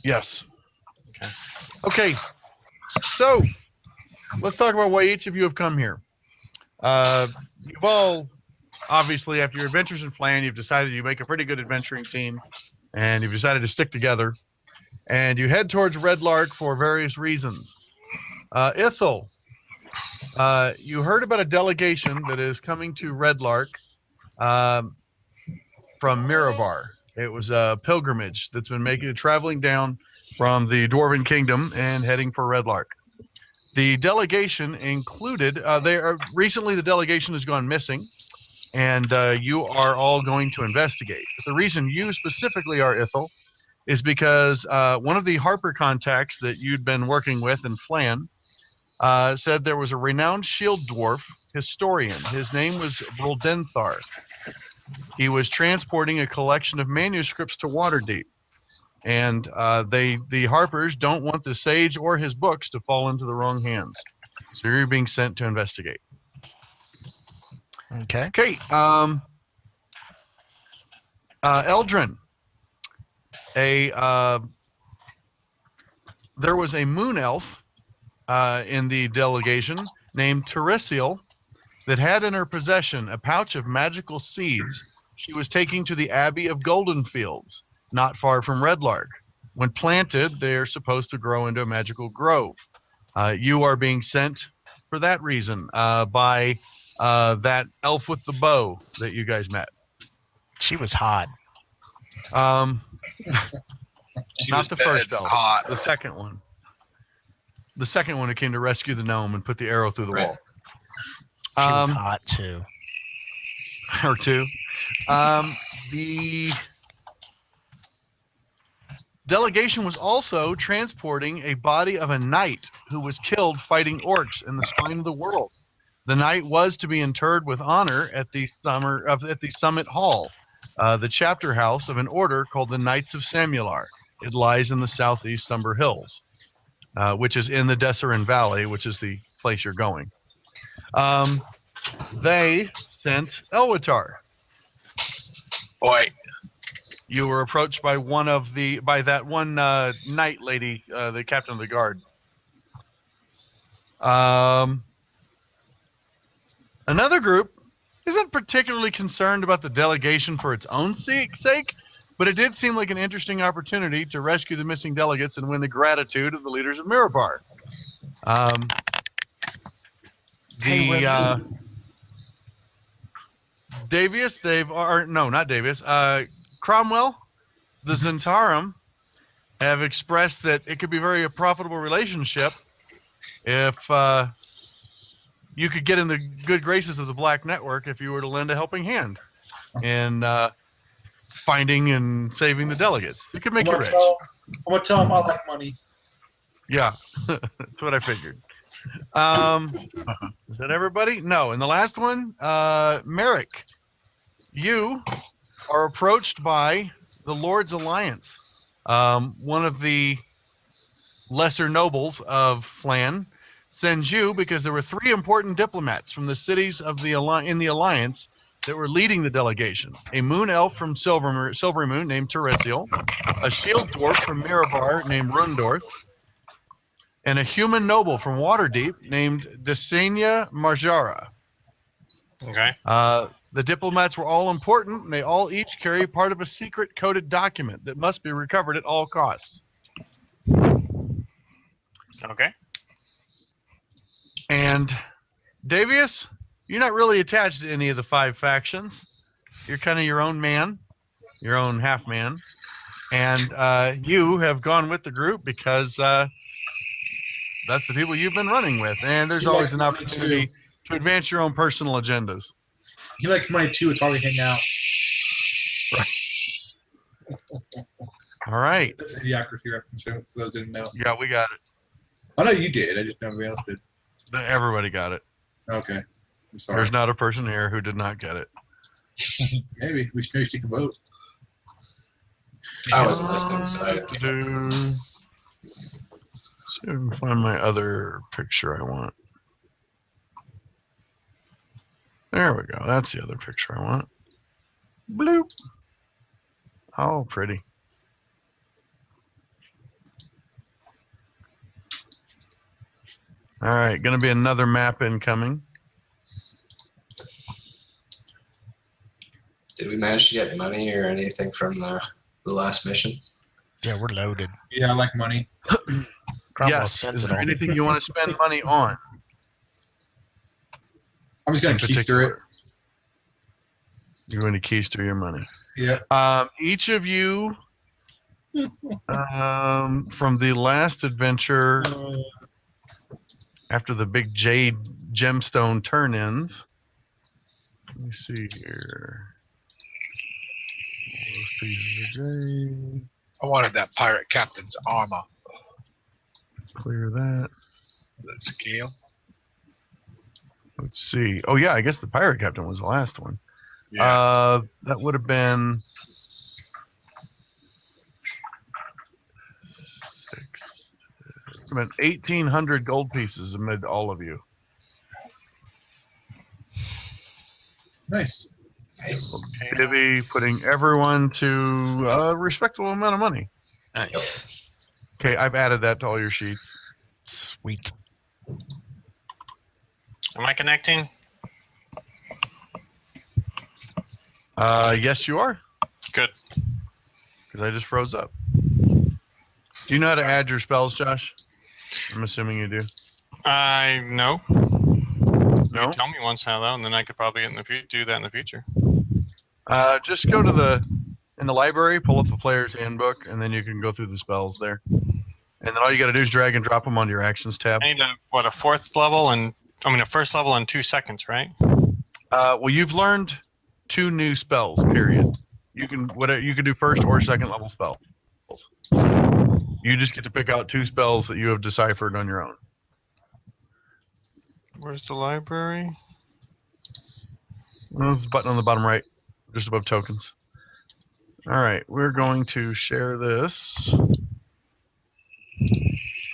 Yes. Okay. Okay. So let's talk about why each of you have come here. You've all, obviously, after your adventures in Flan, you've decided you make a pretty good adventuring team, and you've decided to stick together, and you head towards Red Lark for various reasons. Ithel, you heard about a delegation that is coming to Red Lark um, from Miravar. It was a pilgrimage that's been traveling down from the Dwarven Kingdom and heading for Red Lark. The delegation included, recently the delegation has gone missing, and you are all going to investigate. But the reason you specifically are Ithel is because one of the Harper contacts that you'd been working with in Flan said there was a renowned shield dwarf historian. His name was Bruldenthar. He was transporting a collection of manuscripts to Waterdeep, and the Harpers don't want the sage or his books to fall into the wrong hands. So you're being sent to investigate. Okay. Okay. Eldrin, there was a moon elf in the delegation named Teresiel that had in her possession a pouch of magical seeds she was taking to the Abbey of Goldenfields, not far from Redlark. When planted, they're supposed to grow into a magical grove. You are being sent for that reason by that elf with the bow that you guys met. She was hot. Not the first elf, hot. the second one. The second one who came to rescue the gnome and put the arrow through the wall. She was hot too. Or two. The delegation was also transporting a body of a knight who was killed fighting orcs in the spine of the world. The knight was to be interred with honor at the Summit Hall, the chapter house of an order called the Knights of Samular. It lies in the southeast Sumber Hills, which is in the Desserin Valley, which is the place you're going. They sent Elwitar. Oi. You were approached by that one knight lady, the captain of the guard. Another group isn't particularly concerned about the delegation for its own sake, but it did seem like an interesting opportunity to rescue the missing delegates and win the gratitude of the leaders of Mirabar. Cromwell, the Zentarum, have expressed that it could be a profitable relationship if you could get in the good graces of the Black Network if you were to lend a helping hand in finding and saving the delegates. It could make you rich. I'm going to tell them I like money. Yeah, that's what I figured. Is that everybody? No. And the last one, Merrick, you are approached by the Lord's Alliance, one of the lesser nobles of Flan, sends you because there were 3 important diplomats from the cities of in the Alliance that were leading the delegation. A moon elf from Silvermoon named Teresiel, a shield dwarf from Miravar named Rundorth, and a human noble from Waterdeep named Desenia Marjara. Okay. The diplomats were all important, and they all each carry part of a secret coded document that must be recovered at all costs. Okay. And Davius, you're not really attached to any of the 5 factions. You're kind of your own man, your own half man. And you have gone with the group because that's the people you've been running with. And there's always an opportunity to advance your own personal agendas. He likes money too. It's why we hang out. Right. All right. That's Idiocracy reference, for those who didn't know. Yeah, we got it. I know you did. I just know nobody else did. Everybody got it. Okay. I'm sorry. There's not a person here who did not get it. Maybe. We should take a vote. I wasn't listening, so I didn't. See if I can find my other picture I want. There we go. That's the other picture I want. Bloop. Oh, pretty. All right, going to be another map incoming. Did we manage to get money or anything from the last mission? Yeah, we're loaded. Yeah, I like money. Cromwell Yes. spends Is it there all. anything you want to spend money on? I'm just gonna in keister it. particular? You're going to keister your money. Yeah. Each of you, from the last adventure, after the big jade gemstone turn-ins. Let me see here. All those pieces of jade. I wanted that pirate captain's armor. Clear that. The scale. Let's see. Oh yeah, I guess the pirate captain was the last one. Yeah. That would have been 1,800 gold pieces amid all of you. Nice. Nice. Divvy putting everyone to a respectable amount of money. Nice. Okay, I've added that to all your sheets. Sweet. Am I connecting? Yes, you are, Good. because I just froze up. Do you know how to add your spells, Josh? I'm assuming you do. I know. No? Tell me once how though, and then I could probably do that in the future. Just go to in the library, pull up the player's handbook, and then you can go through the spells there. And then all you got to do is drag and drop them onto your actions tab. I need a first level in 2 seconds, right? Well, you've learned 2 new spells. Period. You can do first or second level spells. You just get to pick out 2 spells that you have deciphered on your own. Where's the library? Well, there's a button on the bottom right, just above tokens. All right, we're going to share this.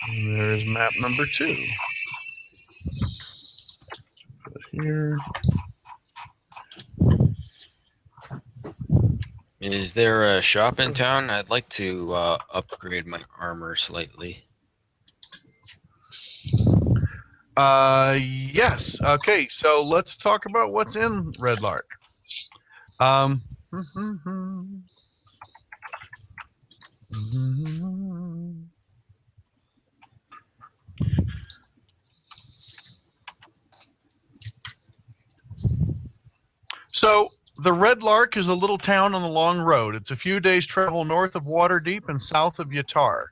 And there's map number 2. Put it here. Is there a shop in town? I'd like to upgrade my armor slightly. Yes. Okay, so let's talk about what's in Red Lark. So the Red Lark is a little town on the long road. It's a few days' travel north of Waterdeep and south of Yatar.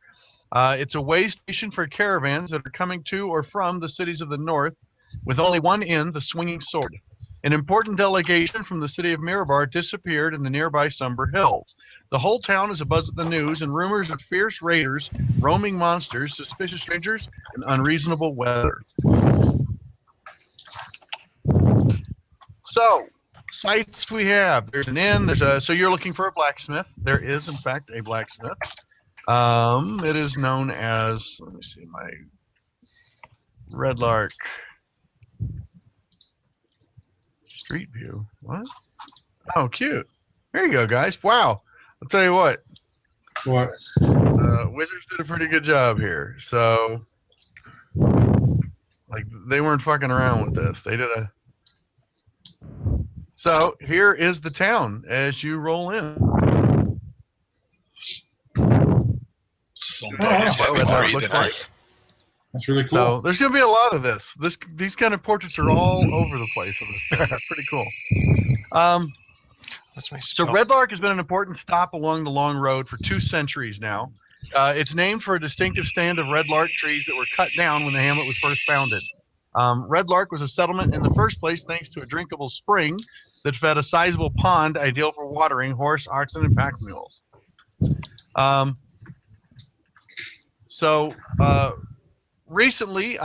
It's a way station for caravans that are coming to or from the cities of the north, with only one inn, the Swinging Sword. An important delegation from the city of Mirabar disappeared in the nearby Somber Hills. The whole town is abuzz with the news and rumors of fierce raiders, roaming monsters, suspicious strangers, and unreasonable weather. So, sites we have. There's an inn. So you're looking for a blacksmith. There is, in fact, a blacksmith. It is known as, let me see, my Red Lark Street View. What? Oh, cute. There you go, guys. Wow. I'll tell you what. What? Wizards did a pretty good job here. So, like, they weren't fucking around with this. They did a. So, here is the town as you roll in. Somebody's Oh, heavy wow. breathing. Looks Huh? like- That's really cool. So there's going to be a lot of this. These kind of portraits are all over the place in this stuff. That's pretty cool. What's my So spell? Red Lark has been an important stop along the long road for 2 centuries now. It's named for a distinctive stand of red lark trees that were cut down when the hamlet was first founded. Red Lark was a settlement in the first place thanks to a drinkable spring that fed a sizable pond ideal for watering horse, oxen, and pack mules. Recently,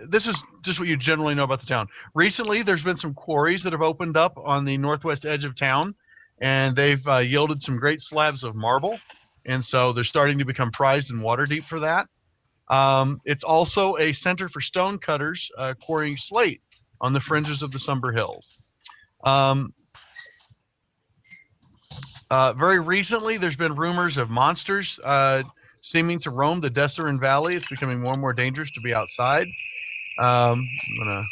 this is just what you generally know about the town. Recently, there's been some quarries that have opened up on the northwest edge of town, and they've yielded some great slabs of marble, and so they're starting to become prized in Waterdeep for that. It's also a center for stone cutters quarrying slate on the fringes of the Somber Hills. Very recently, there's been rumors of monsters seeming to roam the Desserin Valley. It's becoming more and more dangerous to be outside. I'm gonna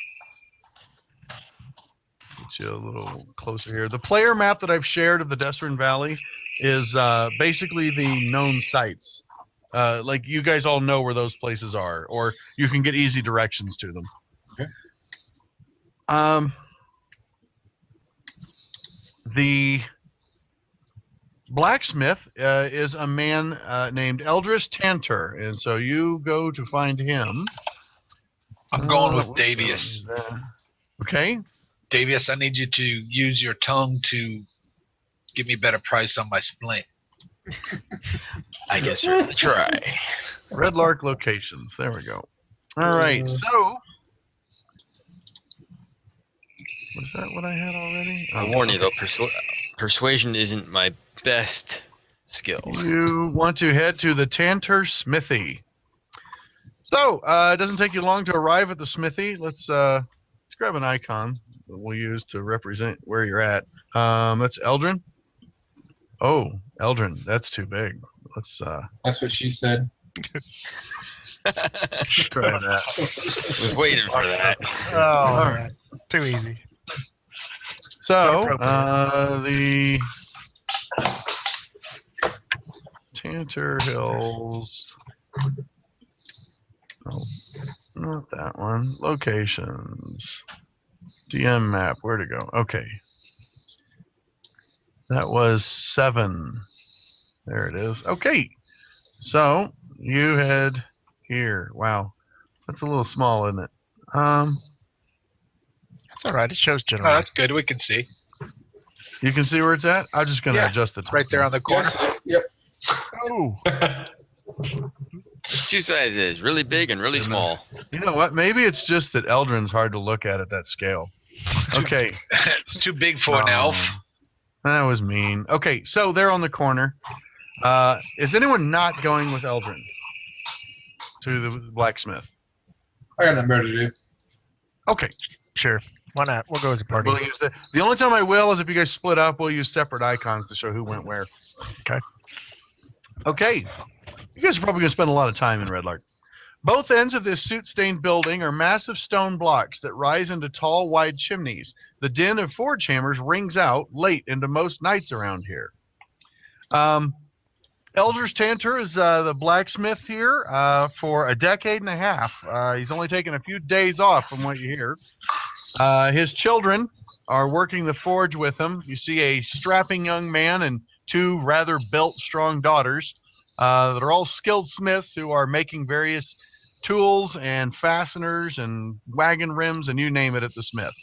get you a little closer here. The player map that I've shared of the Desrin Valley is basically the known sites. Like you guys all know where those places are, or you can get easy directions to them. Okay. The blacksmith is a man named Eldris Tantor, and so you go to find him. I'm going with what's going Davius. on there? Okay. Davius, I need you to use your tongue to give me a better price on my splint. I guess we're gonna try. Red Lark locations. There we go. All right. So, was that what I had already? I Oh, warn you okay. though, persuasion isn't my best skill. You want to head to the Tantor Smithy. So, it doesn't take you long to arrive at the smithy. Let's grab an icon that we'll use to represent where you're at. That's Eldrin. Oh, Eldrin, that's too big. Let's That's what she said. try that. Was waiting for that. Oh, Alright. man. Too easy. So, Appropriate. the Tantor Hills. Oh, not that one. Locations. DM map. Where to go? Okay. That was 7. There it is. Okay. So, you head here. Wow. That's a little small, isn't it? That's all right. It shows Oh, general. that's good. We can see. You can see where it's at? I'm just going to Yeah, adjust the It's right there on the corner. Yes. Yep. Oh, Two sizes, really big and really small. You know what? Maybe it's just that Eldrin's hard to look at that scale. Okay. It's too big for an elf. That was mean. Okay, so they're on the corner. Is anyone not going with Eldrin to the blacksmith? I got nothing better to do. Okay. sure. Why not? We'll go as a party. We'll use the only time I will is if you guys split up. We'll use separate icons to show who went where. Okay. Okay. You guys are probably going to spend a lot of time in Red Lark. Both ends of this soot-stained building are massive stone blocks that rise into tall, wide chimneys. The din of forge hammers rings out late into most nights around here. Elders Tantor is the blacksmith here for a decade and a half. He's only taken a few days off from what you hear. His children are working the forge with him. You see a strapping young man and 2 rather built, strong daughters that are all skilled smiths who are making various tools and fasteners and wagon rims and you name it at the smith.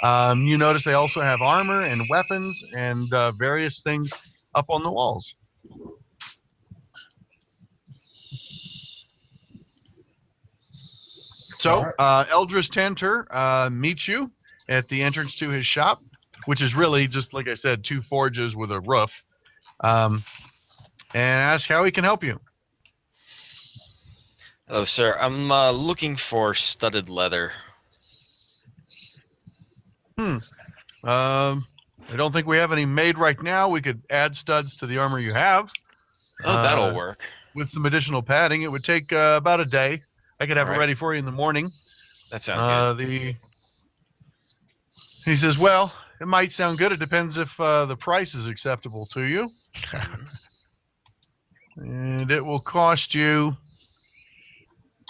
You notice they also have armor and weapons and various things up on the walls. So, Eldris Tantor meets you at the entrance to his shop, which is really just, like I said, 2 forges with a roof, and asks how he can help you. Hello, sir. I'm looking for studded leather. I don't think we have any made right now. We could add studs to the armor you have. Oh, that'll work. With some additional padding. It would take about a day. I could have it Alright. ready for you in the morning. That sounds He says, well, it might sound good. It depends if the price is acceptable to you. And it will cost you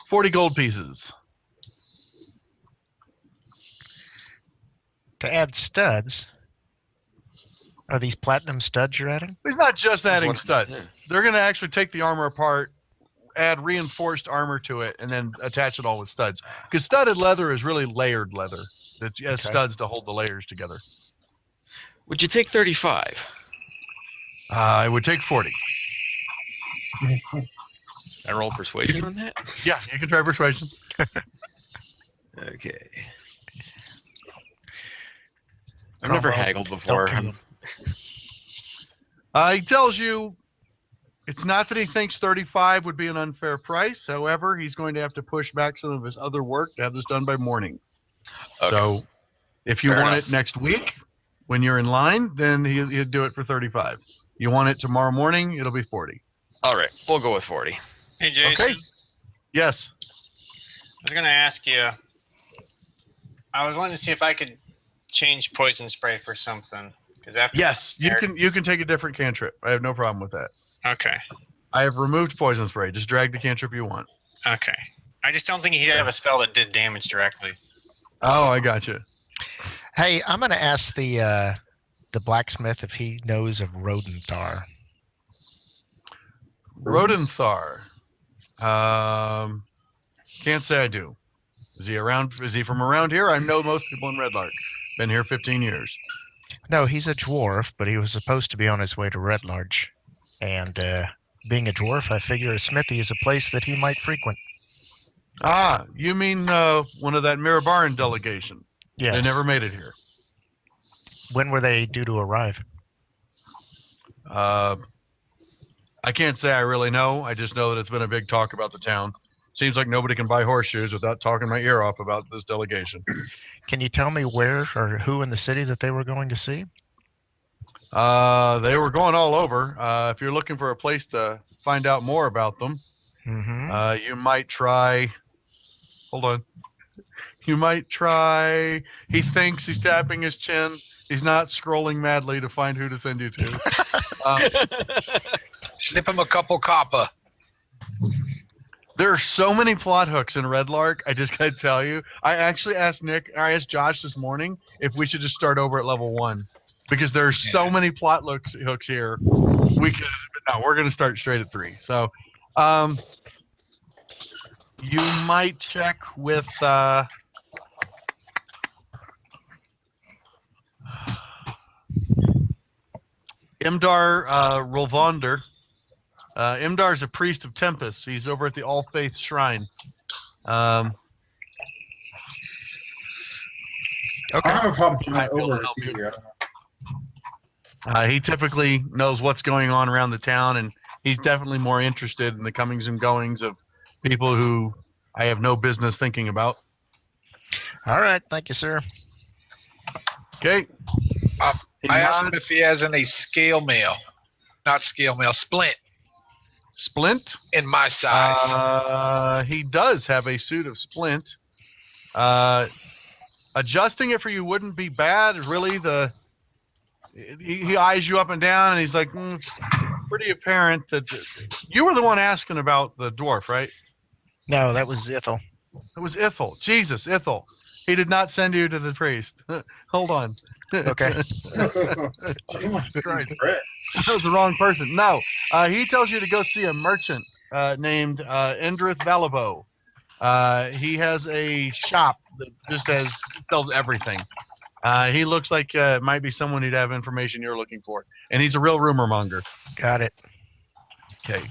40 gold pieces. To add studs. Are these platinum studs you're adding? It's not just adding what- studs. They're going to actually take the armor apart, add reinforced armor to it, and then attach it all with studs. Because studded leather is really layered leather. It has Okay. studs to hold the layers together. Would you take 35? It would take 40. I roll persuasion on that? Yeah, you can try persuasion. Okay. I've never haggled before. Don't kill He tells you it's not that he thinks 35 would be an unfair price. However, he's going to have to push back some of his other work to have this done by morning. Okay. So if you Fair want enough. it next week when you're in line, then he'd do it for 35. You want it tomorrow morning, it'll be 40. All right, we'll go with 40. Hey, Jason. Okay. Yes. was gonna ask you. I was wanting to see if I could change poison spray for something. Because after Yes, you can take a different cantrip. I have no problem with that. Okay. I have removed poison spray. Just drag the cantrip you want. Okay. I just don't think he'd have a spell that did damage directly. Oh, I got you. Hey, I'm going to ask the blacksmith if he knows of Rodenthar. Rodenthar. Can't say I do. Is he around? Is he from around here? I know most people in Red Lark. Been here 15 years. No, he's a dwarf, but he was supposed to be on his way to Red Larch. And being a dwarf, I figure a smithy is a place that he might frequent. Ah, you mean one of that Mirabaran delegation? Yes. They never made it here. When were they due to arrive? I can't say I really know. I just know that it's been a big talk about the town. Seems like nobody can buy horseshoes without talking my ear off about this delegation. Can you tell me where or who in the city that they were going to see? They were going all over. If you're looking for a place to find out more about them, Mm-hmm. you might try. Hold on. You might try. He thinks he's tapping his chin. He's not scrolling madly to find who to send you to. Slip him a couple copper. There are so many plot hooks in Red Lark. I just gotta tell you. I actually asked Josh this morning if we should just start over at level 1 because there are so many plot hooks here. We're gonna start straight at 3. So, you might check with Imdar Rolvander. Imdar is a priest of Tempest. He's over at the All Faith Shrine. I don't have a problem if Might not be able to over. help you. I don't know. He typically knows what's going on around the town, and he's definitely more interested in the comings and goings of people who I have no business thinking about. All right. Thank you, sir. Okay. I asked him if he has any scale mail. Not scale mail, splint Splint. in my size. He does have a suit of splint. Adjusting it for you wouldn't be bad. Really, he eyes you up and down, and he's like, it's pretty apparent that you were the one asking about the dwarf, right? No, that was Zithel. It was Ithel. Jesus, Ithel. He did not send you to the priest. Hold on. Okay. Jesus Christ. That was the wrong person. No, he tells you to go see a merchant named Endrith Valabo. He has a shop that sells everything. He looks like might be someone who'd have information you're looking for, and he's a real rumor monger. Got it. Okay.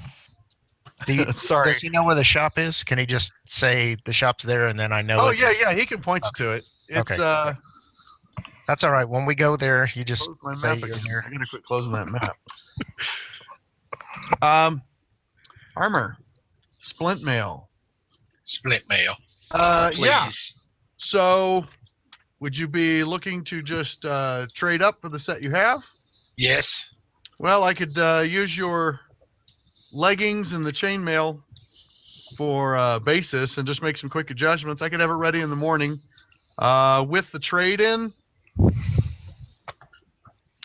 Sorry. Does he know where the shop is? Can he just say the shop's there and then I know Oh it? yeah, he can point you to it. It's Okay. That's all right. When we go there, you just close my say map you're again. here. I'm gonna quit closing that map. Armor, splint mail. Splint mail. Yeah. Please. So, would you be looking to just trade up for the set you have? Yes. Well, I could use your leggings and the chainmail for basis and just make some quick adjustments. I could have it ready in the morning. With the trade-in,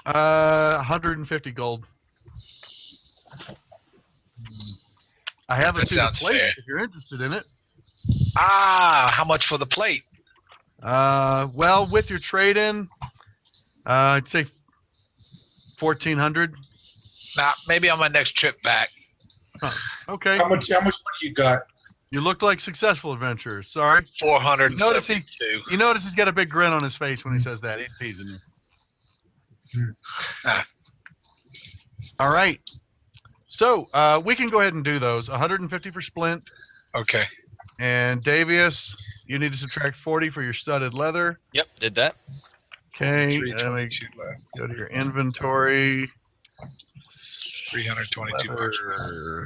150 gold. I have a That suit of sounds plate fair. if you're interested in it. How much for the plate? Well, with your trade-in, I'd say 1,400. Nah, maybe on my next trip back. Okay. How much money you got? You look like successful adventurers. Sorry. 472. You notice he's got a big grin on his face when he says that. He's teasing you. All right. So we can go ahead and do those. 150 for Splint. Okay. And Davius, you need to subtract 40 for your studded leather. Yep, did that. Okay. Let me 322 left. go to your inventory. 322 bucks. Leather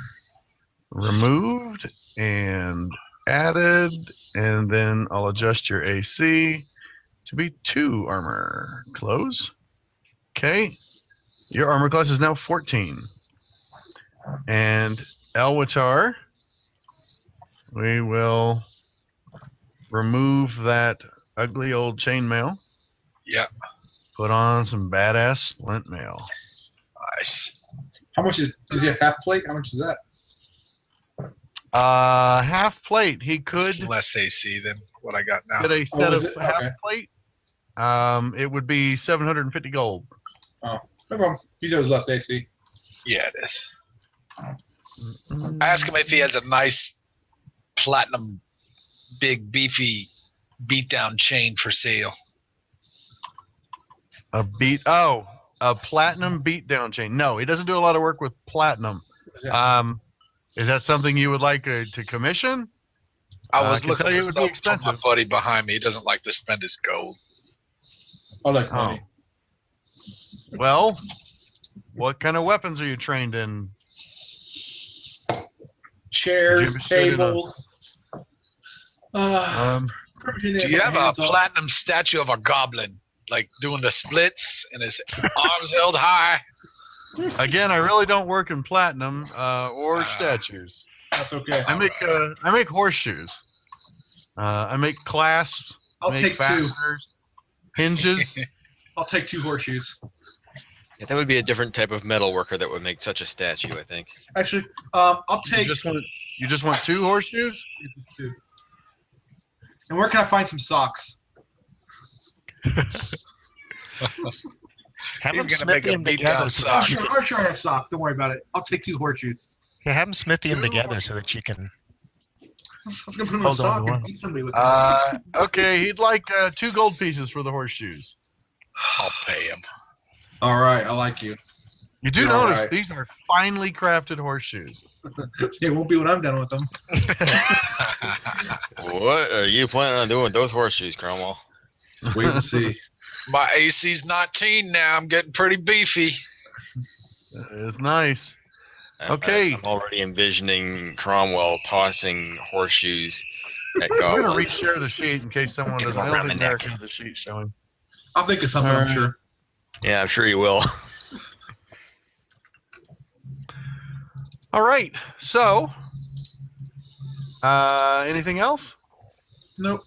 removed and added. And then I'll adjust your AC to be 2 armor. Close. Okay. Your armor class is now 14. And Elwatar, we will remove that ugly old chainmail. Yep. Put on some badass splint mail. Nice. How much does he have half plate? How much is that? Half plate. He could It's less AC than what I got now. get a set is of it? half Okay. plate. It would be 750 gold. No problem. He said it was less AC. Yeah, it is. Ask him if he has a nice platinum, big, beefy beatdown chain for sale. A platinum beatdown chain. No, he doesn't do a lot of work with platinum. Is that- Is that something you would like to commission? I I was can looking tell you for it would be something for my expensive. buddy behind me. He doesn't like to spend his gold. I like Oh. money. Well, what kind of weapons are you trained in? Chairs, Jim sit in a- tables. Do you have a platinum statue of a goblin, like doing the splits and his arms held high? Again, I really don't work in platinum or statues. That's okay. I make horseshoes. I make clasps. I'll make take two. fasteners, hinges. I'll take 2 horseshoes. Yeah, that would be a different type of metal worker that would make such a statue, I think. Actually, I'll You take just want 2 horseshoes? 2. And where can I find some socks? Have He's him gonna smithy make a them beat together. down So sock. that you I'm sure I have socks. Don't worry about it. I'll take 2 horseshoes. can, have him smithy them together so that you can. I was gonna put them in a Hold on sock to and one. beat somebody with them. Okay, he'd like 2 gold pieces for the horseshoes. I'll pay him. All right, I like you. You do You're all notice right. these are finely crafted horseshoes. It won't be when I'm done with them. What are you planning on doing with those horseshoes, Cromwell? Wait and see. My AC's 19 now. I'm getting pretty beefy. It's nice. Okay. I'm already envisioning Cromwell tossing horseshoes at I'm gonna goblins. reshare the sheet in case someone doesn't. I don't think Eric has the sheet showing. I'll think of something. All I'm right. sure. Yeah, I'm sure you will. All right. So, anything else? Nope.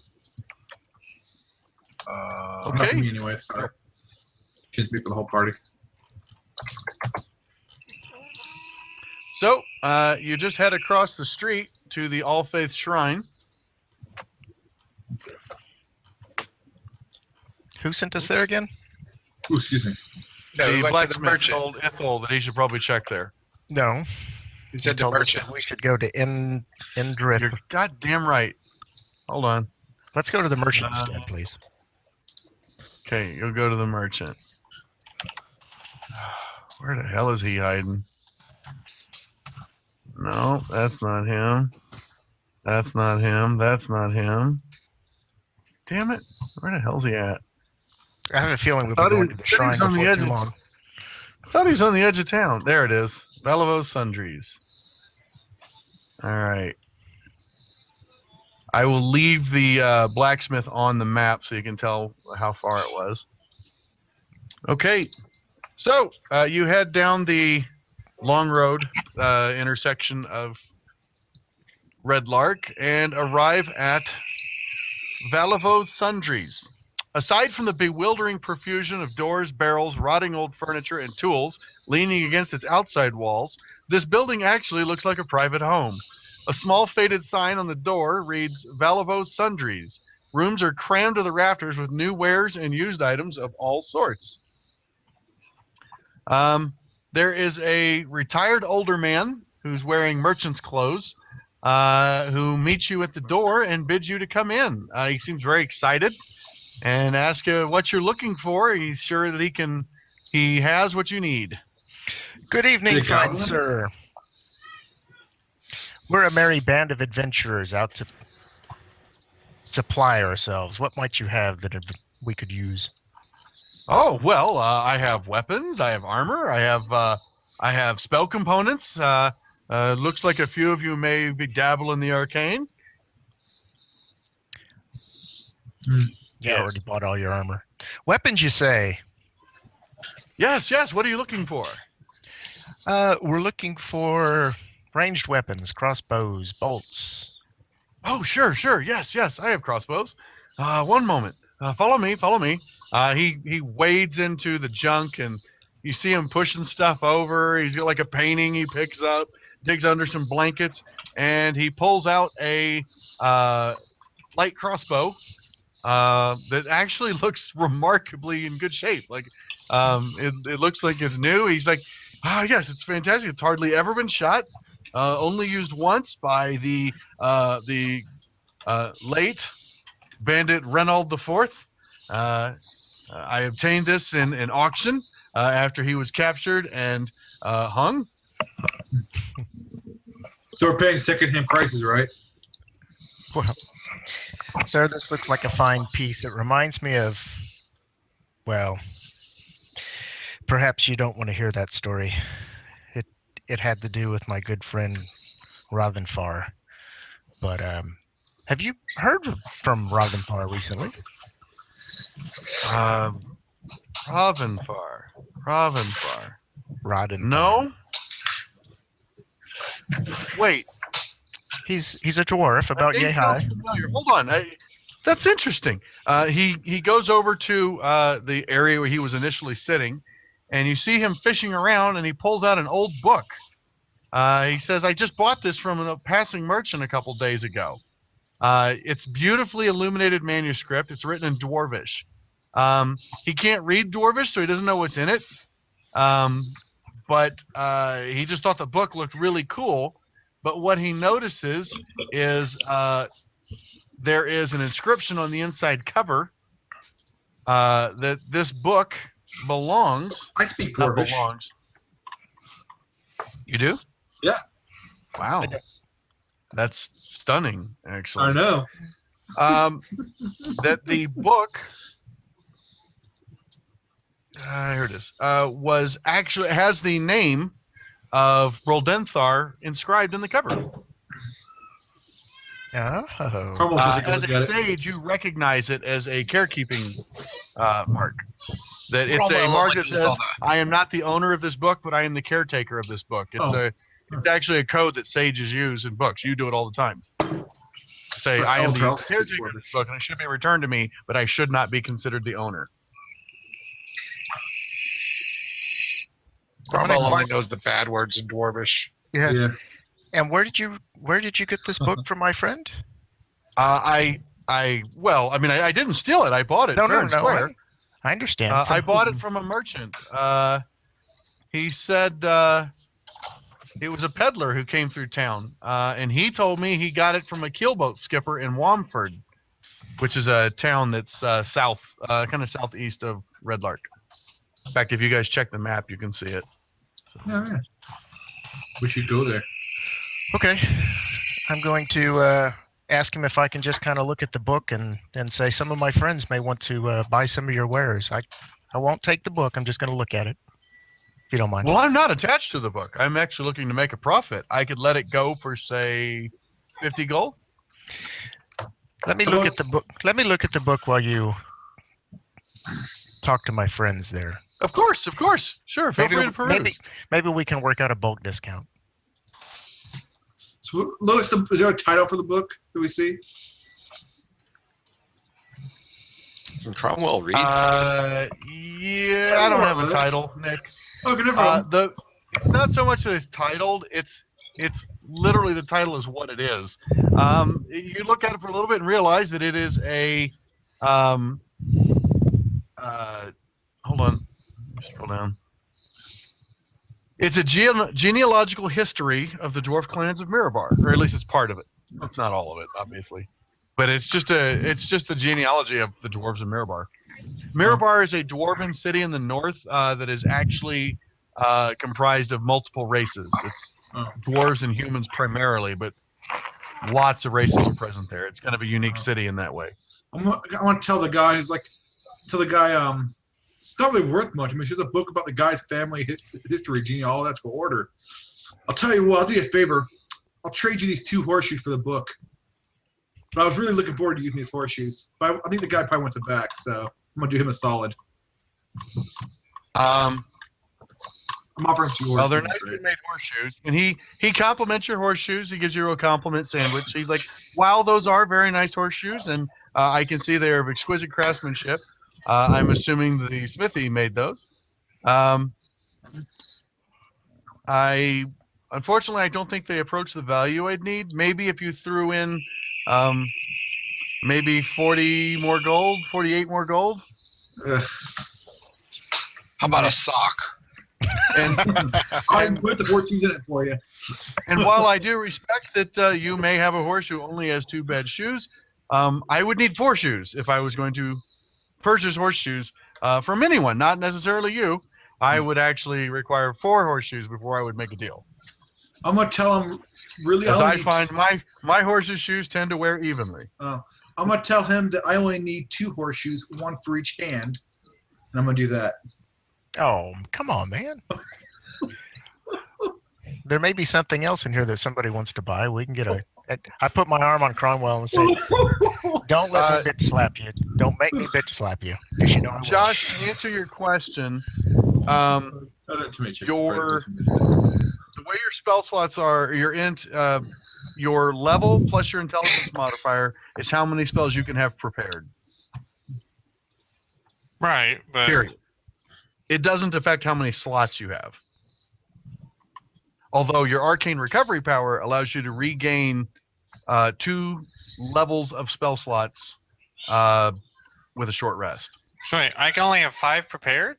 Okay. Not for me anyway. Sorry. Can't speak for the whole party. So, you just head across the street to the All Faith Shrine. Who sent us there again? Ooh, excuse me. No, we the went to the blacksmith merchant. told Ethel that he should probably check there. No. He said the told us merchant. that we should go to Indrip. You're goddamn right. Hold on. Let's go to the merchant Uh, instead, please. Okay, you'll go to the merchant. Where the hell is he hiding? No, that's not him. That's not him. That's not him. Damn it. Where the hell's he at? I have a feeling we'll be Thought he- going to the thought he shrine was on the before edge too of- long. I thought he was on the edge of town. There it is. Bellevaux Sundries. All right. I will leave the blacksmith on the map so you can tell how far it was. Okay. So you head down the long road intersection of Red Lark and arrive at Vallevo Sundries. Aside from the bewildering profusion of doors, barrels, rotting old furniture, and tools leaning against its outside walls, this building actually looks like a private home. A small faded sign on the door reads Vallevo Sundries. Rooms are crammed to the rafters with new wares and used items of all sorts. There is a retired older man who's wearing merchant's clothes who meets you at the door and bids you to come in. He seems very excited and asks you what you're looking for. He's sure that he has what you need. Good evening, Dick fine Goblin? sir. We're a merry band of adventurers out to supply ourselves. What might you have that we could use? Oh, well, I have weapons, I have armor, I have spell components. Looks like a few of you may be dabble in the arcane. You already bought all your armor. Weapons, you say? Yes, what are you looking for? We're looking for ranged weapons, crossbows, bolts. Oh, sure. Yes, I have crossbows. One moment. Follow me. He wades into the junk, and you see him pushing stuff over. He's got like a painting he picks up, digs under some blankets, and he pulls out a light crossbow that actually looks remarkably in good shape. Like, it looks like it's new. He's like, yes, it's fantastic. It's hardly ever been shot. Only used once by the late bandit Reynold IV. I obtained this in an auction after he was captured and hung. So we're paying secondhand prices, right? Well, sir, this looks like a fine piece. It reminds me of, well, perhaps you don't want to hear that story. It had to do with my good friend Rothenfar. But have you heard from Rothenfar recently? Ravenfar. Rothenfar. No. Wait. He's a dwarf about That yay name high. sounds familiar. Hold on. That's interesting. He goes over to the area where he was initially sitting, and you see him fishing around, and he pulls out an old book. He says, "I just bought this from a passing merchant a couple days ago. It's beautifully illuminated manuscript. It's written in Dwarvish. He can't read Dwarvish, so he doesn't know what's in it. But he just thought the book looked really cool. But what he notices is there is an inscription on the inside cover that this book belongs. I speak Not Dwarvish. belongs. You do? Yeah. Wow. That's stunning, actually. I know. That the book, here it is, was actually has the name of Roldenthar inscribed in the cover. Oh. Carmel will take a As look a at it. sage, you recognize it as a carekeeping mark. That We're it's all a gonna mark like that this says, all the- "I am not the owner of this book, but I am the caretaker of this book." It's actually a code that sages use in books. You do it all the time. Say, Sure, "I am the Charles speaks caretaker of this book, and it should be returned to me, but I should not be considered the owner." Cromwell only knows the bad words in Dwarvish. Yeah. Yeah. And where did you get this book from, my friend? I didn't steal it. I bought it No, fair no, and no. square. I understand. I From bought whom? it from a merchant. He said it was a peddler who came through town, and he told me he got it from a keelboat skipper in Wamford, which is a town that's south, kind of southeast of Red Lark. In fact, if you guys check the map, you can see it. Yeah. We should go there. Okay. I'm going to ask him if I can just kind of look at the book and say some of my friends may want to buy some of your wares. I won't take the book. I'm just going to look at it, if you don't mind. Well, I'm not attached to the book. I'm actually looking to make a profit. I could let it go for, say, 50 gold. Let me look at the book. Let me look at the book while you talk to my friends there. Of course. Sure, feel free to peruse. Maybe we can work out a bulk discount. So, Lois, is there a title for the book that we see? Can Cromwell read? Yeah, I don't have a title, Nick. Okay, never mind. It's not so much that it's titled. It's literally the title is what it is. You look at it for a little bit and realize that it is a. Hold on, scroll down. It's a genealogical history of the dwarf clans of Mirabar, or at least it's part of it. It's not all of it, obviously, but it's just the genealogy of the dwarves of Mirabar. Mirabar is a dwarven city in the north that is actually comprised of multiple races. It's dwarves and humans primarily, but lots of races are present there. It's kind of a unique city in that way. I want to tell the guy it's not really worth much. I mean, it's just a book about the guy's family history, genealogy, all that's for order. I'll tell you what, I'll do you a favor. I'll trade you these 2 horseshoes for the book. But I was really looking forward to using these horseshoes. But I think the guy probably wants it back, so I'm going to do him a solid. I'm offering 2 horseshoes. Well, they're for nicely it. made horseshoes, and he compliments your horseshoes. He gives you a compliment sandwich. He's like, "Wow, those are very nice horseshoes, and I can see they are of exquisite craftsmanship. I'm assuming the smithy made those." I unfortunately I don't think they approach the value I'd need. Maybe if you threw in, maybe 40 more gold, 48 more gold, Ugh. How about a sock? and I can put the horseshoes in it for you. And while I do respect that you may have a horse who only has 2 bad shoes, I would need 4 shoes if I was going to purchase horseshoes from anyone, not necessarily you. I would actually require 4 horseshoes before I would make a deal. I'm gonna tell him. Really, As only I need find my horse's shoes tend to wear evenly. I'm gonna tell him that I only need 2 horseshoes, 1 for each hand, and I'm gonna do that. Oh, come on, man. There may be something else in here that somebody wants to buy. We can get a. I put my arm on Cromwell and said, "Don't let me bitch slap you. Don't make me bitch slap you, because you know I will." Josh, to answer your question, I don't have too many chicken Your- friends. the way your spell slots are, your level plus your intelligence modifier is how many spells you can have prepared. Right, but Period. It doesn't affect how many slots you have. Although your arcane recovery power allows you to regain 2 levels of spell slots with a short rest. so wait, I can only have 5 prepared.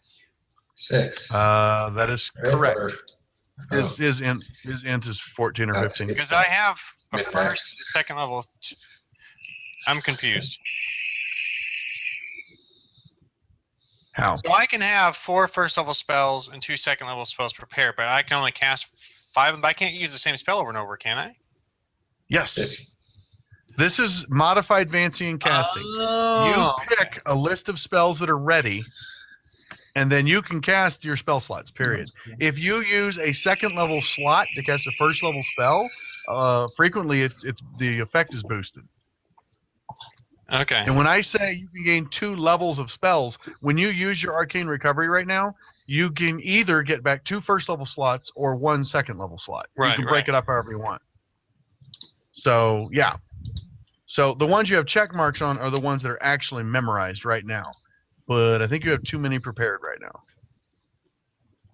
6. That is Right? correct. Or- His int is 14 or That's 15. good. Because I have a Min-maxed. first, second level. I'm confused. How? So I can have 4 first level spells and 2 second level spells prepared, but I can only cast 5. But I can't use the same spell over and over, can I? Yes. This, This is modified Vancian casting. Oh, You pick a list of spells that are ready, and then you can cast your spell slots, period. If you use a second level slot to cast a first level spell, frequently it's the effect is boosted. okay. And when I say you can gain 2 levels of spells, when you use your arcane recovery right now, you can either get back 2 first level slots or 1 second level slot. You Right, can break right. it up however you want. So yeah. So the ones you have check marks on are the ones that are actually memorized right now. But I think you have too many prepared right now.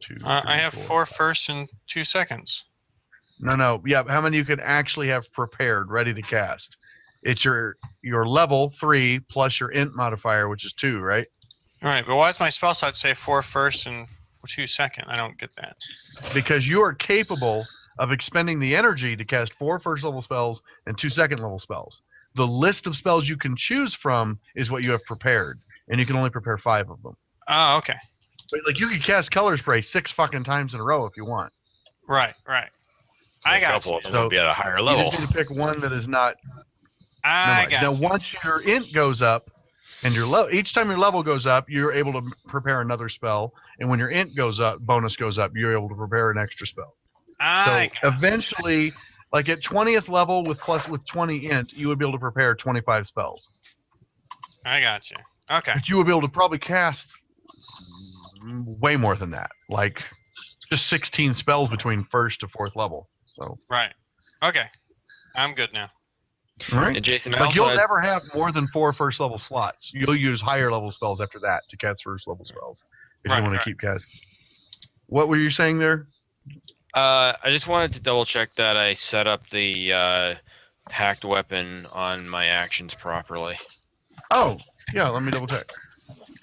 2, I 3, have 4, 4 5. firsts and 2 seconds. No. Yeah, how many you can actually have prepared, ready to cast? It's your level 3 plus your int modifier, which is 2, right? All right, but why does my spell slot say 4 first and 2 second? I don't get that. Because you are capable of expending the energy to cast 4 first level spells and 2 second level spells. The list of spells you can choose from is what you have prepared, and you can only prepare 5 of them. Oh, okay. But like you could cast Color Spray 6 fucking times in a row if you want. Right. I A got couple you. of them would be at a higher You level. just need to pick one that is not I memorized. got Now, you. once your int goes up, and each time your level goes up, you're able to prepare another spell. And when your int goes up, bonus goes up, you're able to prepare an extra spell. I So got you. eventually, like at 20th level with 20 int, you would be able to prepare 25 spells. I got you. Okay. But you would be able to probably cast way more than that, like just 16 spells between 1st to 4th level. So, Right. Okay. I'm good now. all right. And Jason, I Like also you'll had, never have more than 4 first level slots. You'll use higher level spells after that to cast first level spells if Right, you want to right. keep casting. What were you saying there? I just wanted to double check that I set up the hacked weapon on my actions properly. Oh, yeah. Let me double check.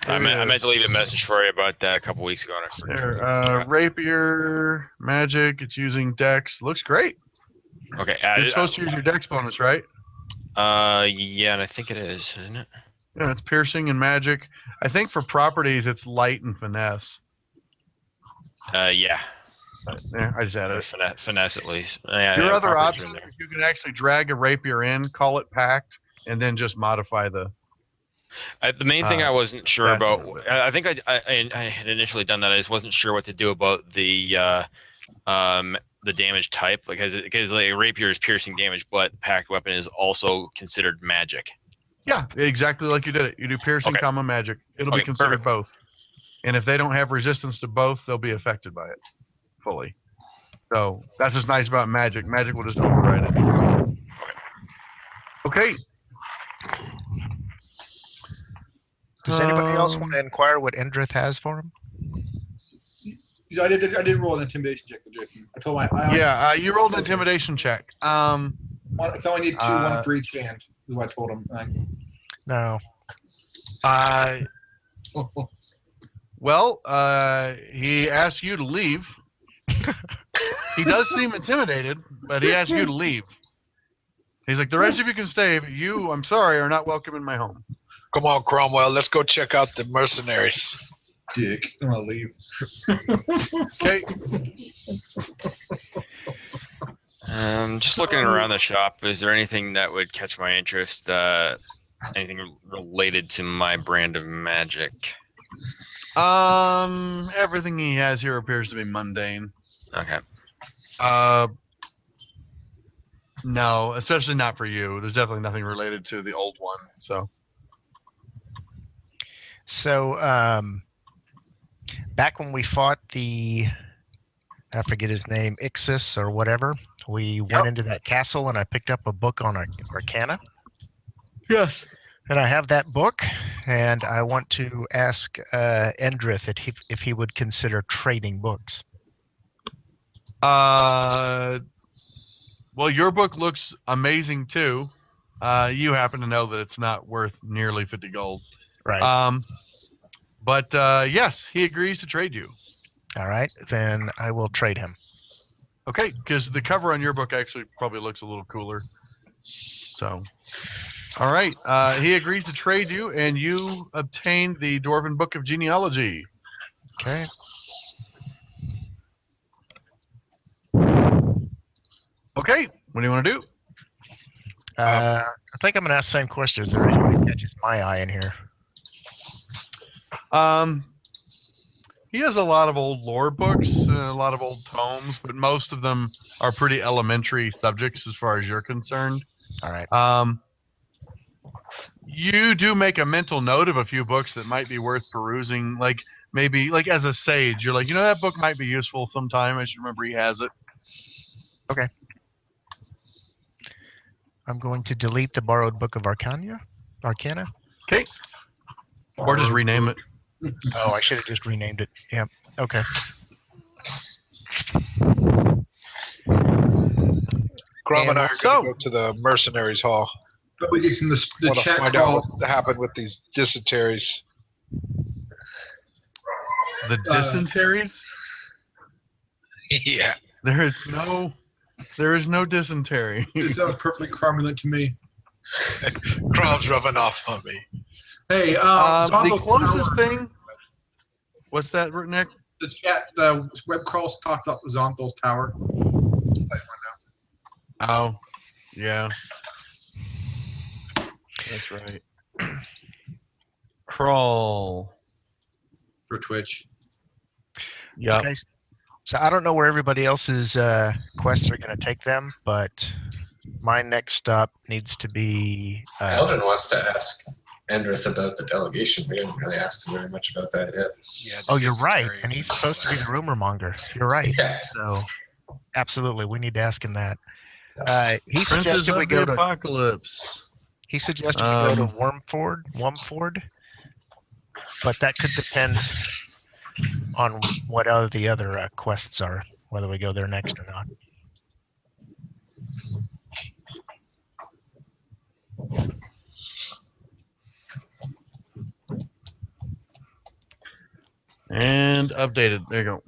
I meant to leave a message for you about that a couple weeks ago. And I forgot. There, rapier, magic. It's using dex. Looks great. Okay. It's supposed to use your dex bonus, right? Yeah, and I think it is, isn't it? Yeah, it's piercing and magic. I think for properties, it's light and finesse. Yeah. Yeah, I just added Or it. finesse at least. Yeah, Your yeah, other properties are option in there. is you can actually drag a rapier in, call it packed, and then just modify the. The main thing I wasn't sure that's about. a bit. I think I had initially done that. I just wasn't sure what to do about the damage type, because like rapier is piercing damage, but packed weapon is also considered magic. Yeah, exactly like you did it. You do piercing, Okay. comma magic. It'll be Okay, considered perfect. both. And if they don't have resistance to both, they'll be affected by it. fully. So that's what's nice about magic. Magic will just override it. Okay. Does anybody else want to inquire what Endrith has for him? So I did roll an intimidation check to Jason. I told him Yeah, you rolled an intimidation check. I only need two, one Uh, for each hand. Is what I told him. No. Well, he asked you to leave. He does seem intimidated, but he asked you to leave. He's like, the rest of you can stay, but you, I'm sorry, are not welcome in my home. Come on, Cromwell. Let's go check out the mercenaries. Dick. I'm gonna leave. Okay. Just looking around the shop, is there anything that would catch my interest? Anything related to my brand of magic? Everything he has here appears to be mundane. Okay. No, especially not for you. There's definitely nothing related to the old one. So, back when we fought I forget his name, Ixis or whatever, we went into that castle and I picked up a book on Arcana. yes. And I have that book, and I want to ask Endrith if he would consider trading books. Well, your book looks amazing too. You happen to know that it's not worth nearly 50 gold. Right. But yes, he agrees to trade you. All right, then I will trade him. Okay, because the cover on your book actually probably looks a little cooler. So, all right, he agrees to trade you, and you obtain the Dwarven Book of Genealogy. Okay. Okay, what do you want to do? I think I'm going to ask the same question. Is there anything that catches my eye in here? He has a lot of old lore books and a lot of old tomes, but most of them are pretty elementary subjects as far as you're concerned. All right. You do make a mental note of a few books that might be worth perusing, like maybe like as a sage, you're like, that book might be useful sometime. I should remember he has it. Okay. I'm going to delete the borrowed book of Arcana. Okay. Or just rename it. Oh, I should have just renamed it. Yeah. Okay. Crom and I are so- going to go to the mercenaries hall. But we Jason, the Want to chat find out call. what happened with these dysenteries. The dysenteries? Yeah. There is no dysentery. It sounds perfectly cromulent to me. Crom's rubbing off on me. Hey, The Zonthos closest Tower, thing. What's that, Nick? the web crawls talked about the Zonthos Tower. Oh, yeah. That's right. Crawl. For Twitch. Yep. Okay. So I don't know where everybody else's quests are going to take them, but my next stop needs to be. Eldrin wants to ask Endrith about the delegation. We haven't really asked him very much about that yet. Yeah, Oh, you're right, and he's supposed to be the rumor monger. You're right. Yeah. So, absolutely, we need to ask him that. He Princes suggested of we the go to. Apocalypse. He suggested we go to Wormford, but that could depend on what the other quests are, whether we go there next or not. And updated. There you go.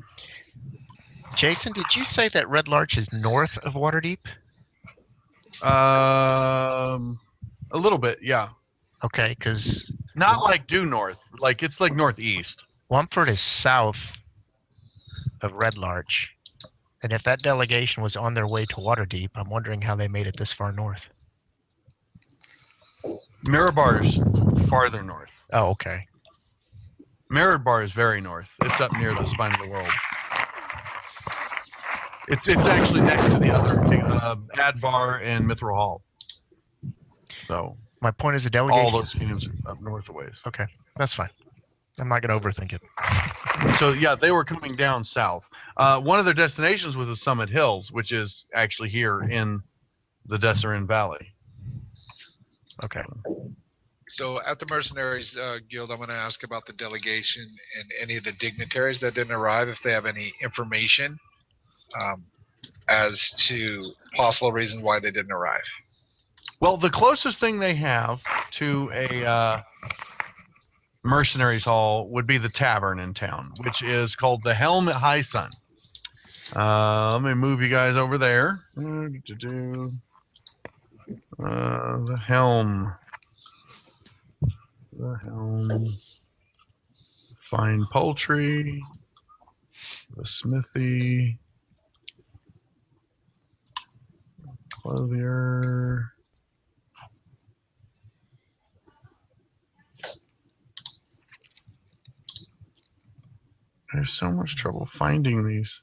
Jason, did you say that Red Larch is north of Waterdeep? A little bit, yeah. Okay, because Not like due north. Like it's like northeast. Wumford is south of Red Larch. And if that delegation was on their way to Waterdeep, I'm wondering how they made it this far north. Mirabar's farther north. Oh, okay. Mirabar is very north. It's up near the spine of the world. It's actually next to the other Advar and Mithril Hall. So My point is the delegation. all those kingdoms are up north a ways. Okay, that's fine. I'm not going to overthink it. So yeah, they were coming down south. One of their destinations was the Summit Hills, which is actually here in the Desserin Valley. Okay. So at the Mercenaries Guild, I'm going to ask about the delegation and any of the dignitaries that didn't arrive, if they have any information as to possible reasons why they didn't arrive. Well, the closest thing they have to a mercenaries hall would be the tavern in town, which is called the Helm at High Sun. Let me move you guys over there. The Helm. The Helm. Fine poultry. The smithy. Clothier. I have so much trouble finding these.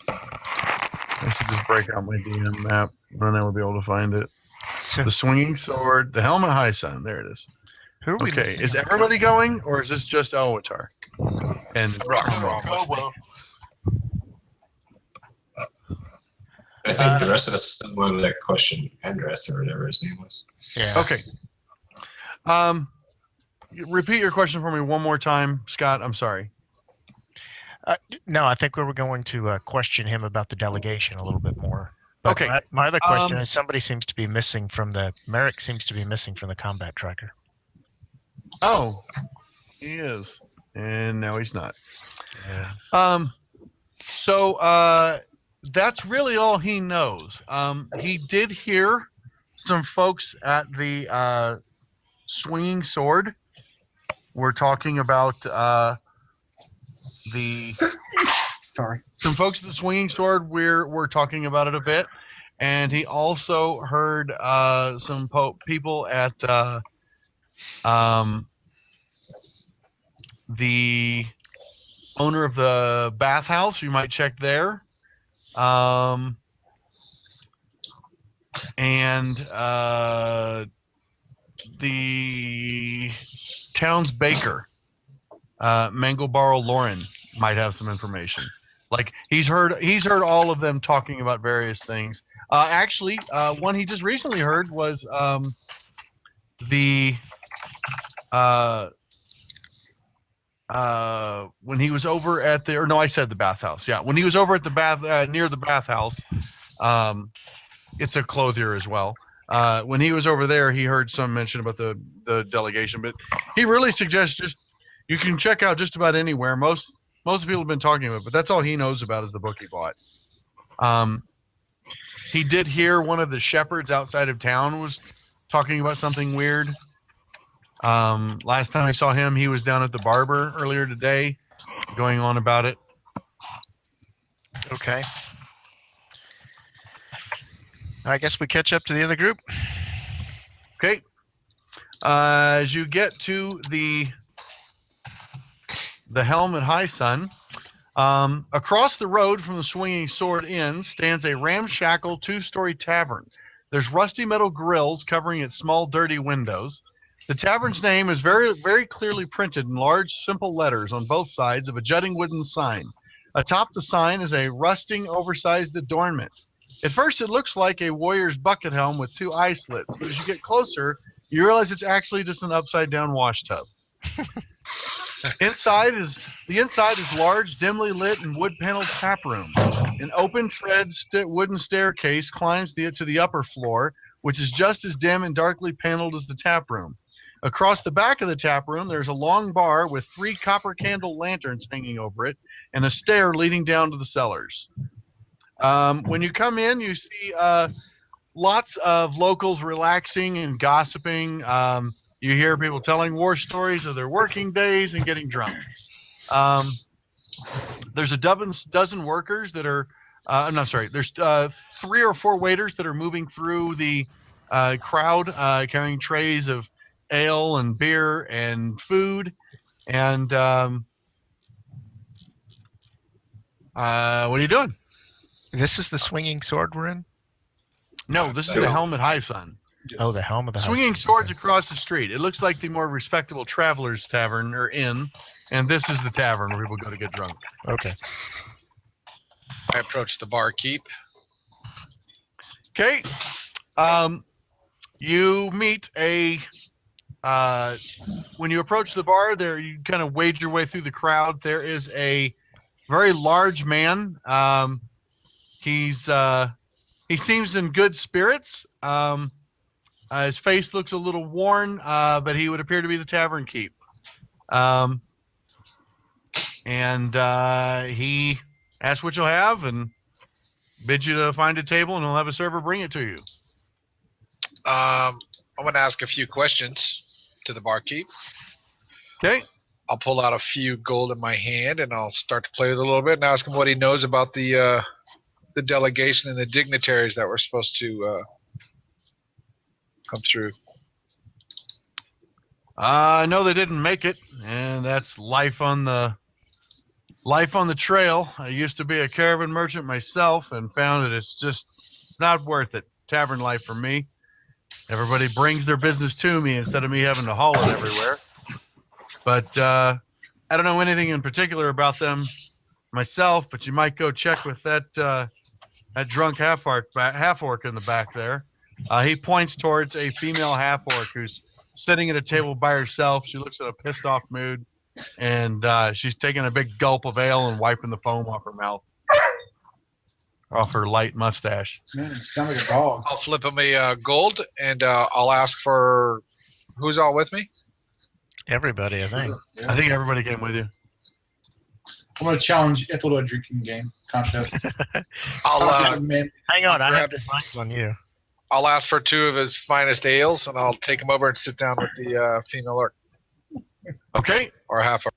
I should just break out my DM map, then I would be able to find it. So The swinging sword, the helmet high sun. There it is. who are we Okay, missing is on? everybody going, or is this just Elwatar? And Kobo. I think the rest of us still wanted to question Andress or whatever his name was. Yeah. okay. Repeat your question for me one more time, Scott. I'm sorry. No, I think we were going to question him about the delegation a little bit more. But Okay. My other question Um, is somebody seems to be missing from the Merrick seems to be missing from the combat tracker. Oh, he is, and now he's not. Yeah. So that's really all he knows. He did hear some folks at the swinging sword were talking about Sorry. some folks at the swinging sword were talking about it a bit, and he also heard some people at the owner of the bathhouse. You might check there. And the town's baker, Manglebaro Lauren, might have some information. Like he's heard all of them talking about various things. Actually, one he just recently heard was when he was over at the, or no, I said the bathhouse. Yeah, when he was over at the bath near the bathhouse, it's a clothier as well. When he was over there, he heard some mention about the delegation, but he really suggests just you can check out just about anywhere. Most people have been talking about it, but that's all he knows about is the book he bought. He did hear one of the shepherds outside of town was talking about something weird. Last time I saw him, he was down at the barber earlier today, going on about it. Okay. I guess we catch up to the other group. Okay. As you get to the helm at High Sun, across the road from the Swinging Sword Inn stands a ramshackle two-story tavern. There's rusty metal grills covering its small, dirty windows. The tavern's name is very, very clearly printed in large, simple letters on both sides of a jutting wooden sign. Atop the sign is a rusting, oversized adornment. At first, it looks like a warrior's bucket helm with two eye slits, but as you get closer, you realize it's actually just an upside-down wash tub. The inside is large, dimly lit, and wood-paneled tap rooms. An open tread wooden staircase climbs to the upper floor, which is just as dim and darkly paneled as the tap room. Across the back of the tap room, there's a long bar with 3 copper candle lanterns hanging over it, and a stair leading down to the cellars. When you come in, you see lots of locals relaxing and gossiping. You hear people telling war stories of their working days and getting drunk. There's a dozen workers that are, there's 3 or 4 waiters that are moving through the crowd carrying trays of ale and beer and food. And what are you doing? This is the swinging sword we're in. No, this is the Helmet High Sun. Oh, the helm of the house. Swinging swords across the street. It looks like the more respectable Travelers Tavern or Inn, and this is the tavern where people go to get drunk. Okay. I approach the barkeep. Okay. You meet a. When you approach the bar, there you kind of wade your way through the crowd. There is a very large man. He seems in good spirits. His face looks a little worn, but he would appear to be the tavern keep. He asks what you'll have and bids you to find a table, and he'll have a server bring it to you. I'm going to ask a few questions to the barkeep. Okay. I'll pull out a few gold in my hand, and I'll start to play with it a little bit and ask him what he knows about the delegation and the dignitaries that were supposed to come through. I know they didn't make it, and that's life on the trail. I used to be a caravan merchant myself and found that it's not worth it. Tavern life for me. Everybody brings their business to me instead of me having to haul it everywhere. But I don't know anything in particular about them myself, but you might go check with that drunk half orc in the back there. He points towards a female half orc who's sitting at a table by herself. She looks in a pissed off mood, and she's taking a big gulp of ale and wiping the foam off her mouth, off her light mustache. Man, you sound like a dog. I'll flip him a gold, and I'll ask for who's all with me. Everybody, I think. Yeah. I think everybody came with you. I'm gonna challenge Ethel to a drinking game contest. I'll Man, Hang on, I have Grab- designs on you. I'll ask for 2 of his finest ales, and I'll take him over and sit down with the female orc Okay. or half orc.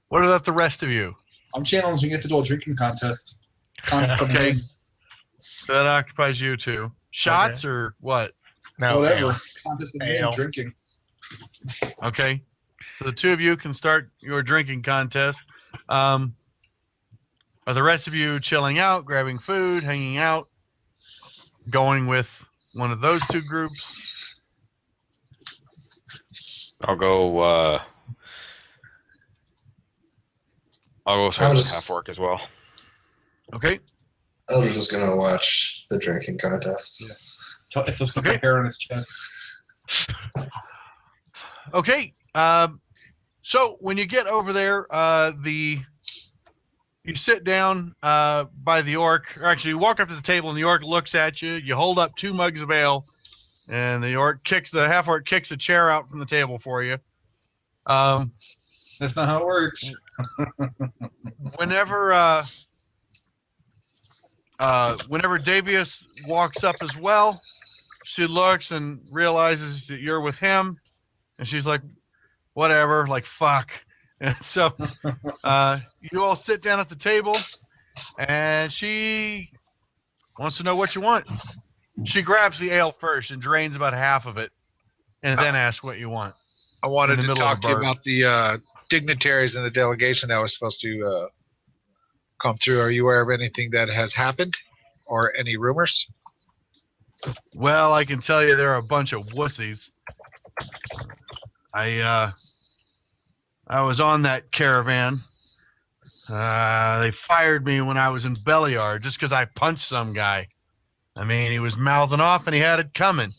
What about the rest of you? I'm challenging Ethel to a drinking contest. Okay. So that occupies you too. Shots or what? No, Whatever. Contest of me Ale. and drinking. Okay. So the two of you can start your drinking contest. Are the rest of you chilling out, grabbing food, hanging out, going with one of those two groups? I'll go with I'm just- half orc as well. Okay. I'm just gonna watch the drinking contest. Tell Ethel's got Okay. the hair on his chest. Okay. So when you get over there, you sit down by the orc, or actually you walk up to the table and the orc looks at you. You hold up 2 mugs of ale, and the half orc kicks a chair out from the table for you. That's not how it works. Whenever Davius walks up as well, she looks and realizes that you're with him, and she's like, whatever, like, fuck. And so you all sit down at the table, and she wants to know what you want. She grabs the ale first and drains about half of it, and then asks what you want. I wanted In the to middle of talk the to you bar. about the dignitaries and the delegation that was supposed to come through. Are you aware of anything that has happened or any rumors? Well, I can tell you they're a bunch of wussies. I was on that caravan. They fired me when I was in Beliard just because I punched some guy. I mean, he was mouthing off and he had it coming.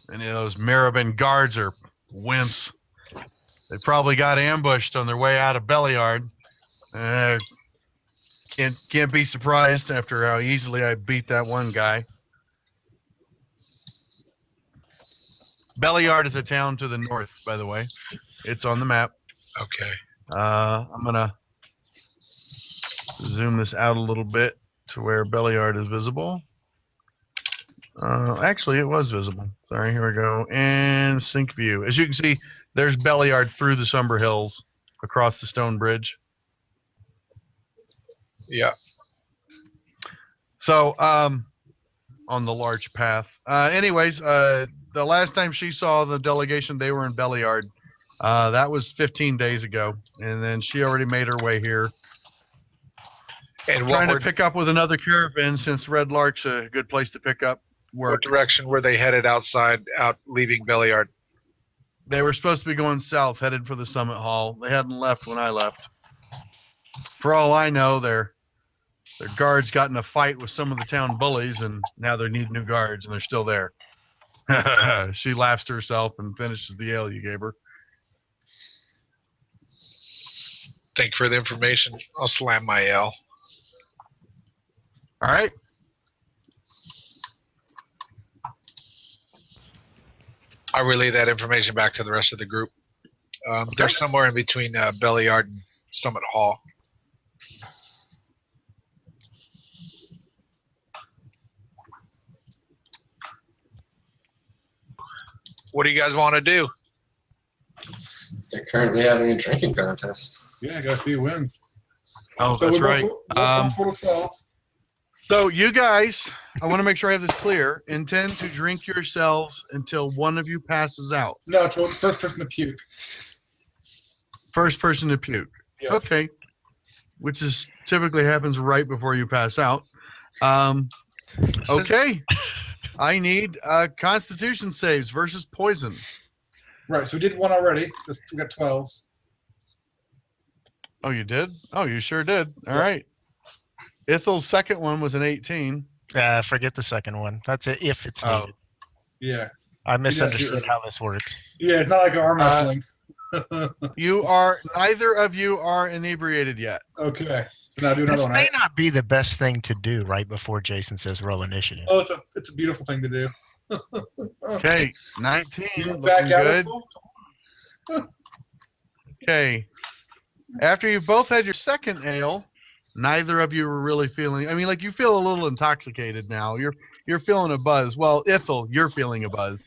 And those Maribin guards are wimps. They probably got ambushed on their way out of Beliard. Can't be surprised after how easily I beat that one guy. Beliard is a town to the north, by the way. It's on the map. Okay. I'm gonna zoom this out a little bit to where Beliard is visible. Actually, it was visible. Sorry, here we go. And sync view. As you can see, there's Beliard through the Somber Hills across the stone bridge. Yeah. So, on the large path. Anyways, the last time she saw the delegation, they were in Beliard. That was 15 days ago, and then she already made her way here. And Trying to what pick up with another caravan since Red Lark's a good place to pick up work. direction were they headed out leaving Belliard? They were supposed to be going south, headed for the Summit Hall. They hadn't left when I left. For all I know, their guards got in a fight with some of the town bullies, and now they need new guards, and they're still there. She laughs to herself and finishes the ale you gave her. Thank you for the information. I'll slam my L. All right. I relay that information back to the rest of the group. They're somewhere in between Belliard and Summit Hall. What do you guys want to do? They're currently having a drinking contest. Yeah, I got a few wins. Oh, So that's we're right. both 12. So you guys, I want to make sure I have this clear. Intend to drink yourselves until one of you passes out. No, to first person to puke. First person to puke. Yes. Okay. Which is typically happens right before you pass out. Okay. I need Constitution saves versus poison. Right, so we did one already. We got 12s. Oh, you did? Oh, you sure did. All right. Ithel's second one was an 18. Forget the second one. That's it. If it's Oh. needed. Yeah. I misunderstood sure. how this works. Yeah, it's not like arm wrestling. Neither of you are inebriated yet. Okay. So now do another This one. may Right? not be the best thing to do right before Jason says roll initiative. Oh, it's a beautiful thing to do. Okay. 19. You Looking back out good. of Okay. After you both had your second ale, neither of you were really feeling. I mean, like you feel a little intoxicated now. You're feeling a buzz. Well, Ithel, you're feeling a buzz.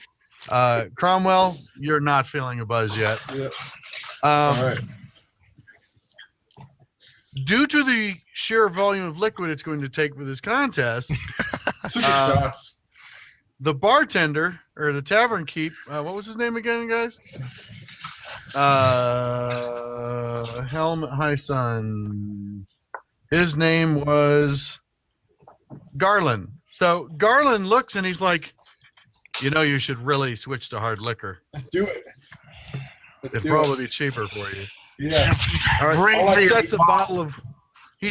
Cromwell, you're not feeling a buzz yet. Yeah. All right. Due to the sheer volume of liquid it's going to take for this contest, Switch your shots. the bartender or the tavern keep. What was his name again, guys? Helmet High Sun. His name was Garland. So Garland looks and he's like, you should really switch to hard liquor. Let's do it. Let's It'd do probably it. be cheaper for you. Yeah. All right. Bring the He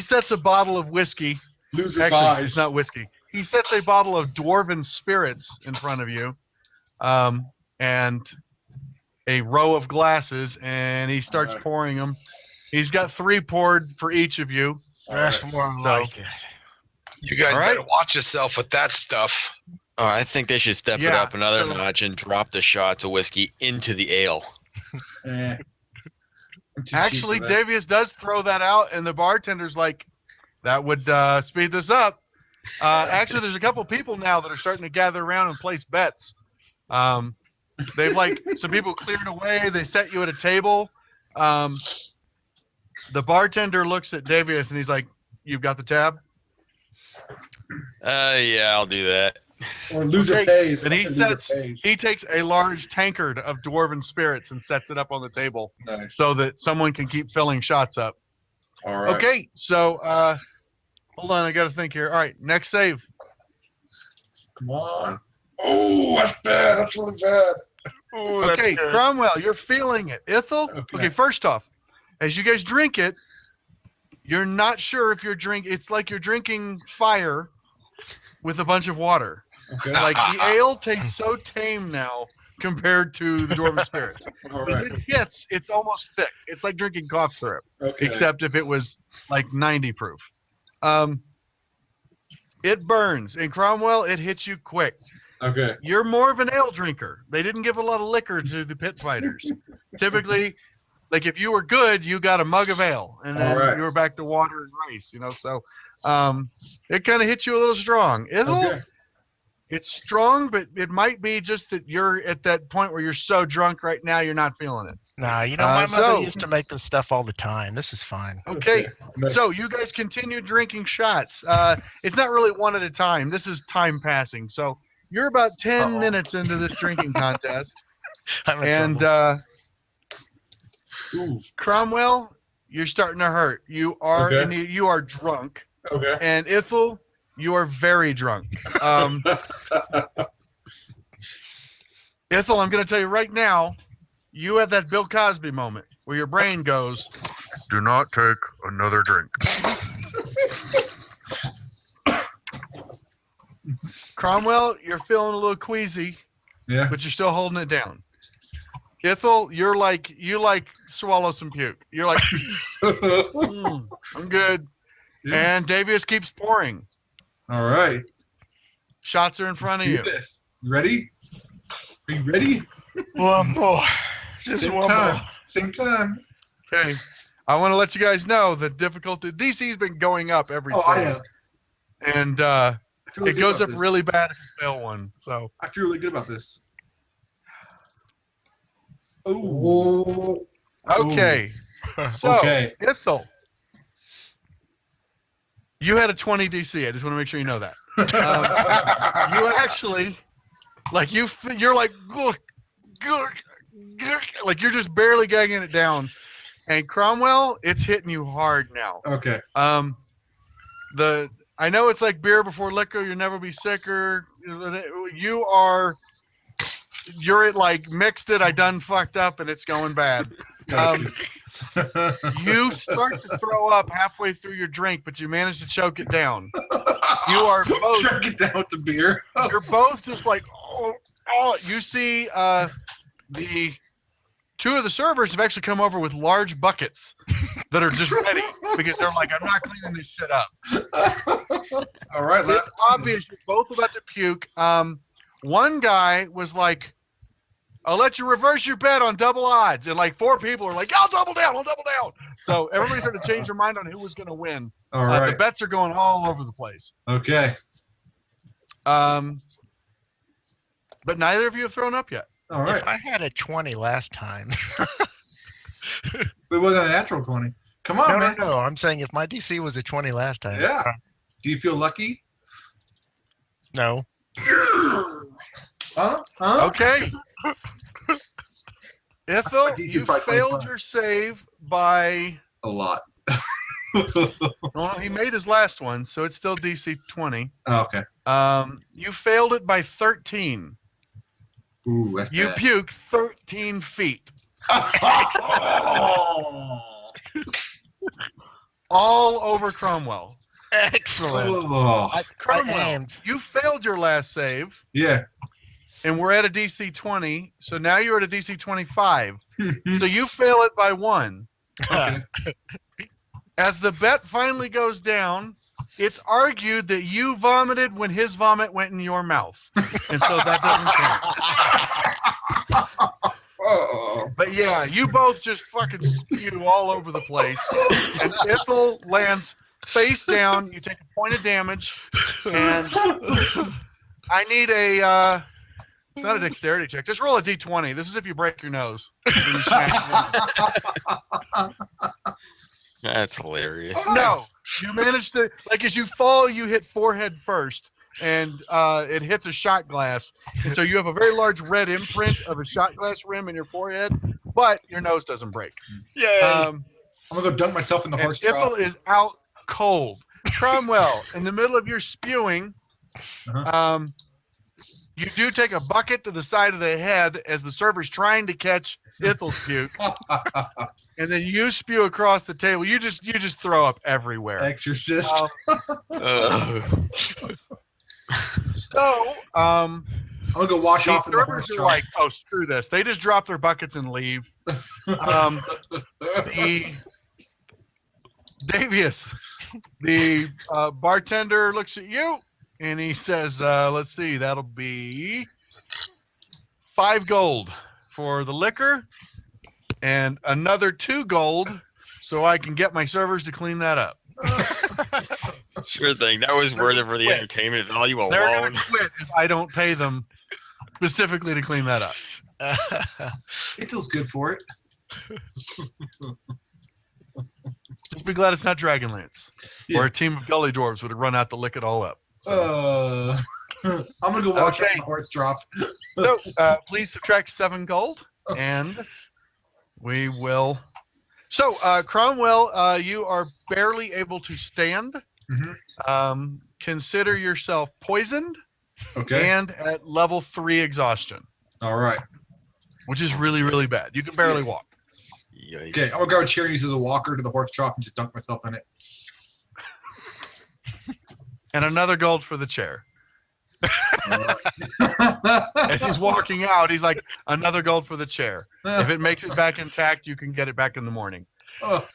sets a bottle of whiskey. Loser Actually, buys. it's not whiskey. He sets a bottle of dwarven spirits in front of you, and a row of glasses, and he starts Alright. pouring them. He's got 3 poured for each of you. That's Alright. more So- like it. You guys All right. better watch yourself with that stuff. Oh, I think they should step it Yeah, up another so- notch and drop the shots of whiskey into the ale. Eh. I'm too cheap Actually, for that. Davius does throw that out, and the bartender's like, that would speed this up. Actually, there's a couple people now that are starting to gather around and place bets. They've some people cleared away. They set you at a table. The bartender looks at Davius and he's like, "You've got the tab." Yeah, I'll do that. Or loser Okay, pays. and he Loser sets- pays. He takes a large tankard of dwarven spirits and sets it up on the table Nice. so that someone can keep filling shots up. All right. Okay, so hold on, I got to think here. All right, next save. Come on. Oh, that's bad. That's really bad. Ooh, that's Okay, good. Cromwell, you're feeling it. Ithel, Okay. okay, first off, as you guys drink it, you're not sure if you're it's like you're drinking fire with a bunch of water. Okay. Like the ale tastes so tame now compared to the dwarven spirits. All As right. it hits, it's almost thick. It's like drinking cough syrup, Okay. except if it was like 90 proof. It burns. In Cromwell, it hits you quick. Okay. You're more of an ale drinker. They didn't give a lot of liquor to the pit fighters. Typically, like if you were good, you got a mug of ale, and then Alright. you were back to water and rice. So it kind of hits you a little strong. Okay. It's strong, but it might be just that you're at that point where you're so drunk right now you're not feeling it. Nah, my mother so- used to make this stuff all the time. This is fine. Okay. Nice. So you guys continue drinking shots. It's not really one at a time. This is time passing. So you're about 10 Uh-oh. minutes into this drinking contest. I'm in And trouble. Ooh. Cromwell, you're starting to hurt. You are Okay. you are drunk. Okay. And Ithel, you are very drunk. Ithel, I'm going to tell you right now, you had that Bill Cosby moment where your brain goes, "Do not take another drink." Cromwell, you're feeling a little queasy, Yeah. but you're still holding it down. Ithel, you like swallow some puke. You're like, I'm good. Yeah. And Davius keeps pouring. All right. Shots are in front of Do you. this. You ready? Are you ready? One more. Just Same one time. more. Same time. Okay. I want to let you guys know the difficulty. DC's been going up every Oh, I save. know. And I feel really it good goes about up this. really bad if you fail one. So, I feel really good about this. Oh. okay. So, Okay. Ithel, you had a 20 DC. I just want to make sure you know that. You actually, like, you're like, like you're just barely gagging it down. And Cromwell, it's hitting you hard now. Okay. I know it's like beer before liquor. You'll never be sicker. You're at like mixed it. I done fucked up, and it's going bad. You start to throw up halfway through your drink, but you manage to choke it down. You are both. Drink it down with the beer. You're both just like, oh. You see, the two of the servers have actually come over with large buckets that are just ready because they're like, I'm not cleaning this shit up. All right. It's obvious you're both about to puke. One guy was like, I'll let you reverse your bet on double odds. And like 4 people are like, I'll double down. So everybody started to change their mind on who was going to win. All right. The bets are going all over the place. Okay. But neither of you have thrown up yet. All right. If I had a 20 last time. It wasn't a natural 20. Come on, No, man. no. I'm saying if my DC was a 20 last time. Yeah. Do you feel lucky? No. Huh? Okay. Ithel, DC you probably failed 25. your save by... A lot. Well, he made his last one, so it's still DC 20. Oh, okay. You failed it by 13. Ooh, that's You bad. puked 13 feet. All over Cromwell. Excellent. Oh, Cromwell, aimed. you failed your last save, yeah. and we're at a DC 20, so now you're at a DC 25. So you fail it by 1. Okay. As the bet finally goes down, it's argued that you vomited when his vomit went in your mouth. And so that doesn't count. Oh. But yeah, you both just fucking spew all over the place. And Ithel lands face down. You take a point of damage. And I need a, it's not a dexterity check. Just roll a d20. This is if you break your nose. And you smash it. That's hilarious. Oh, No, nice. you manage to, like, as you fall, you hit forehead first, and it hits a shot glass. And so you have a very large red imprint of a shot glass rim in your forehead, but your nose doesn't break. Yay. I'm gonna go dunk myself in the And horse Ithel trough. is out cold. Cromwell, in the middle of your spewing, you do take a bucket to the side of the head as the server's trying to catch Ithel's puke, and then you spew across the table. You just throw up everywhere. Exorcist. So, I'm gonna go wash the off in the horse servers are trough. like, oh, screw this. They just drop their buckets and leave. Davius, the bartender looks at you and he says, let's see, that'll be 5 gold for the liquor and another 2 gold so I can get my servers to clean that up. Sure thing. That was worth it for the Quit. entertainment value They're alone. going to quit if I don't pay them specifically to clean that up. It feels good for it. Just be glad it's not Dragonlance. Yeah. Or a team of gully dwarves would have run out to lick it all up. So, I'm gonna go wash off Okay. in the horse trough. Please subtract 7 gold, and we will. So, Cromwell, you are barely able to stand. Consider yourself poisoned Okay. and at level 3 exhaustion, All right. which is really, really bad. You can barely walk. Yikes. Okay. I'm gonna grab a chair and use it as a walker to the horse trough and just dunk myself in it. And another gold for the chair. All right. As he's walking out, he's like, another gold for the chair. If it makes it back intact, you can get it back in the morning. Oh.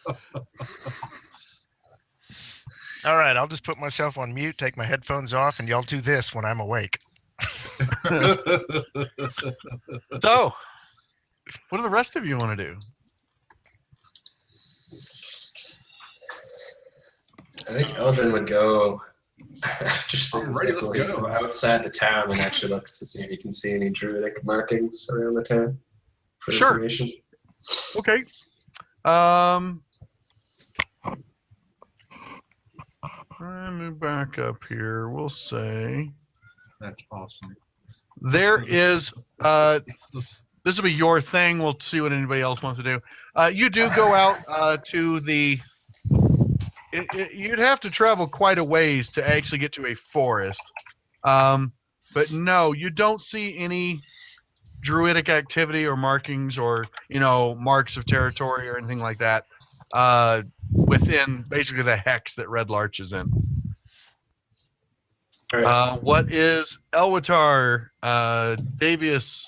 All right, I'll just put myself on mute, take my headphones off, and y'all do this when I'm awake. So, what do the rest of you want to do? I think Eldrin would go. Just I'm ready, let's go. Outside the town and actually look to see if you can see any druidic markings around the town for Sure. information. Okay. I move back up here. We'll say That's awesome. there is. This will be your thing. We'll see what anybody else wants to do. You do go out to the. You'd have to travel quite a ways to actually get to a forest. But no, you don't see any druidic activity or markings or marks of territory or anything like that within basically the hex that Red Larch is in. All right. What is Elwatar, Davius,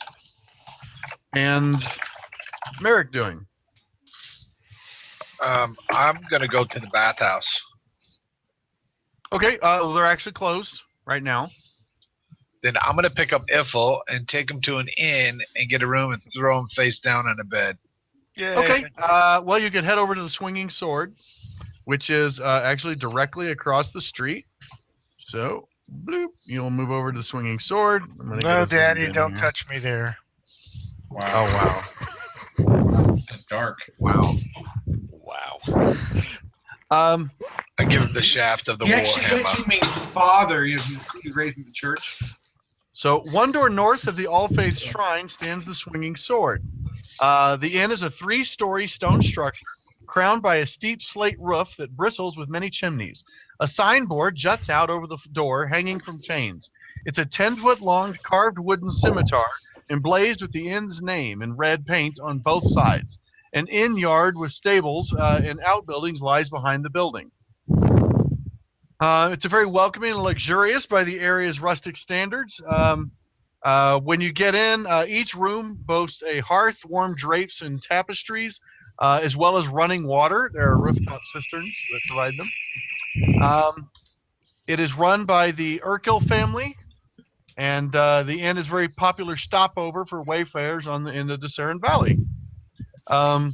and Merrick doing? I'm gonna go to the bathhouse. Okay, well, they're actually closed right now. Then I'm gonna pick up Iffle and take him to an inn and get a room and throw him face down in a bed. Yay. Okay, well, you could head over to the Swinging Sword, which is actually directly across the street. So, bloop, you'll move over to the Swinging Sword. I'm gonna get No, us Daddy, in don't here. touch me there. Wow. Oh, That's dark. wow. Wow. Wow. I give him the shaft of the He warhammer. actually means father. He's raised in the church. So, one door north of the All Faith Shrine stands the Swinging Sword. The inn is a 3-story stone structure crowned by a steep slate roof that bristles with many chimneys. A signboard juts out over the door, hanging from chains. It's a 10-foot-long carved wooden scimitar emblazed with the inn's name in red paint on both sides. An inn yard with stables and outbuildings lies behind the building. It's a very welcoming and luxurious by the area's rustic standards. When you get in, each room boasts a hearth, warm drapes, and tapestries, as well as running water. There are rooftop cisterns that provide them. It is run by the Urkel family, and the inn is a very popular stopover for wayfarers in the Discern Valley. So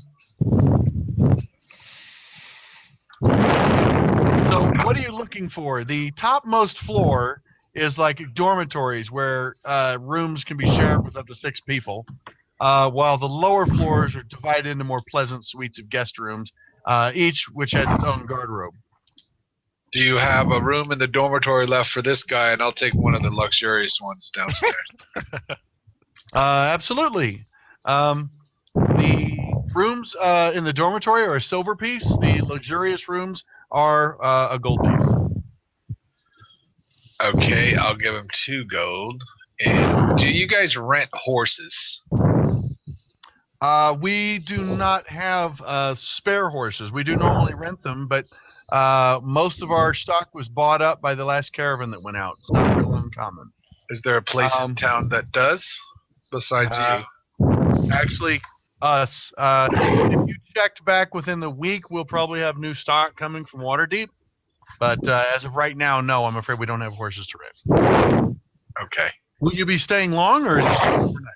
what are you looking for? The topmost floor is like dormitories where rooms can be shared with up to 6 people, while the lower floors are divided into more pleasant suites of guest rooms, each which has its own garderobe. Do you have a room in the dormitory left for this guy? And I'll take one of the luxurious ones downstairs. Absolutely. The rooms in the dormitory are a silver piece. The luxurious rooms are a gold piece. Okay, I'll give him 2 gold. And do you guys rent horses? We do not have spare horses. We do normally rent them, but most of our stock was bought up by the last caravan that went out. It's not real uncommon. Is there a place in town that does, besides you? Actually, us. If you checked back within the week, we'll probably have new stock coming from Waterdeep. But as of right now, no, I'm afraid we don't have horses to rent. Okay. Will you be staying long, or is this just overnight?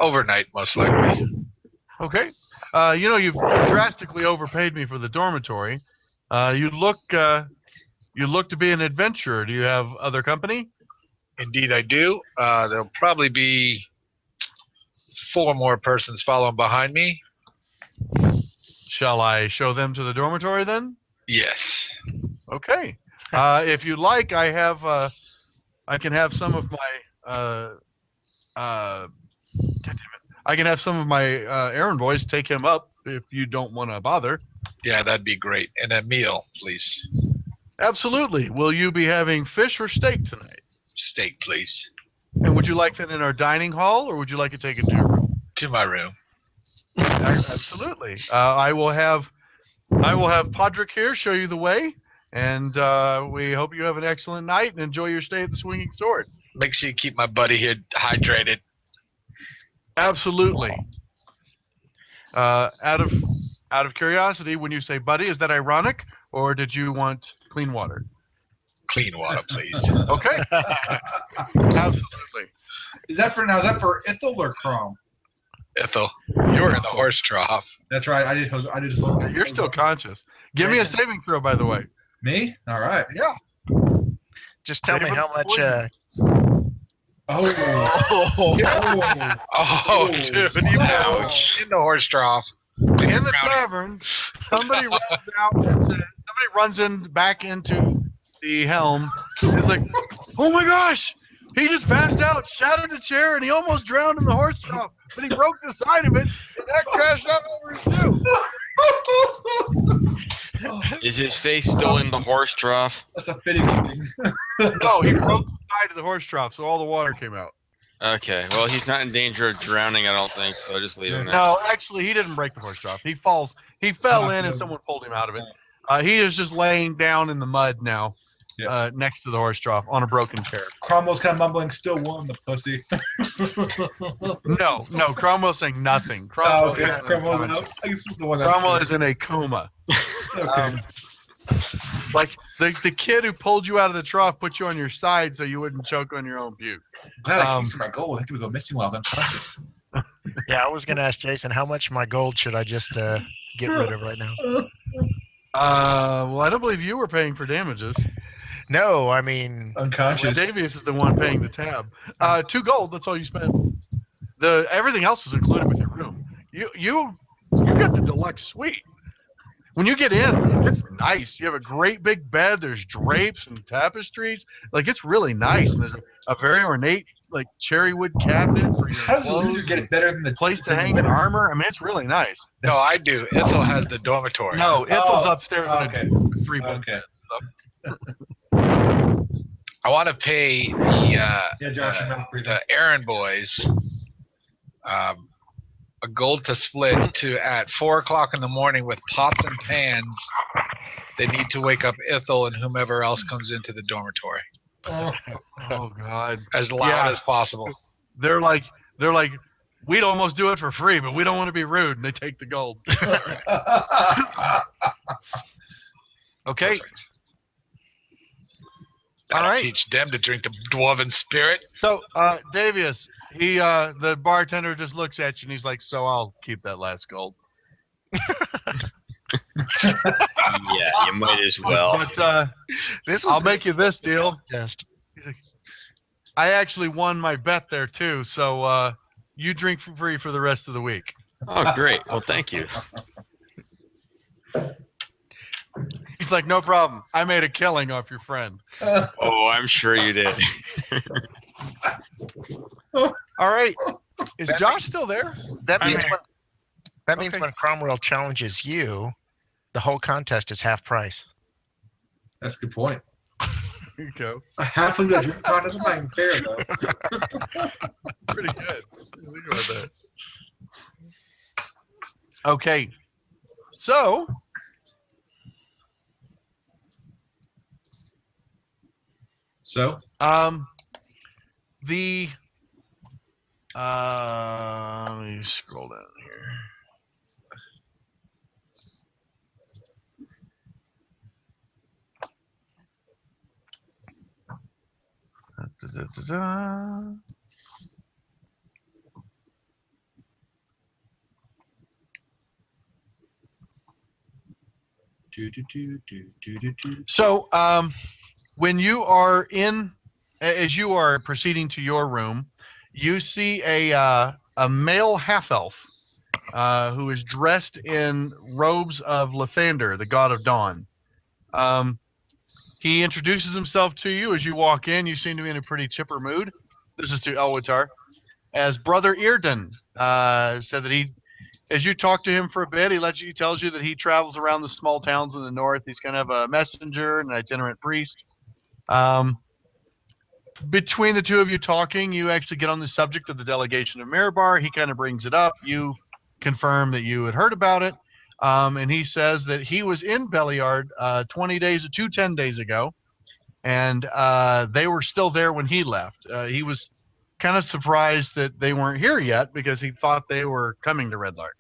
Overnight, most likely. Okay. You've drastically overpaid me for the dormitory. You look to be an adventurer. Do you have other company? Indeed, I do. There'll probably be 4 more persons following behind me. Shall I show them to the dormitory then? Yes. Okay. If you like, I can have some of my I can have some of my errand boys take him up if you don't want to bother. Yeah, that'd be great. And a meal, please. Absolutely. Will you be having fish or steak tonight? Steak, please. And would you like that in our dining hall, or would you like it taken to your room? To my room. Absolutely. I will have Podrick here show you the way, and we hope you have an excellent night and enjoy your stay at the Swinging Sword. Make sure you keep my buddy here hydrated. Absolutely. Out of curiosity, when you say buddy, is that ironic, or did you want clean water? Clean water, please. Okay. Absolutely. Is that for Ithel or Crom? Ethel, you were in the horse trough. That's right. I did. You're still conscious. Give me a Jason. saving throw, by the way. Me? All right. Yeah. Just tell me Favorite how much. poison? Oh. Oh, dude, you Ouch. in the horse trough. In the tavern, somebody runs out and says, somebody runs in back into the helm. He's like, "Oh my gosh, he just passed out, shattered the chair, and he almost drowned in the horse trough. But he broke the side of it, and that crashed out over his shoe." Is his face still in the horse trough? That's a fitting ending. No, he broke the side of the horse trough, so all the water came out. Okay. Well, he's not in danger of drowning, I don't think. So just leave him there. No, actually, he didn't break the horse trough. He fell in, and someone pulled him out of it. He is just laying down in the mud now, Yeah. next to the horse trough on a broken chair. Cromwell's kind of mumbling, "Still won the pussy." No, Cromwell's saying nothing. Oh, Cromwell, okay. is Cromwell's unconscious. I guess it's the one that's Cromwell is in a coma. okay. Like the kid who pulled you out of the trough put you on your side so you wouldn't choke on your own puke. Glad I came for my gold. I think we go missing while I was unconscious. Yeah, I was going to ask Jason, how much of my gold should I just get rid of right now? Well, I don't believe you were paying for damages. No, I mean, Unconscious. Davius is the one paying the tab. 2 gold. That's all you spent. Everything else is included with your room. You got the deluxe suite. When you get in, it's nice. You have a great big bed. There's drapes and tapestries. Like, it's really nice. And there's a very ornate, like, cherry wood cabinet for your How does the loser clothes. get it better than the Place to than the hang your winner? armor. I mean, it's really nice. No, I do. Ethel has the dormitory. No, Ithel's Oh, upstairs okay. in a 3-bedroom. Okay. I want to pay Yeah, Josh, your mouth breathing. the errand boys a gold to split to at 4:00 in the morning with pots and pans. They need to wake up Ethel and whomever else comes into the dormitory Oh God. as loud Yeah. as possible. They're like, we'd almost do it for free, but we don't want to be rude, and they take the gold. Okay. Perfect. All That'll right. teach them to drink the dwarven spirit. So, Davius, the bartender just looks at you and he's like, "So I'll keep that last gold." Yeah, you might as well. But this is I'll make you this deal. test. I actually won my bet there too, so you drink for free for the rest of the week. Oh, great. Well, thank you. He's like, "No problem. I made a killing off your friend." Oh, I'm sure you did. All right. Is Josh still there? That I'm means here. when Okay. when Cromwell challenges you, the whole contest is half price. That's a good point. Here you go. A halfling to drink contest is not even fair, though. Pretty good. Think about that. Okay. So, So, the let me scroll down here. Da-da-da-da. So, when you are as you are proceeding to your room, you see a male half elf who is dressed in robes of Lathander, the god of dawn. He introduces himself to you as you walk in. You seem to be in a pretty chipper mood. This is to Elwitar. As Brother Earden said that as you talk to him for a bit, he tells you that he travels around the small towns in the north. He's kind of a messenger and an itinerant priest. Between the two of you talking, you actually get on the subject of the delegation of Mirabar. He kind of brings it up. You confirm that you had heard about it. And he says that he was in Belliard 10 days ago, and they were still there when he left. He was kind of surprised that they weren't here yet because he thought they were coming to Red Lark.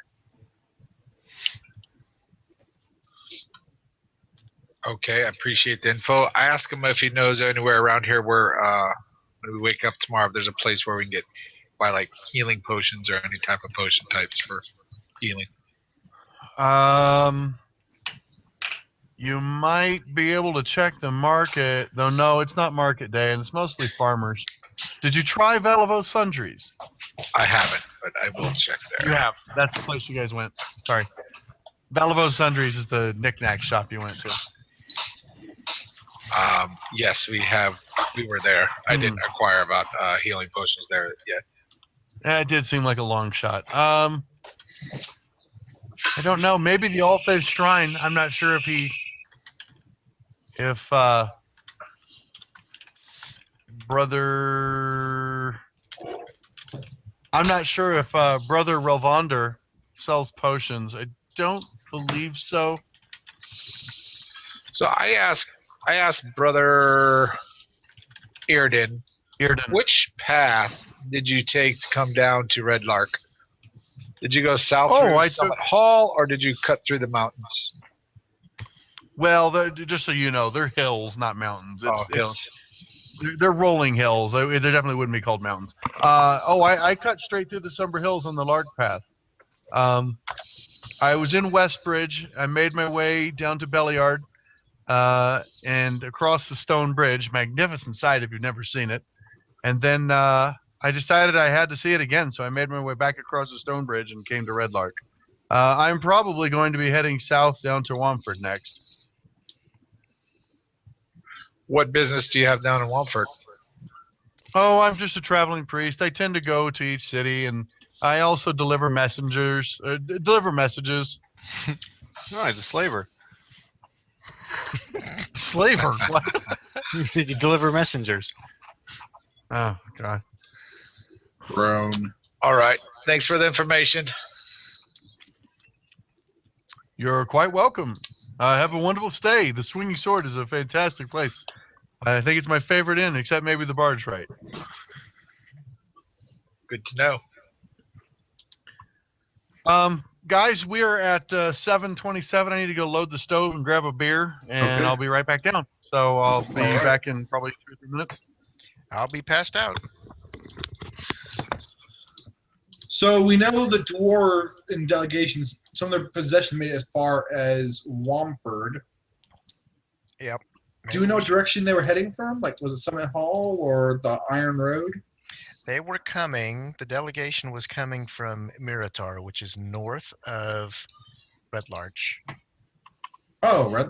Okay, I appreciate the info. I ask him if he knows anywhere around here where when we wake up tomorrow, if there's a place where we can get buy like healing potions or any type of potion types for healing. You might be able to check the market, though. No, it's not market day, and it's mostly farmers. Did you try Velivo Sundries? I haven't, but I will check there. You have. That's the place you guys went. Sorry. Velivo Sundries is the knick-knack shop you went to. Yes, we were there. I didn't acquire about healing potions there yet. Yeah, it did seem like a long shot. I don't know. Maybe the All Faith Shrine. I'm not sure if Brother. I'm not sure if Brother Relvander sells potions. I don't believe so. So I asked Brother Earden, which path did you take to come down to Red Lark? Did you go south through Summit Hall, or did you cut through the mountains? Well, just so you know, they're hills, not mountains. Hills. They're rolling hills. They definitely wouldn't be called mountains. I cut straight through the Somber Hills on the Lark Path. I was in Westbridge. I made my way down to Belliard and across the Stone Bridge. Magnificent sight if you've never seen it. And then I decided I had to see it again, so I made my way back across the Stone Bridge and came to Red Lark. I'm probably going to be heading south down to Wamford next. What business do you have down in Wamford? Oh, I'm just a traveling priest. I tend to go to each city, and I also deliver messages. Oh, he's a slaver. Slaver? What? You said you deliver messengers. Oh, God. Grown. All right. Thanks for the information. You're quite welcome. Have a wonderful stay. The Swinging Sword is a fantastic place. I think it's my favorite inn, except maybe the Bard's Right. Good to know. Guys, we are at 7:27. I need to go load the stove and grab a beer, and Okay. I'll be right back down. So I'll be back in probably 2 or 3 minutes. I'll be passed out. So we know the dwarf in delegations, some of their possessions made it as far as Wamford. Yep. Do we know what direction they were heading from? Like, was it Summit Hall or the Iron Road? They were coming, the delegation was coming from Miratar, which is north of Red Larch, Oh, right.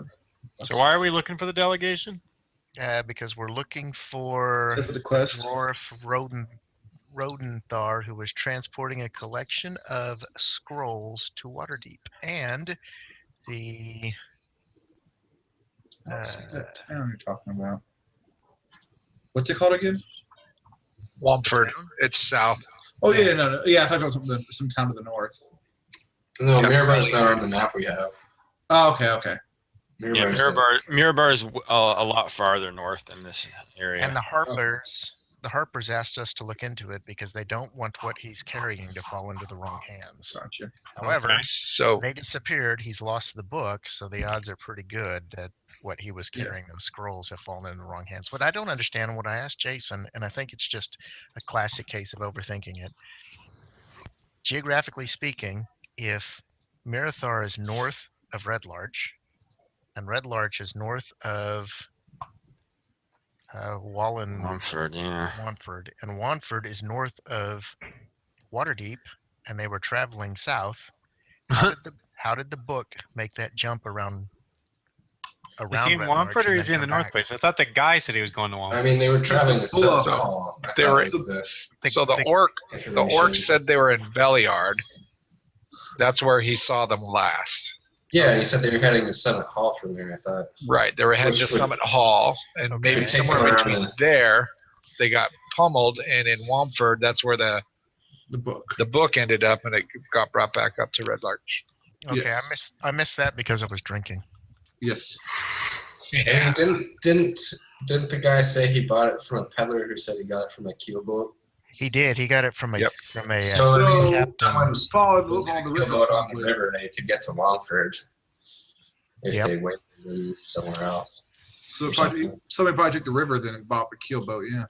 So why are we looking for the delegation? because we're looking for That's the quest. Dwarf Rodenthar, who was transporting a collection of scrolls to Waterdeep. And the What's that town you're talking about? What's it called again? Wamford. It's south. Oh yeah, no. Yeah, I thought it was some town to the north. No, Yeah, Mirabar's really. not on the map we have. Oh, okay. Yeah, Mirabar's Mirabar is a lot farther north in this area. and the Harpers asked us to look into it because they don't want what he's carrying to fall into the wrong hands. Gotcha. However, Okay. So they disappeared. He's lost the book, so the odds are pretty good that what he was Yeah. carrying, those scrolls, have fallen in the wrong hands. What I don't understand, what I asked Jason, and I think it's just a classic case of overthinking it. Geographically speaking, if Mirathar is north of Red Larch, and Red Larch is north of Wallen Wamford, yeah. Wamford, and Wamford is north of Waterdeep, and they were traveling south. How did the book make that jump around? Is he in Red Larch Wamford or and is he then in the come North back? Place? I thought the guy said he was going to Wamford. I mean, they were traveling to Hold Summit on. Hall. They were- This so the orc said they were in Belliard. That's where he saw them last. Yeah, you said they were heading to Summit Hall from there, I thought. Right. They were heading Which to would- Summit Hall, and Okay. maybe Take somewhere them around between and- there, they got pummeled, and in Wamford, that's where The book. the book ended up, and it got brought back up to Red Larch. Okay, Yes. I missed that because I was drinking. Yes. Yeah. And didn't the guy say he bought it from a peddler who said he got it from a keelboat? He did. He got it from a Yep. So, I mean, captain. someone's Follow the was gonna river. keelboat on the probably. river to get to Wallingford if Yep. they went to move somewhere else. So or probably, something. somebody probably took the river then and bought the keelboat. Yeah.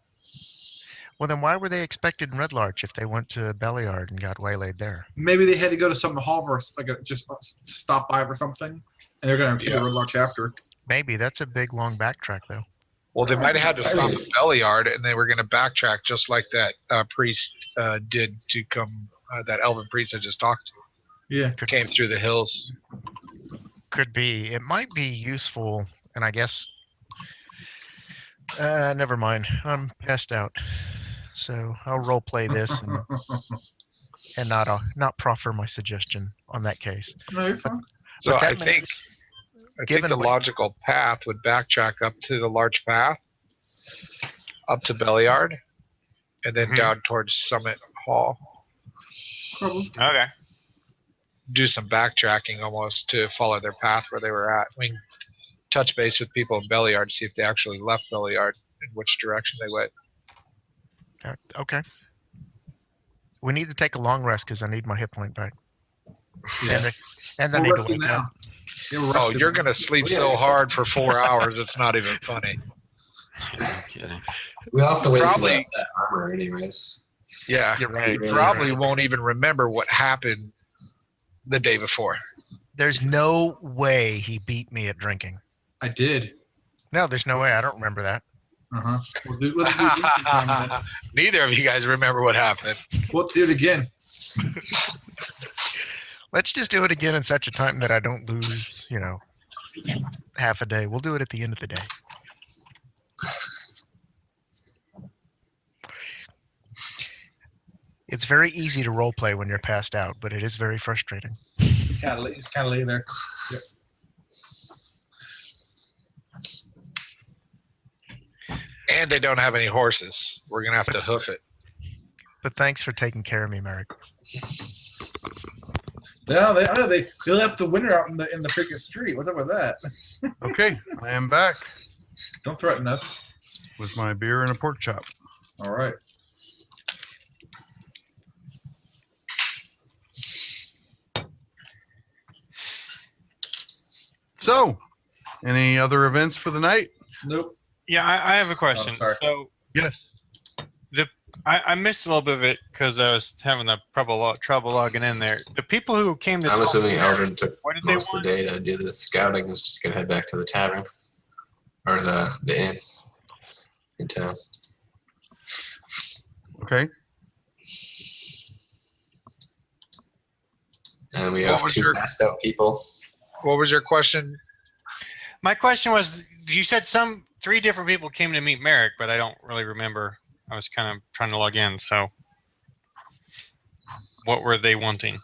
Well, then why were they expected in Red Larch if they went to Belliard and got waylaid there? Maybe they had to go to Summit Hall for just to stop by for something, and they're gonna keep Yeah. the Red Larch after. Maybe that's a big long backtrack though. Well, they might have had to I stop mean- at Belliard, and they were going to backtrack just like that priest did to come. That elven priest I just talked to Yeah. came through the hills. Could be. It might be useful, and I guess. Never mind. I'm passed out, so I'll role play this and not proffer my suggestion on that case. No, you're fine. So But that I think makes- the given what- logical path would backtrack up to the large path, up to Belliard, and then Mhm. down towards Summit Hall. Probably. Okay. Do some backtracking almost to follow their path where they were at. I mean, touch base with people in Belliard, see if they actually left Belliard and which direction they went. Okay. We need to take a long rest because I need my hit point back. Yeah. And I We're need to resting wake now. up. Yeah, we're Oh, resting. you're gonna sleep so hard for 4 hours, it's not even funny. Kidding. We'll have to wait Probably- for that armor anyways. Yeah, You're right. you probably won't even remember what happened the day before. There's no way he beat me at drinking. I did. No, there's no way. I don't remember that. Uh-huh. Let's do drinking time then. Neither of you guys remember what happened. Let's do it again. Let's just do it again in such a time that I don't lose, half a day. We'll do it at the end of the day. It's very easy to role play when you're passed out, but it is very frustrating. Just kind of lay there. Yep. And they don't have any horses. We're gonna have to hoof it. But thanks for taking care of me, Merrick. Yeah, I know they left the winner out in the freaking street. What's up with that? Okay, I am back Don't threaten us. with my beer and a pork chop. All right. So, any other events for the night? Nope. Yeah, I have a question. sorry. So Yes. I missed a little bit of it because I was having trouble logging in there. The people who came to I'm talk assuming to Eldrin took what did they most of want? the day to do the scouting. Is just gonna head back to the tavern or the inn in town. Okay. And we What have was two your- passed out people. What was your question? My question was, you said 3 different people came to meet Merrick, but I don't really remember. I was kind of trying to log in. So, what were they wanting?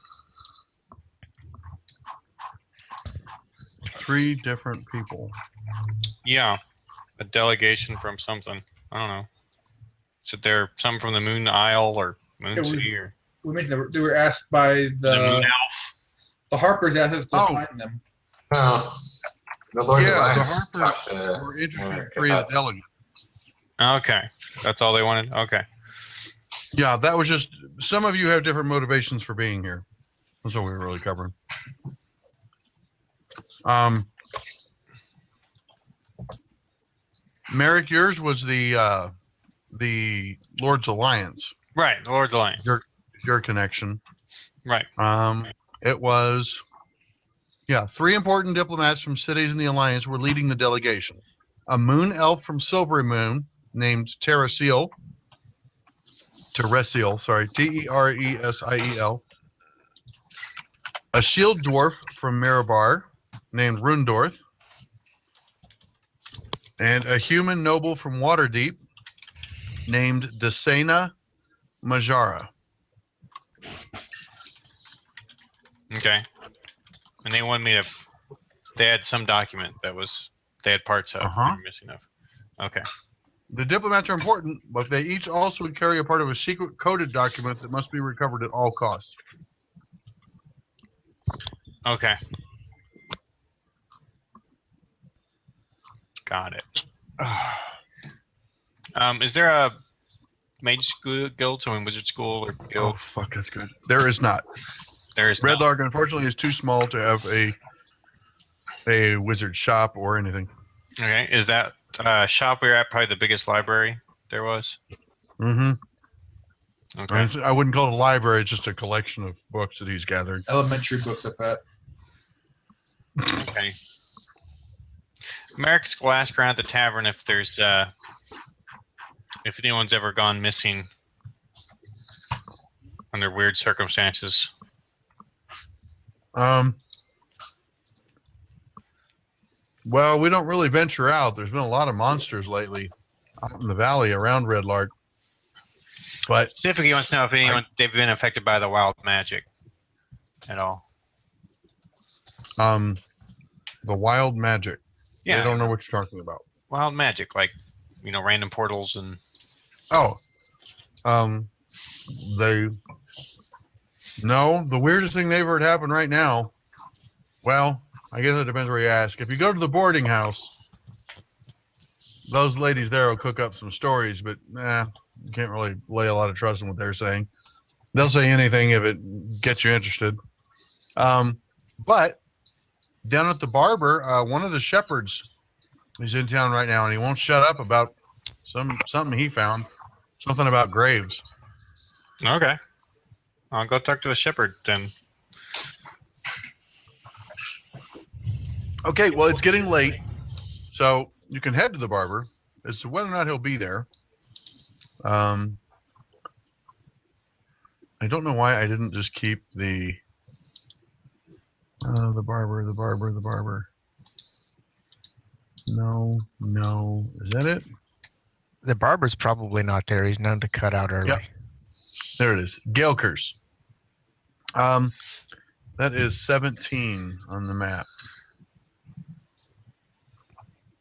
3 different people. Yeah, a delegation from something. I don't know. So there some from the Moon Isle or Moon Yeah, we- Sea or We mentioned they were asked by the Moon the Elf. Harpers asked us to Oh. find them. Oh, the Lords Yeah, the Alliance Harpers talked to We're interested in Merrick 3 of about- the delegates. Okay, that's all they wanted. Okay. Yeah, that was just some of you have different motivations for being here. That's what we were really covering. Merrick, yours was the Lord's Alliance, Right, the Lord's Alliance. your connection. Right. It was, 3 important diplomats from cities in the Alliance were leading the delegation. A moon elf from Silvery Moon named Teresiel, sorry, Teresiel. A shield dwarf from Mirabar named Rundorth. And a human noble from Waterdeep named Desena Majara. Okay. And they wanted me to. They had some document that was they had parts of Uh-huh. they were missing of. Okay. The diplomats are important, but they each also carry a part of a secret coded document that must be recovered at all costs. Okay. Got it. Is there a mage guild, so in wizard school or Oh, guild? fuck, that's good. There is not. There is Red not. Lark, unfortunately, is too small to have a wizard shop or anything. Okay. Is that shop we were at probably the biggest library there was? Mm-hmm. Okay. I wouldn't call it a library. It's just a collection of books that he's gathered. Elementary books at that. Okay. Merrick's will ask around at the tavern if there's if anyone's ever gone missing under weird circumstances. Well, we don't really venture out. There's been a lot of monsters lately out in the valley around Red Lark. But Specifically, he wants to know if anyone they've been affected by the wild magic at all. the wild magic. Yeah, I don't know what you're talking about. wild magic, like random portals and. Oh, they. No, the weirdest thing they've heard happen right now. Well, I guess it depends where you ask. If you go to the boarding house, those ladies there will cook up some stories, but you can't really lay a lot of trust in what they're saying. They'll say anything if it gets you interested. But down at the barber, one of the shepherds is in town right now, and he won't shut up about something he found. Something about graves. Okay, I'll go talk to the shepherd then. Okay, well, it's getting late, so you can head to the barber. As to whether or not he'll be there, I don't know why I didn't just keep the barber. No, is that it? The barber's probably not there. He's known to cut out early. Yep. There it is. Galekers. That is 17 on the map.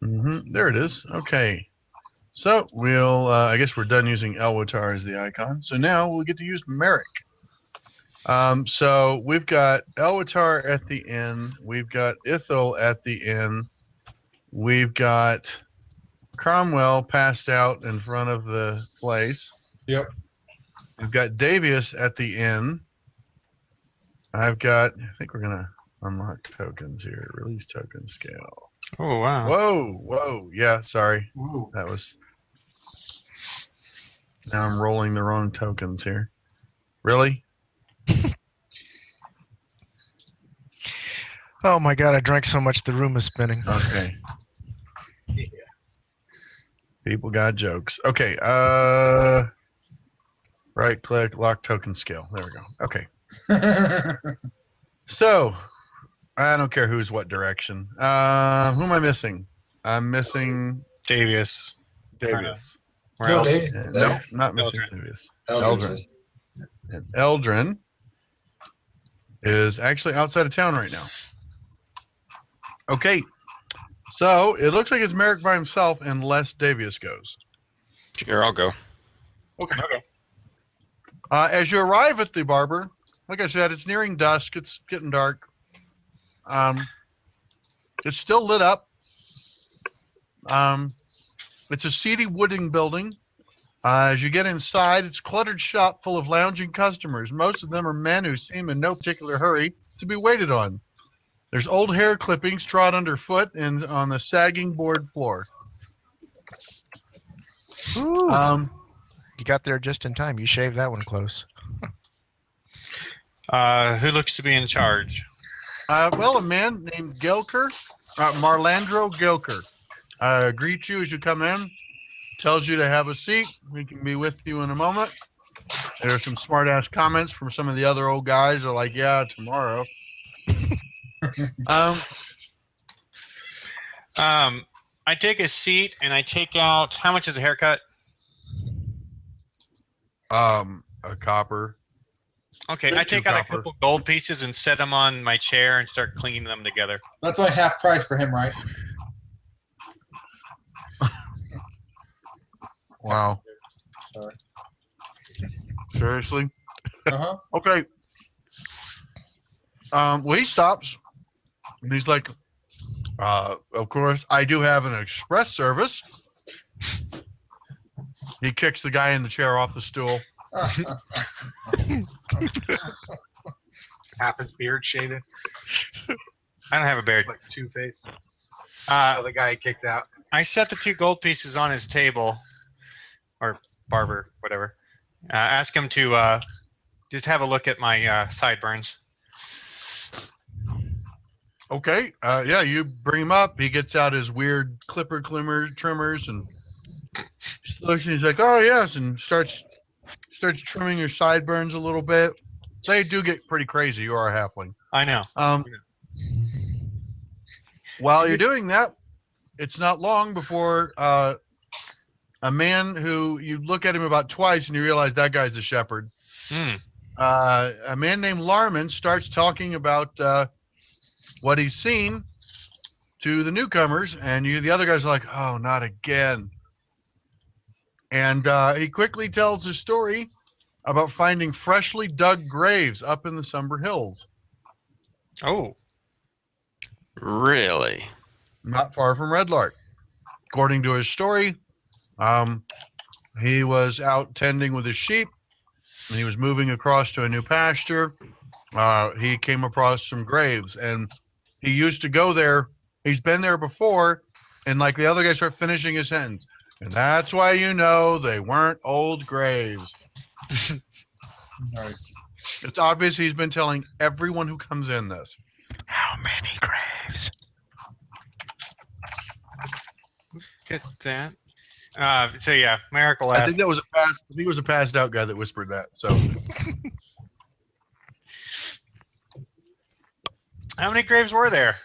There it is. Okay. So we'll, I guess we're done using Elwatar as the icon. So now we'll get to use Merrick. So we've got Elwatar at the inn. We've got Ithil at the inn. We've got Cromwell passed out in front of the place. Yep. We've got Davius at the inn. I think we're going to unlock tokens here. Release token scale. Oh wow! Whoa. Yeah, sorry. Ooh. That was. Now I'm rolling the wrong tokens here. Really? Oh my god, I drank so much the room is spinning. Okay. People got jokes. Okay. Right click, lock token scale. There we go. Okay. So, I don't care who's what direction. Who am I missing? I'm missing Davius. Davius. Where else? No, not missing Davius. Eldrin. And Eldrin is actually outside of town right now. Okay. So, it looks like it's Merrick by himself unless Davius goes. Sure, I'll go. Okay. As you arrive at the barber, like I said, it's nearing dusk. It's getting dark. It's still lit up. It's a seedy wooden building. As you get inside, it's a cluttered shop full of lounging customers. Most of them are men who seem in no particular hurry to be waited on. There's old hair clippings trod underfoot and on the sagging board floor. Ooh. You got there just in time. You shaved that one close. Who looks to be in charge? Well, a man named Gelker, Marlandro Gelker, greets you as you come in, tells you to have a seat. We can be with you in a moment. There are some smart-ass comments from some of the other old guys. They're like, yeah, tomorrow. I take a seat and I take out. How much is a haircut? A copper. Okay, I Thank you, take out a Copper. couple gold pieces and set them on my chair and start cleaning them together. That's only half price for him, right? Wow. Sorry. Seriously? Uh-huh. Okay. Well, he stops and he's like, of course, I do have an express service. He kicks the guy in the chair off the stool. Half his beard shaved, I don't have a beard. like Two-Face. Uh, The guy he kicked out. I set the 2 gold pieces on his table, or barber, whatever. Ask him to just have a look at my sideburns. Okay. Yeah, you bring him up. He gets out his weird trimmers and looks and he's like, oh yes, and starts trimming your sideburns a little bit. They do get pretty crazy. You are a halfling. I know. While you're doing that, it's not long before a man who you look at him about twice and you realize that guy's a shepherd. Hmm. A man named Larman starts talking about what he's seen to the newcomers, and the other guys are like, oh, not again. And he quickly tells a story about finding freshly dug graves up in the Somber Hills, Oh, Really? not far from Red Lark. According to his story, he was out tending with his sheep, and he was moving across to a new pasture. He came across some graves, and he used to go there. He's been there before, and like the other guy started finishing his sentence. And that's why you know they weren't old graves. Nice. It's obvious he's been telling everyone who comes in this. How many graves? get that. So yeah, Miracle I asked. think that was a passed out guy that whispered that. So How many graves were there?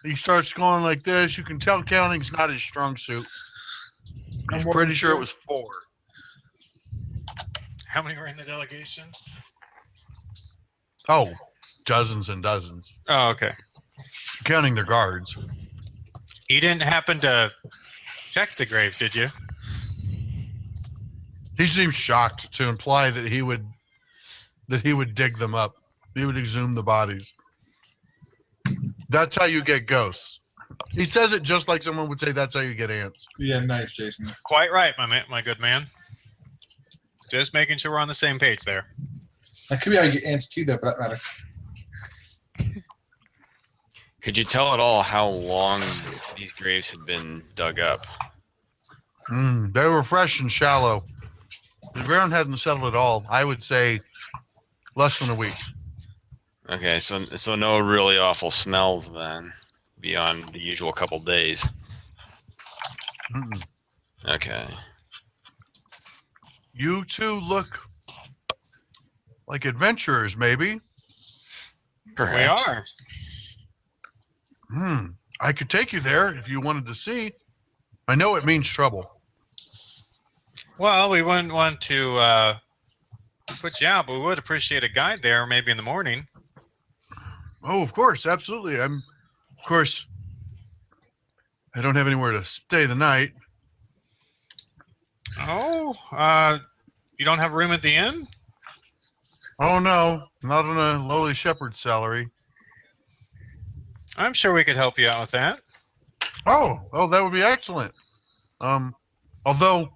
he starts going like this. You can tell counting's not his strong suit. He's more pretty than sure it two? was 4. How many were in the delegation? Oh, dozens and dozens, Oh, okay. counting their guards. You didn't happen to check the grave, did you? He seems shocked to imply that he would dig them up. He would exhume the bodies. That's how you get ghosts. He says it just like someone would say that's how you get ants. Yeah, nice, Jason. Quite right, my good man. Just making sure we're on the same page there. That could be how you get ants too, though, for that matter. Could you tell at all how long these graves had been dug up? They were fresh and shallow. The ground hadn't settled at all. I would say less than a week. Okay, so no really awful smells then, beyond the usual couple days. Mm-mm. Okay. You two look like adventurers, maybe. Perhaps. We are. I could take you there if you wanted to see. I know it means trouble. Well, we wouldn't want to put you out, but we would appreciate a guide there, maybe in the morning. Oh, of course, absolutely. Of course, I don't have anywhere to stay the night. Oh, you don't have room at the inn? Oh no, not on a lowly shepherd's salary. I'm sure we could help you out with that. Oh, that would be excellent. Although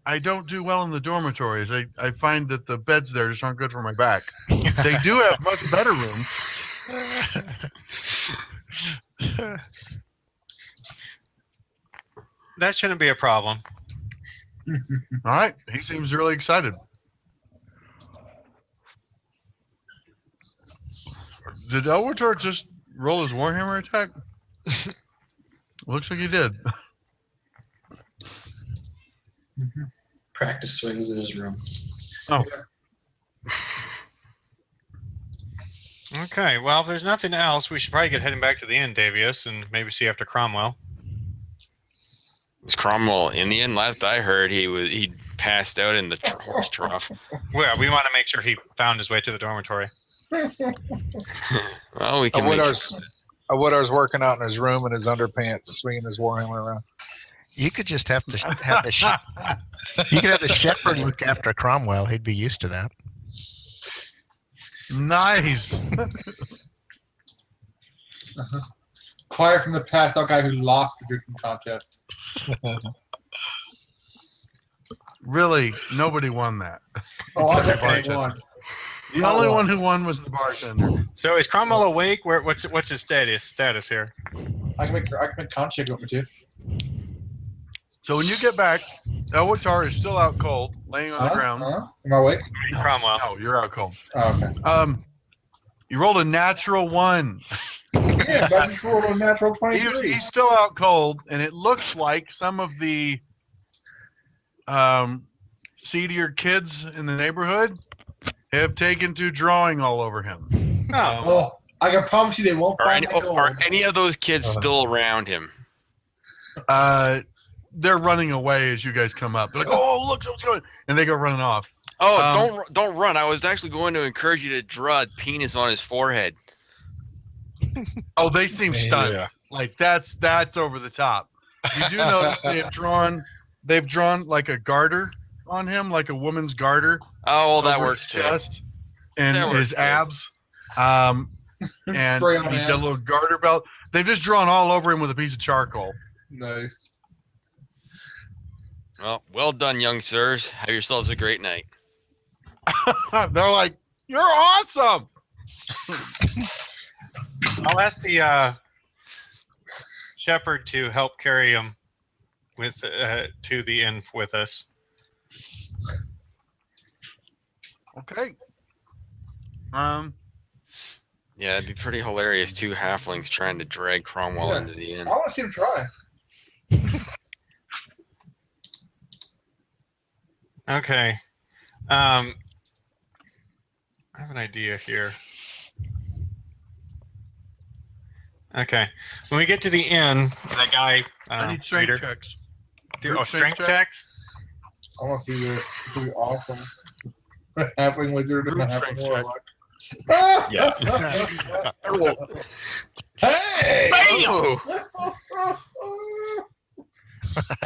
I don't do well in the dormitories. I find that the beds there just aren't good for my back. They do have much better rooms. That shouldn't be a problem. All right, he seems really excited. Did Elwator just roll his Warhammer attack? Looks like he did. Practice swings in his room. Okay, well, if there's nothing else, we should probably get heading back to the inn, Davius, and maybe see after Cromwell. Was Cromwell in the inn? Last I heard, he passed out in the horse trough. Well, we want to make sure he found his way to the dormitory. Well, we can make sure. Woodar's working out in his room in his underpants, swinging his warhammer around. You could just have to have the you could have the shepherd look after Cromwell. He'd be used to that. Nice. Quiet from the past, that guy who lost the drinking contest. Really, nobody won that. Oh, I Except the definitely bartender. won. The only one who won was the bartender. So is Cromwell awake? What's his status here? I can make con check over too. So when you get back, Elwatar is still out cold, laying on the ground. Am I awake? Cromwell. No, you're out cold. Oh, okay. You rolled a natural 1. Yeah, but I just rolled a natural 23. He's still out cold, and it looks like some of the seedier kids in the neighborhood have taken to drawing all over him. Oh, Well, I can promise you they won't find my gold. Are any of those kids still around him? They're running away as you guys come up. They're like, "Oh, look, someone's going!" And they go running off. Oh, don't run! I was actually going to encourage you to draw a penis on his forehead. Oh, they seem stunned. Yeah. Like that's over the top. You do notice they've drawn like a garter on him, like a woman's garter. Oh, well, that over works his too. chest and That works his too. abs. And Spray on he's got a abs. little garter belt. They've just drawn all over him with a piece of charcoal. Nice. Well done, young sirs. Have yourselves a great night. They're like, "You're awesome." I'll ask the shepherd to help carry him with to the inn with us. Okay. Yeah, it'd be pretty hilarious. 2 halflings trying to drag Cromwell Yeah. into the inn. I want to see him try. Okay. I have an idea here. Okay. When we get to the inn, that guy, I need strength reader, checks. do Group strength check? checks. I want to see this. This will be awesome. Halfling wizard and a Group halfling strength check. warlock. Yeah. Hey! Oh,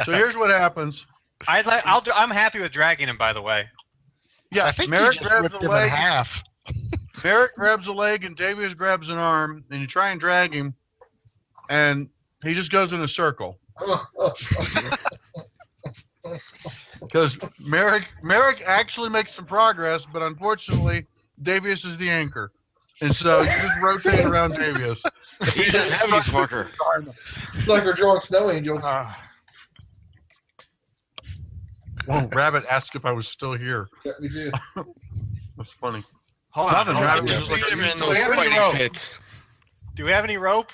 So here's what happens. I'm happy with dragging him. By the way. Yeah, I think Merrick you just grabs ripped a him in leg. half. Merrick grabs a leg, and Davius grabs an arm, and you try and drag him, and he just goes in a circle. Because Merrick actually makes some progress, but unfortunately, Davius is the anchor. And so you just rotate around Davius. he's a heavy fucker. Sucker drawing snow angels. Well, Rabbit asked if I was still here. Yeah, we do. That's funny. Hold Nothing, on. Rabbit Yeah, was just like, beat him in Do we those have any fighting rope? pits. Do we have any rope?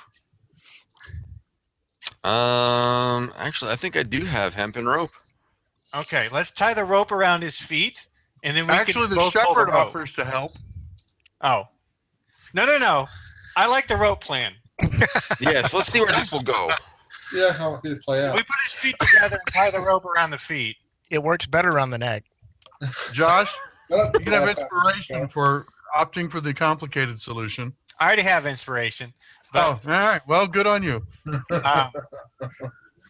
Actually, I think I do have hemp and rope. Okay, let's tie the rope around his feet, and then we actually, can the both pull the shepherd rope. offers to help. Oh, no! I like the rope plan. Yes, let's see where this will go. Yeah, I want to see this play So out. we put his feet together and tie the rope around the feet. It works better around the neck. Josh, Oh, you can have inspiration for opting for the complicated solution. I already have inspiration, Oh, but all right. Well, good on you. but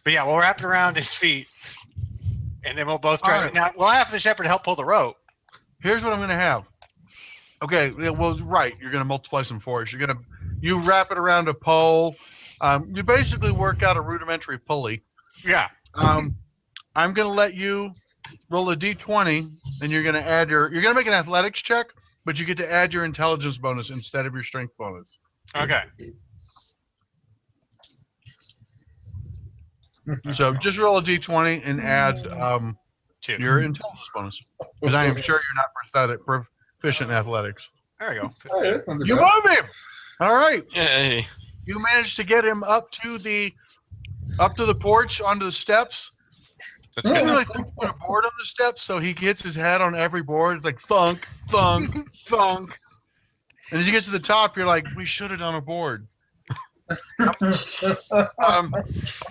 yeah, we'll wrap it around his feet, and then we'll both try. All right. Now we'll have the shepherd help pull the rope. Here's what I'm going to have. Okay, well, right. You're going to multiply some force. You wrap it around a pole. You basically work out a rudimentary pulley. Yeah. I'm going to let you roll a d20, and you're going to make an athletics check, but you get to add your intelligence bonus instead of your strength bonus. Okay. So just roll a d20 and add Two. your intelligence bonus, because I am sure you're not proficient in athletics. There we go. Oh, yeah, that's not You bad. move him. All right. Yay. You managed to get him up to the porch onto the steps. That's You good. don't really think put a board on the steps, so he gets his head on every board. It's like thunk, thunk, thunk. And as you get to the top, you're like, we should have done a board.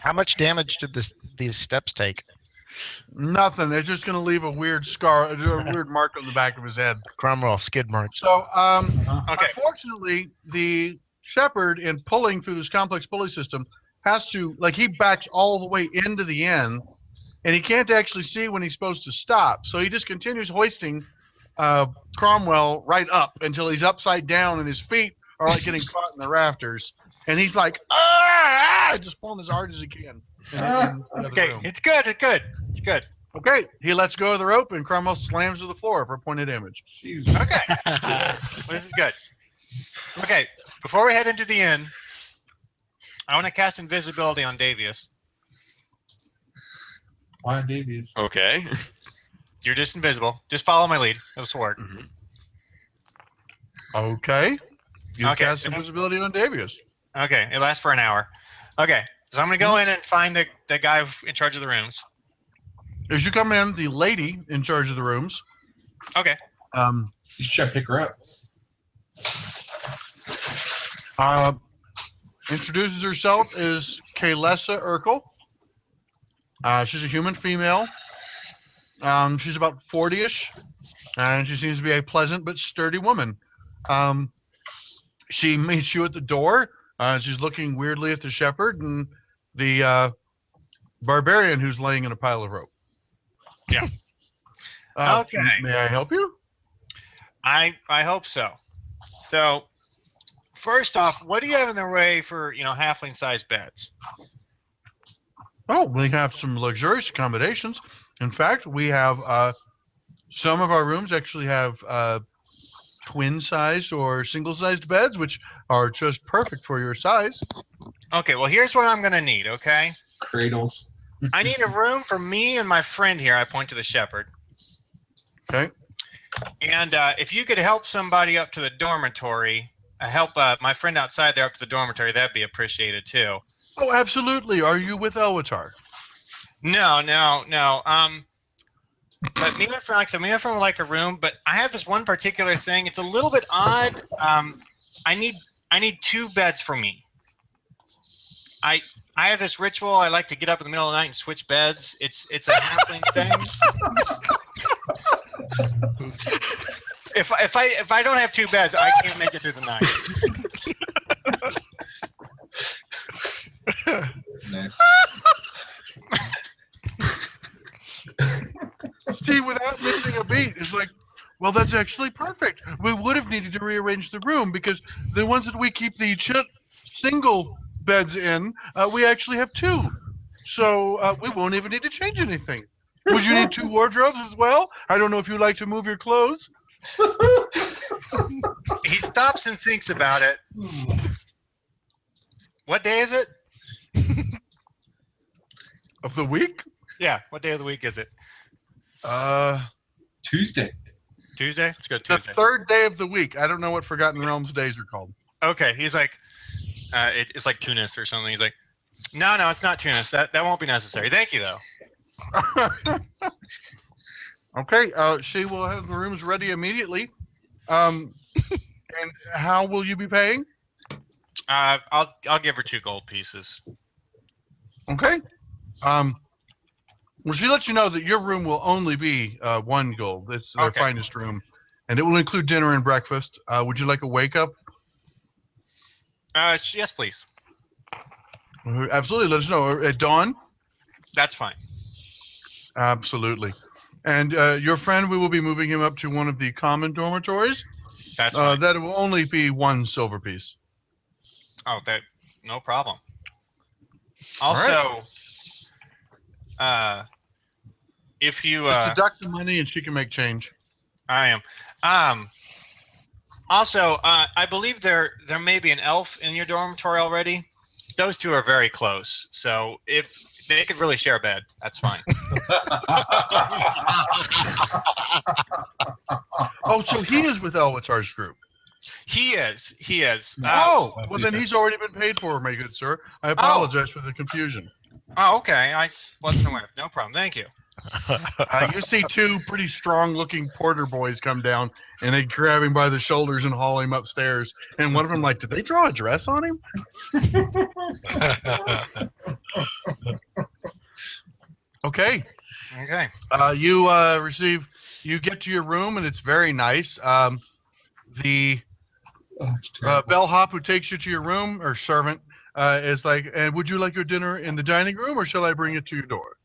How much damage did these steps take? Nothing. It's just going to leave a weird scar, a weird mark on the back of his head. Cromwell skid marks. So, Okay. unfortunately, the shepherd, in pulling through this complex pulley system, has to, like, he backs all the way into the inn, and he can't actually see when he's supposed to stop. So he just continues hoisting Cromwell right up until he's upside down, and his feet are like getting caught in the rafters. And he's like, just pulling as hard as he can. in the other Okay, room. it's good. It's good. It's good. Okay, he lets go of the rope, and Cromwell slams to the floor for point of damage. Jesus. Okay. Well, this is good. Okay, before we head into the inn, I want to cast invisibility on Davius. Why Davies? Okay. You're just invisible. Just follow my lead. This will work. Mhm. Okay. You Okay. cast invisibility on Davius. Okay, it lasts for an hour. Okay, so I'm going to go in and find the guy in charge of the rooms. As you come in, the lady in charge of the rooms Okay. You should try to pick her up. introduces herself as Kaylessa Urkel. She's a human female. She's about 40-ish, and she seems to be a pleasant but sturdy woman. She meets you at the door. She's looking weirdly at the shepherd and the barbarian who's laying in a pile of rope. Yeah. Okay. May I help you? I hope so. So, first off, what do you have in the way for, halfling-sized beds? Oh, we have some luxurious accommodations. In fact, we have some of our rooms actually have twin-sized or single-sized beds, which are just perfect for your size. Okay, well, here's what I'm going to need, okay? Cradles. I need a room for me and my friend here. I point to the shepherd. Okay. And if you could help somebody up to the dormitory, help my friend outside there up to the dormitory, that'd be appreciated too. Oh, absolutely. Are you with Elwatar? No. But me and my friend, like I said, me and my friend would like a room, but I have this one particular thing. It's a little bit odd. I need 2 beds for me. I have this ritual. I like to get up in the middle of the night and switch beds. It's a halfling thing. If I don't have 2 beds, I can't make it through the night. Nice. See, without missing a beat, it's like, well, that's actually perfect. We would have needed to rearrange the room because the ones that we keep the single beds in, we actually have 2. So we won't even need to change anything. Would you need 2 wardrobes as well? I don't know if you like to move your clothes. He stops and thinks about it. What day is it? Of the week? Yeah, what day of the week is it? Tuesday. Tuesday? Let's go The Tuesday. 3rd day of the week. I don't know what Forgotten Realms days are called. Okay, he's like, it's like Tunis or something. He's like, no, it's not Tunis. That won't be necessary. Thank you, though. Okay, she will have the rooms ready immediately. And how will you be paying? I'll give her 2 gold pieces. Okay. Well, she lets you know that your room will only be 1 gold. It's their Okay. finest room, and it will include dinner and breakfast. Would you like a wake up? Yes, please. Absolutely. Let us know at dawn. That's fine. Absolutely. And your friend, we will be moving him up to one of the common dormitories. That's fine. That will only be 1 silver piece. Oh, no problem. All Also, if you, Just deduct the money, and she can make change. I am. Also, I believe there may be an elf in your dormitory already. Those 2 are very close, so if they could really share a bed, that's fine. Oh, so he is with Elwatar's group. He is. Well, then he's already been paid for, my good sir. I apologize for the confusion. Oh, okay. I wasn't aware. No problem. Thank you. You see 2 pretty strong-looking porter boys come down, and they grab him by the shoulders and haul him upstairs. And one of them, like, did they draw a dress on him? Okay. Okay. You get to your room and it's very nice. The Oh, it's terrible. bellhop who takes you to your room, or servant, is like, and would you like your dinner in the dining room, or shall I bring it to your door?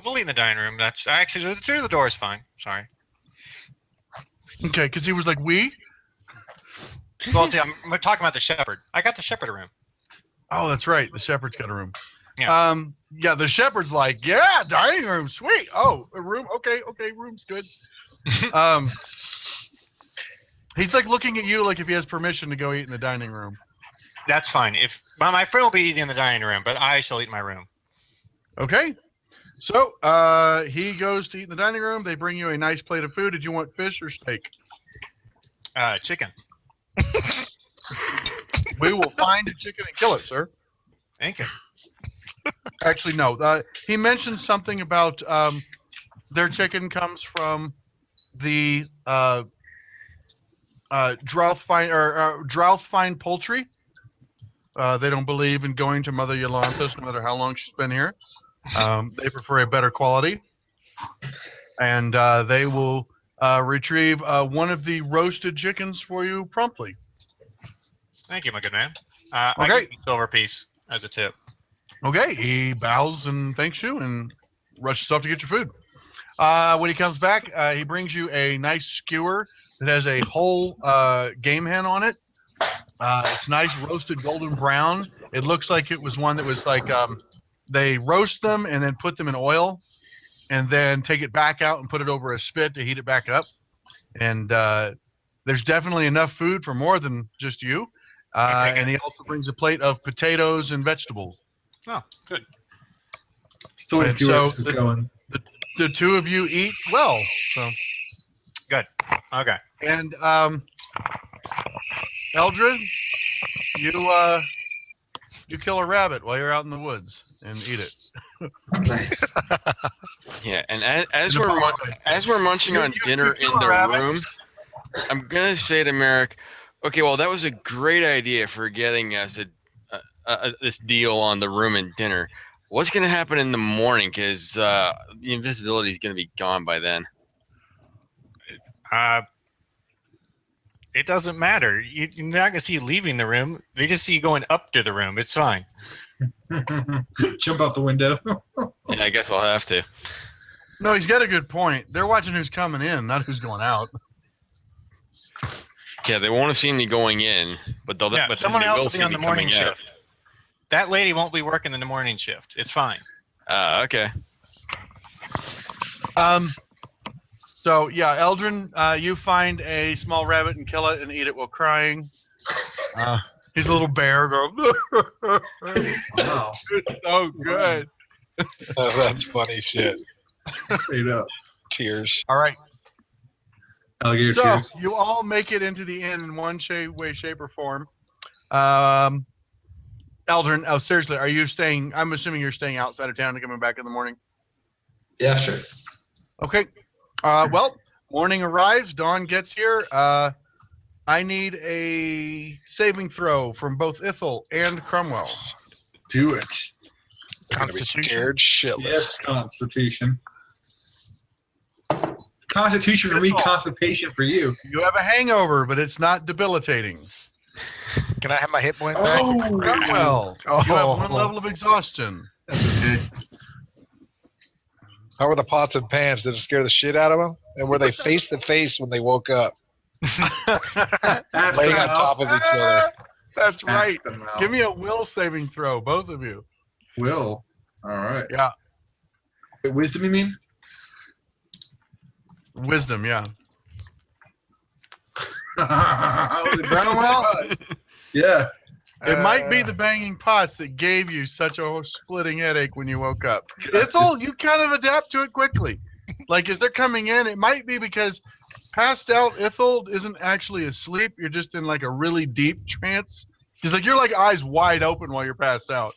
We'll eat in the dining room. That's actually through the door is fine. Sorry. Okay, because he was like, we? Well, we're talking about the shepherd. I got the shepherd room. Oh, that's right. The shepherd's got a room. Yeah. Yeah, the shepherd's like, yeah, dining room, sweet. Oh, a room. Okay, room's good. He's like looking at you like if he has permission to go eat in the dining room. That's fine. My friend will be eating in the dining room, but I shall eat in my room. Okay. So he goes to eat in the dining room. They bring you a nice plate of food. Did you want fish or steak? Chicken. We will find a chicken and kill it, sir. Thank you. Actually, no. He mentioned something about their chicken comes from the Drouthfine Poultry. They don't believe in going to Mother Yolanda's no matter how long she's been here. They prefer a better quality. And they will retrieve one of the roasted chickens for you promptly. Thank you, my good man. Okay. I give you a silver piece as a tip. Okay, he bows and thanks you and rushes off to get your food. When he comes back, he brings you a nice skewer that has a whole game hen on it. It's nice roasted golden brown. It looks like it was one that was like they roast them and then put them in oil and then take it back out and put it over a spit to heat it back up. And there's definitely enough food for more than just you. And he also brings a plate of potatoes and vegetables. Oh, good. Still waiting to see where this is going. The two of you eat well. So Good. Okay. and Eldred, you kill a rabbit while you're out in the woods and eat it. Nice. Yeah, and as In a we're pie. as we're munching on dinner kill in a the rabbit. room, I'm gonna say to Merrick, okay, well that was a great idea for getting us this deal on the room and dinner. What's gonna happen in the morning? Because the invisibility is gonna be gone by then. It doesn't matter. You're not gonna see you leaving the room. They just see you going up to the room. It's fine. Jump out the window. Yeah, I guess I'll have to. No, he's got a good point. They're watching who's coming in, not who's going out. Yeah, they won't have seen me going in, but they'll. Yeah, but then someone they else will will see be on me the morning coming out. shift. That lady won't be working in the morning shift. It's fine. Okay. So yeah, Eldrin, you find a small rabbit and kill it and eat it while crying. He's a little bear. Go. Wow. It's so good. That's funny shit. Straight up. Tears. All right. Alligator So tears. you all make it into the inn in one way, shape, or form. Eldrin, oh seriously, are you staying? I'm assuming you're staying outside of town and coming back in the morning. Yeah, sure. Okay. Well, morning arrives. Dawn gets here. I need a saving throw from both Ithel and Cromwell. Do it. They're gonna be Constitution. scared shitless. Yes, Constitution. Constitution for me, constipation for you. You have a hangover, but it's not debilitating. Can I have my hit point back? Oh, Cromwell, you have one level of exhaustion. that's okay. How were the pots and pans? Did it scare the shit out of them? And were they face to face when they woke up, That's laying the on mouse. top of each other? That's right. That's the mouse. Give me a will saving throw, both of you. Will. All right. Yeah. Wait, wisdom, you mean? Wisdom, yeah. Cromwell? Yeah. It might be the banging pots that gave you such a splitting headache when you woke up. Ithel, you kind of adapt to it quickly. Like as they're coming in, it might be because passed out Ithel isn't actually asleep. You're just in like a really deep trance. He's like you're like eyes wide open while you're passed out.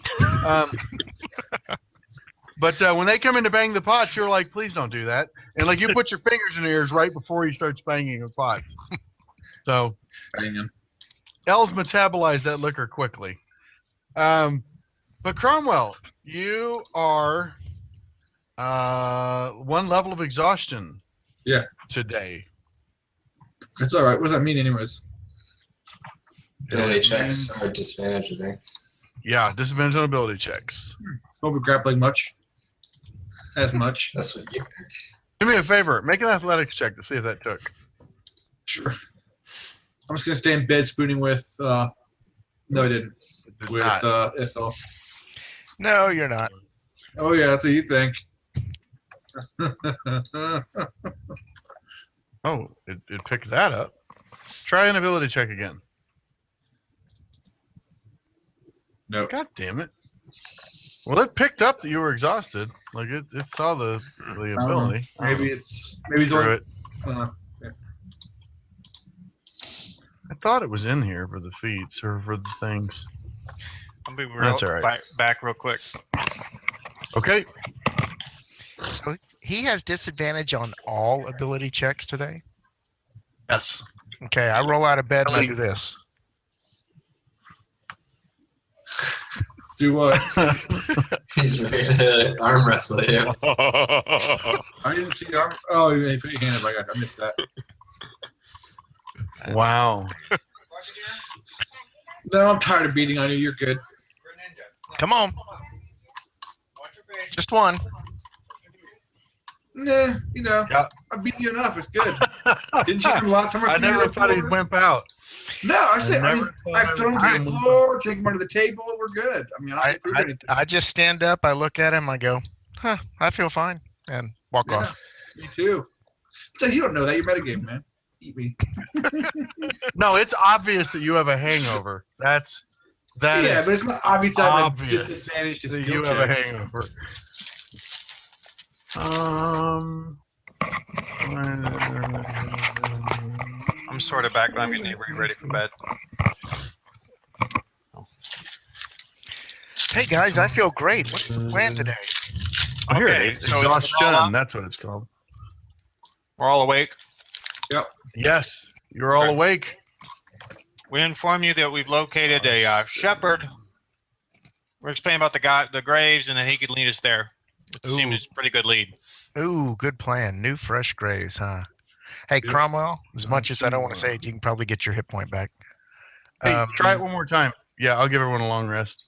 But when they come in to bang the pots, you're like, please don't do that. And like you put your fingers in your ears right before he starts banging the pots. So Banging. Els metabolized that liquor quickly. But Cromwell, you are One level of exhaustion. Yeah. Today. That's all right. What does that mean, anyways? Ability It checks means- are disadvantage, I think. Yeah, disadvantage on ability checks. Don't be grappling much. As much. That's what you. Do me a favor. Make an athletics check to see if that took. Sure. I'm just gonna stay in bed spooning with. No, I didn't. It did With not. Ithel. No, you're not. Oh yeah, that's what you think. Oh, it picked that up. Try an ability check again. Nope. God damn it. Well, it picked up that you were exhausted. Like it saw the ability. Maybe it's maybe Screw only. it. I thought it was in here for the feats or for the things. I'll be That's all right. back real quick. Okay. So he has disadvantage on all ability checks today. Yes. Okay, I roll out of bed and I do this. Do what? He's ready to arm wrestle you. I didn't see the arm. Oh, you put your hand up. I missed that. Wow. No, I'm tired of beating on you. You're good. Come on. Just one. Nah, you know, Yeah. I beat you enough. It's good. Didn't you the last time I I threw you never to the thought he'd floor? wimp out. No, I said, I mean, never thought I've thrown him to I'd the wimp floor, take him under the table, we're good. I mean, I I, haven't threw I, anything. I just stand up, I look at him, I go, huh, I feel fine, and walk Yeah, off. me too. So you don't know that. You're metagame, man. Eat me. No, it's obvious that you have a hangover. That Yeah, is but it's not obvious that I'm a obvious disadvantage to that skill you have a checks. hangover. I'm sort of back, but I'm getting ready for bed. Hey guys, I feel great. What's the plan today? Oh, here Okay, it is. so we're all Exhaustion. up? That's what it's called. We're all awake. Yes, you're all Okay. awake. We inform you that we've located a shepherd. We're explaining about the graves and that he could lead us there. It seemed Ooh. it's a pretty good lead. Ooh, good plan. New fresh graves, huh? Hey Yep. Cromwell, as much as I don't want to say it, you can probably get your hit point back. Hey, try it one more time. Yeah, I'll give everyone a long rest.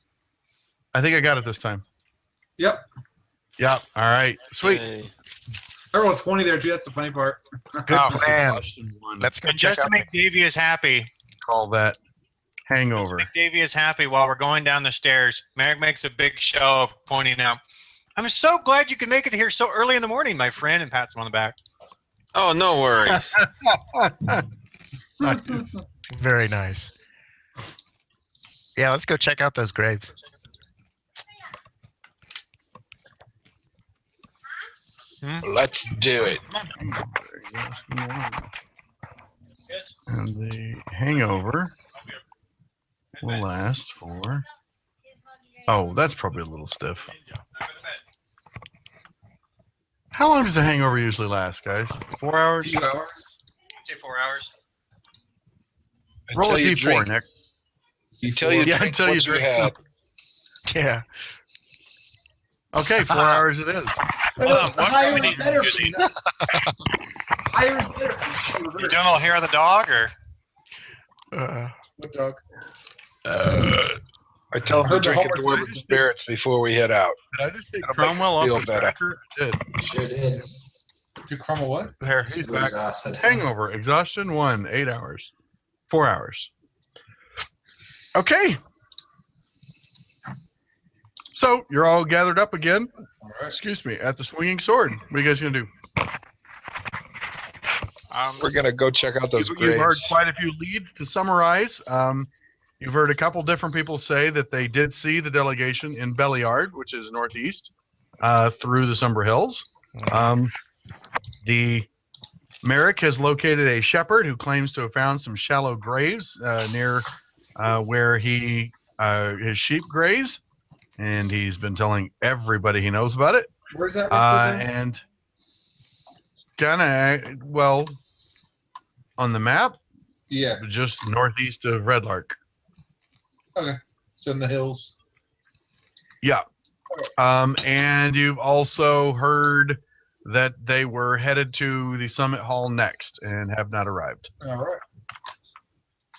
I think I got it this time. Yep. Yep. All right. Sweet. Yay. Everyone 20 there, too. That's the funny part. Good Oh, plan. exhaustion one. Let's go And check just to out. make Davius happy, call that hangover. make Davius happy while we're going down the stairs, Merrick makes a big show of pointing out, I'm so glad you could make it here so early in the morning, my friend, and pats him on the back. Oh, no worries. Nice. Very nice. Yeah, let's go check out those graves. Let's do it. Yes. And the hangover will last for. Oh, that's probably a little stiff. How long does a hangover usually last, guys? 4 hours? 2 hours. Say 4 hours. Roll a Until you d4, drink- Nick. Until you Yeah, drink until you what drink had. Yeah. Okay, 4 hours it is. Hold on, what Higher remedy is better are you for you. using? Higher is better for you. You doing all hair of the dog, or What dog? I tell him to Heard the drink Homer a dwarven Simpson. spirits before we head out. Did I just take That'll make Cromwell me off feel the better. tracker? I did. Sure did. Do Cromwell what? There, he's So back. exhausted. Hangover, exhaustion 1, 8 hours. 4 hours. Okay. So you're all gathered up again. All right. Excuse me, at the Swinging Sword. What are you guys gonna do? We're gonna go check out those You've heard graves. quite a few leads. To summarize, you've heard a couple different people say that they did see the delegation in Belliard, which is northeast, through the Somber Hills. The Merrick has located a shepherd who claims to have found some shallow graves near where his sheep graze, and he's been telling everybody he knows about it. Where's that? roughly then? And well, on the map, Yeah. just northeast of Red Lark. So in the hills. Yeah. And you've also heard that they were headed to the Summit Hall next and have not arrived. All right.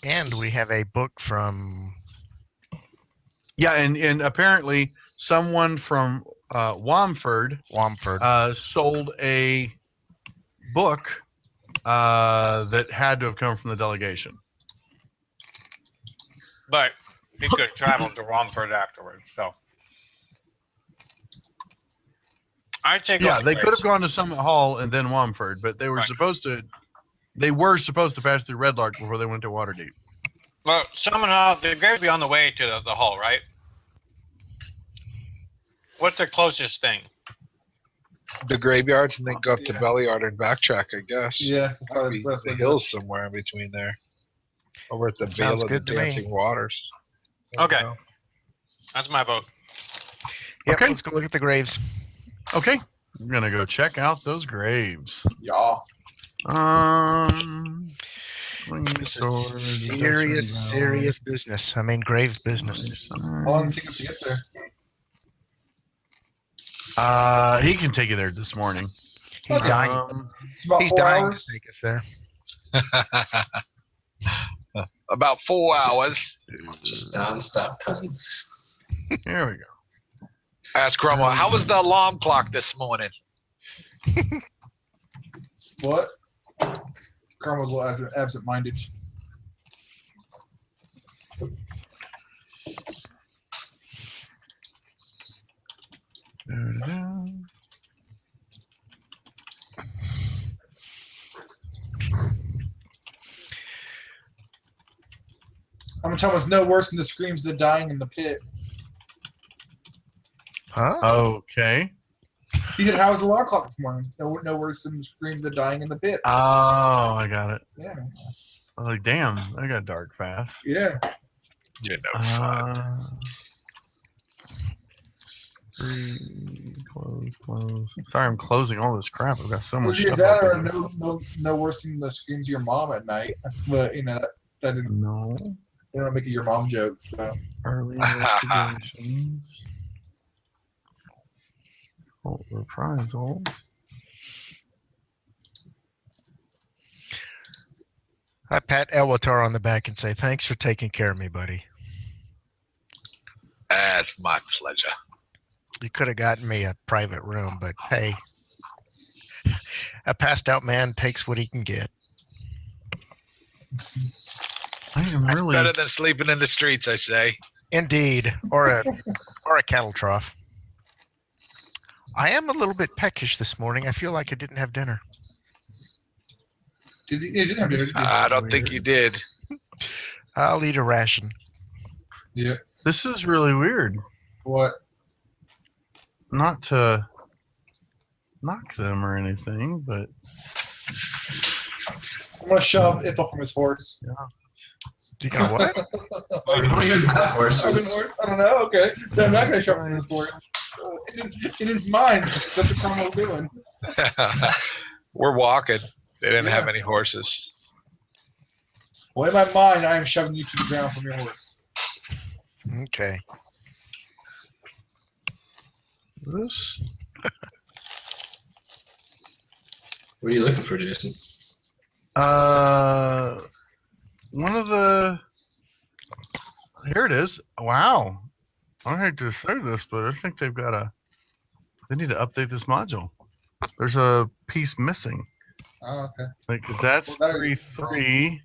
And we have a book from. Yeah, and apparently someone from Wamford sold a book that had to have come from the delegation. But he could have traveled to Romford afterwards. So I'd say Yeah, they could have gone to Summit Hall and then Wamford, but they were Right. supposed to. They were supposed to pass through Red Lark before they went to Waterdeep. Well, somehow the graves be on the way to the hall, right? What's the closest thing? The graveyards, and then go up to Belleyard and backtrack, I guess. Yeah. Might be the hills somewhere in between there. Over at the Sounds Vale of the good to me. Dancing Waters. There we Okay. go. That's my vote. Yep, Okay. let's go look at the graves. Okay, I'm gonna go check out those graves. Yeah. This is serious business. I mean, grave business. How long did it take us to get there? He can take you there this morning. He's dying. It's about He's 4 dying hours. to take us there. About 4 hours. Just non-stop puns. Here we go. Ask Grandma, how was the alarm clock this morning? What? Carmel's a little absent-minded. I'm gonna tell him it's no worse than the screams of the dying in the pit. Huh? Okay. He said, "How was the alarm clock this morning? No worse than the screams of the dying in the pit." Oh, I got it. Yeah. I was like, damn, that got dark fast. Yeah. You know, fun. Close. Sorry, I'm closing all this crap. I've got so much Either stuff. that or open. no worse than the screams of your mom at night. But that didn't. No. They don't make it your mom jokes. So. Early investigations. Reprisals. I pat Elwatar on the back and say, "Thanks for taking care of me, buddy. That's my pleasure. You could have gotten me a private room, but hey, a passed out man takes what he can get." I am That's really. better than sleeping in the streets, I say. Indeed, or a cattle trough. I am a little bit peckish this morning. I feel like I didn't have dinner. You didn't have dinner, did you? I don't think you did. I'll eat a ration. Yeah. This is really weird. What? Not to knock them or anything, but I'm gonna shove Ithel from his horse. You know what? Horses. I don't know. Okay, then I'm not gonna shove him from his horse. In his mind, that's what Carmel's doing. We're walking. They didn't have any horses. Well, in my mind, I am shoving you to the ground from your horse. Okay. this. What are you looking for, Jason? One of the. Here it is. Wow. I hate to say this, but I think they've got a. They need to update this module. There's a piece missing. Oh, okay. Because that's Well, that- 3.3.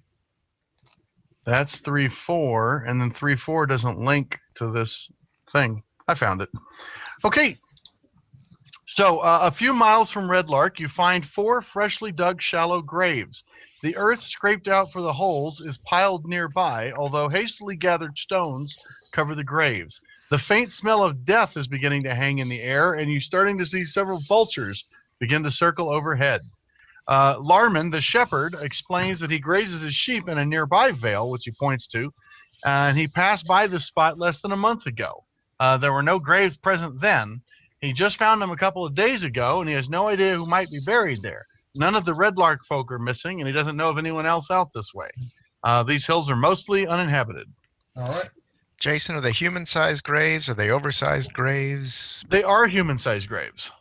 That's 3.4, and then 3.4 doesn't link to this thing. I found it. Okay. So a few miles from Red Lark, you find 4 freshly dug shallow graves. The earth scraped out for the holes is piled nearby, although hastily gathered stones cover the graves. The faint smell of death is beginning to hang in the air, and you're starting to see several vultures begin to circle overhead. Larman, the shepherd, explains that he grazes his sheep in a nearby vale, which he points to, and he passed by this spot less than a month ago. There were no graves present then. He just found them a couple of days ago, and he has no idea who might be buried there. None of the Red Lark folk are missing, and he doesn't know of anyone else out this way. These hills are mostly uninhabited. All right. Jason, are they human-sized graves? Are they oversized graves? They are human-sized graves.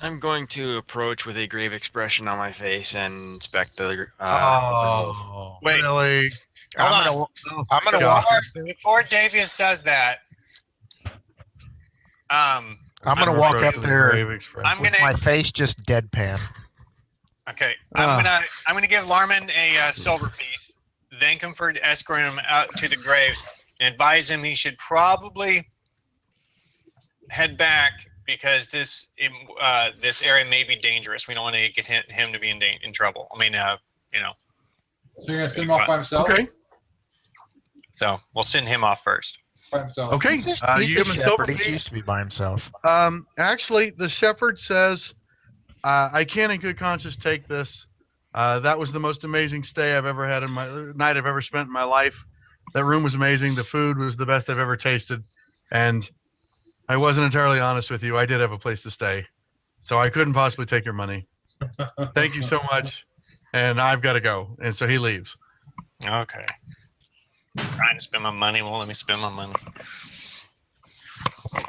I'm going to approach with a grave expression on my face and inspect the. Oh, Wait. really? Hold I'm on. gonna God. walk. Before Davius does that, I'm gonna I'm walk approaching up with a there grave expression. I'm with gonna. my face just deadpan. Okay, Ah. I'm gonna give Larman a silver piece, thank him for escorting him out to the graves, and advise him he should probably head back because this area may be dangerous. We don't want to get him to be in trouble. I mean, you know. So you're gonna send him off by himself? Okay. So we'll send him off first. By himself. Okay. He's You a give him a silver shepherd. He piece. used to be by himself. Actually, the shepherd says, "I can't, in good conscience, take this. That was the most amazing stay I've ever had in my night I've ever spent in my life. That room was amazing. The food was the best I've ever tasted, and I wasn't entirely honest with you. I did have a place to stay, so I couldn't possibly take your money. Thank you so much, and I've got to go." And so he leaves. Okay. Trying to spend my money. Won't let me spend my money.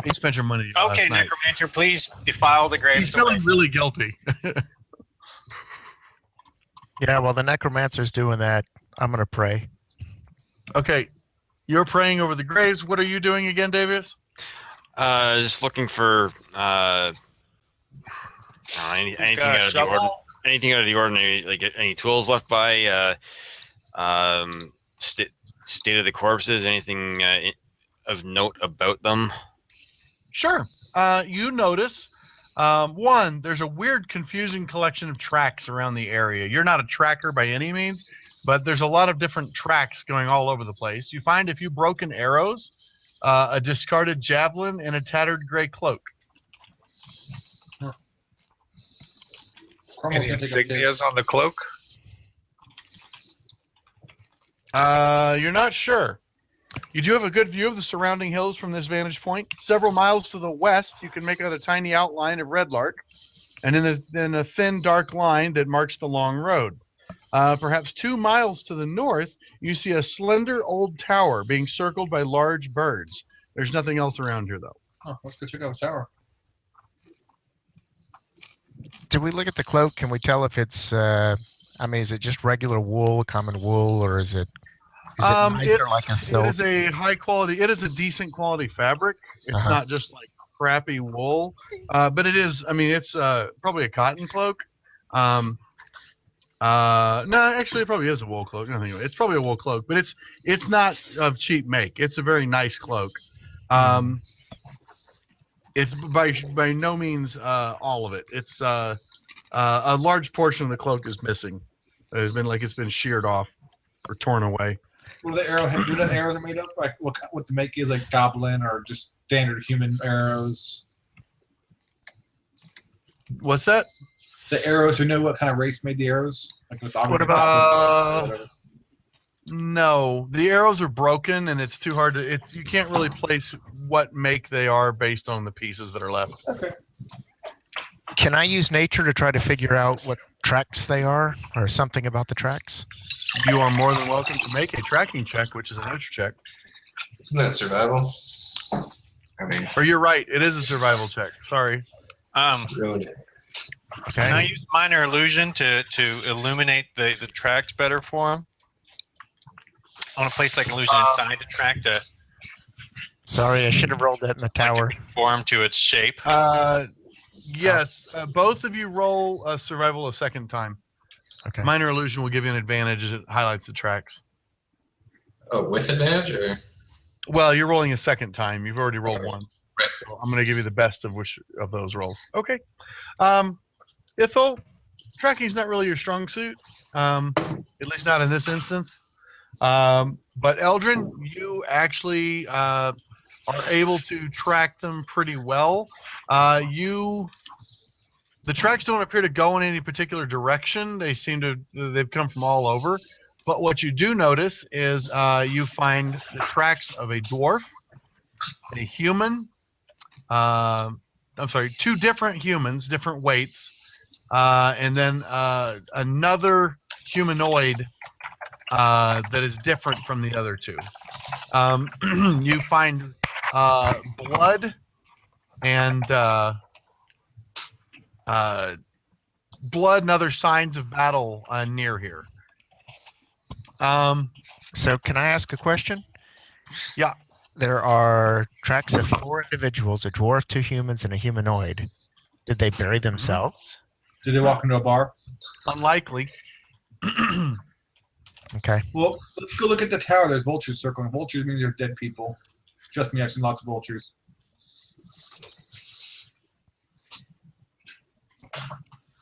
He spent your money Okay, last night. necromancer, please defile the graves. He's feeling really guilty. Yeah, while the necromancer's doing that, I'm gonna pray. Okay, you're praying over the graves. What are you doing again, Davius? Just looking for anything out of the ordinary. Anything out of the ordinary, like any tools left by, state of the corpses, anything of note about them. Sure. You notice, one, there's a weird, confusing collection of tracks around the area. You're not a tracker by any means, but there's a lot of different tracks going all over the place. You find a few broken arrows, a discarded javelin, and a tattered gray cloak. Cromwell's Any gonna take up his. insignias on the cloak? You're not sure. You do have a good view of the surrounding hills from this vantage point. Several miles to the west, you can make out a tiny outline of Red Lark, and in a thin, dark line that marks the long road. Perhaps 2 miles to the north, you see a slender old tower being circled by large birds. There's nothing else around here, though. Oh, let's go check out the tower. Did we look at the cloak? Can we tell if it's? Is it just regular wool, common wool, or is it? Is it nicer like a silk? It is a high quality. It is a decent quality fabric. It's not just like crappy wool, but it is. I mean, it's probably a cotton cloak. No, actually, it probably is a wool cloak. No, anyway, it's probably a wool cloak, but it's not of cheap make. It's a very nice cloak. It's by no means all of it. It's a large portion of the cloak is missing. It's been sheared off or torn away. What are the arrowheads? What are the arrows are made of? Like what the make is, like goblin or just standard human arrows? What's that? The arrows. Do you know what kind of race made the arrows? Like it's obviously What about- goblin or whatever. No, the arrows are broken, and it's too hard to. You can't really place what make they are based on the pieces that are left. Okay. Can I use nature to try to figure out what tracks they are, or something about the tracks? You are more than welcome to make a tracking check, which is a nature check. Isn't that survival? I mean, Or you're right, it is a survival check. Sorry. ruined it. Can I Okay. use minor illusion to illuminate the tracks better for him? I want to place like illusion inside the track to Sorry, I should have rolled that in the tower. conform to its shape. Yes, both of you roll a survival a second time. Okay. Minor illusion will give you an advantage as it highlights the tracks. Oh, with advantage or? Well, you're rolling a second time. You've already rolled once. Right. So I'm going to give you the best of which of those rolls. Okay. Ithel, tracking's not really your strong suit, at least not in this instance. But Eldrin, you actually are able to track them pretty well. The tracks don't appear to go in any particular direction. They've come from all over. But what you do notice is you find the tracks of a dwarf, a human, two different humans, different weights, and then another humanoid that is different from the other two. You find blood and blood and other signs of battle near here. So can I ask a question? Yeah. There are tracks of 4 individuals, a dwarf, 2 humans, and a humanoid. Did they bury themselves? Did they walk into a bar? Unlikely. Okay. Well, let's go look at the tower. There's vultures circling. Vultures mean there's dead people. Just me, I've seen lots of vultures.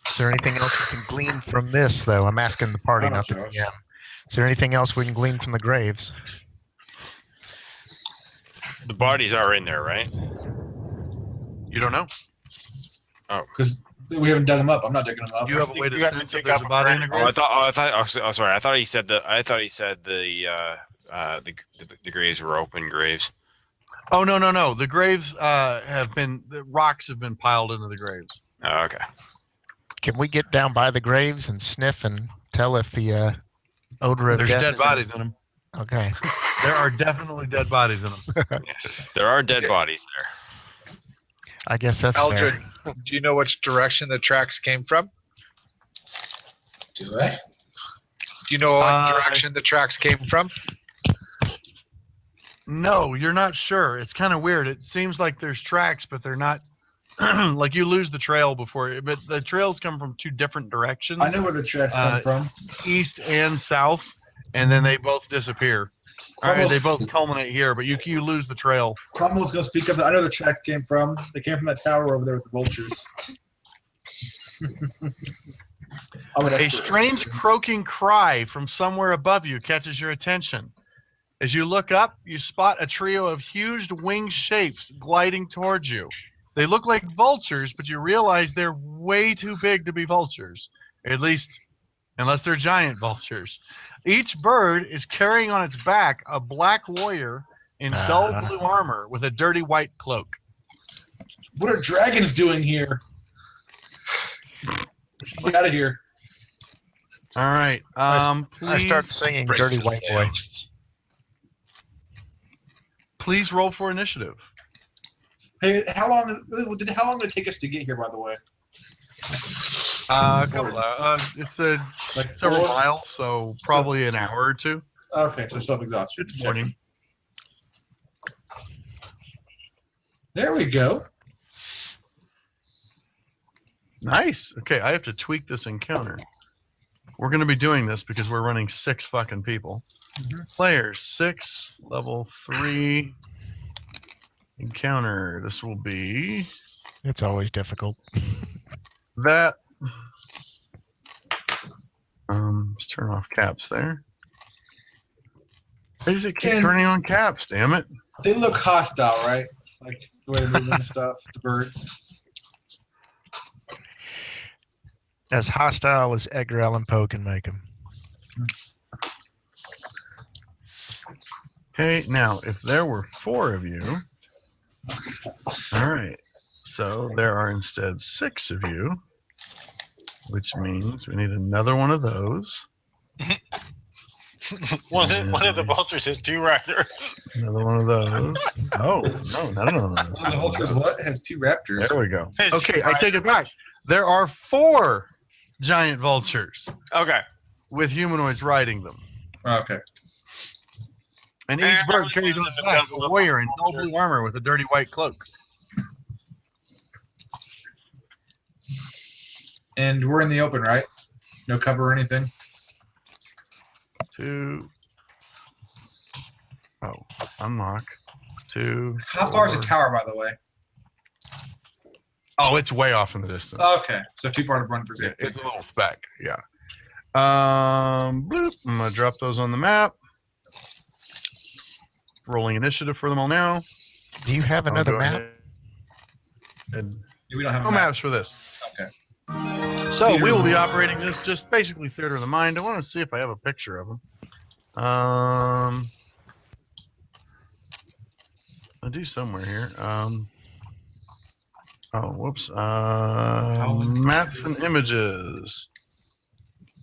Is there anything else we can glean from this, though? I'm asking the party, I don't not the know. GM. Is there anything else we can glean from the graves? The bodies are in there, right? You don't know. Because we haven't dug them up. I'm not digging them up. Do you have a way to You have to sense if dig there's up a body in a a grave? Sorry. I thought he said the graves were open graves. Oh no! The graves the rocks have been piled into the graves. Oh, okay. Can we get down by the graves and sniff and tell if the odor of There's death dead is bodies in them. Okay. There are definitely dead bodies in them. Yes, there are dead bodies there. I guess that's Eldred, fair. do you know which direction the tracks came from? Do I? Do you know what direction the tracks came from? No, you're not sure. It's kind of weird. It seems like there's tracks, but they're not. Like you lose the trail before, but the trails come from 2 different directions. I know where the tracks come from. East and south, and then they both disappear. All right, they both culminate here, but you lose the trail. Cromwell's going to speak up. I know the tracks came from. They came from that tower over there with the vultures. A strange croaking cry from somewhere above you catches your attention. As you look up, you spot a trio of huge winged shapes gliding towards you. They look like vultures, but you realize they're way too big to be vultures. At least, unless they're giant vultures. Each bird is carrying on its back a black warrior in dull blue armor with a dirty white cloak. What are dragons doing here? Get out of here. All right. I Please, start singing Dirty White Boy. please roll for initiative. Hey, how long did it take us to get here? By the way, It's like several 4? miles, so probably an hour or 2. Okay, so self-exhaustion. It's morning. There we go. Nice. Okay, I have to tweak this encounter. We're going to be doing this because we're running 6 fucking people. Players 6, level 3 encounter. This will be It's always difficult. that. Let's turn off caps there. Why does it keep And- turning on caps? Damn it! They look hostile, right? Like the way they move and stuff. The birds. As hostile as Edgar Allan Poe can make him. Okay, now if there were 4 of you, all right. So there are instead 6 of you, which means we need another one of those. One of the vultures has 2 riders. Another one of those. Oh no, none of those. The vultures what? Has 2 raptors. There we go. Has Okay, 2 I take it back. There are 4 giant vultures Okay. with humanoids riding them. Okay. And each bird carries on its back a warrior in dull blue armor with a dirty white cloak. And we're in the open, right? No cover or anything. 2. Oh, unlock. 2. How far is the 4. tower, by the way? Oh, it's way off in the distance. Okay, so too far to run for Yeah, safety. it's a little speck. Yeah. Bloop. I'm gonna drop those on the map. Rolling initiative for them all now. Do you have I'll another go map? ahead and We don't have no a map. maps for this. Okay. So Theater we will be of- operating this just basically theater of the mind. I want to see if I have a picture of them. I do somewhere here. Oh, whoops. Maps and images.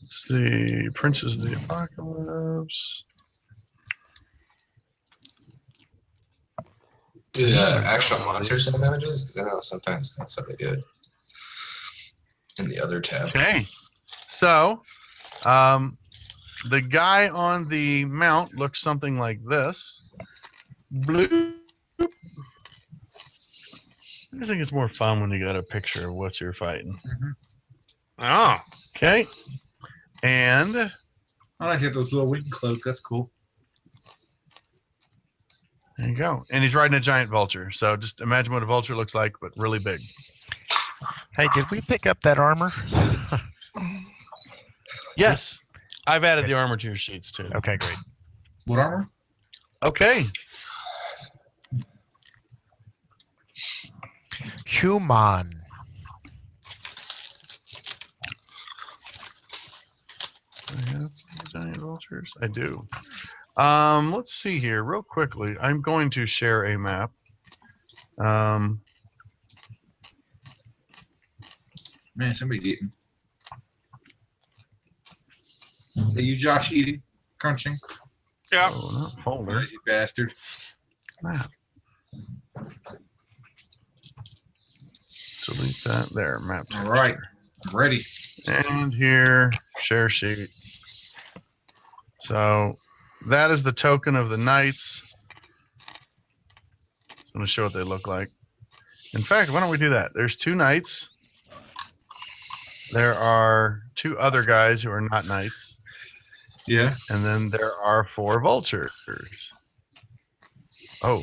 Let's see. Princes of the Apocalypse. Do the actual monsters have images? Because I know sometimes that's how they do it. In the other tab. Okay. So, the guy on the mount looks something like this. Bloop. I just think it's more fun when you got a picture of what you're fighting. Oh, Okay. And I like to get those little wing cloak. That's cool. there you go. And he's riding a giant vulture. So just imagine what a vulture looks like, but really big. Hey, did we pick up that armor? Yes. I've added the armor to your sheets too. Okay, great. What armor? Okay. Human. I have giant vultures. I do. Let's see here, real quickly. I'm going to share a map. Man, somebody's eating. Are you Josh eating? Crunching? yeah. Oh, not folder. Lazy bastard. Map. Delete that. There, map. All right. I'm ready. And here, share sheet. So that is the token of the knights. I'm going to show what they look like. In fact, why don't we do that? There's 2 knights. There are 2 other guys who are not knights. Yeah. And then there are 4 vultures. Oh,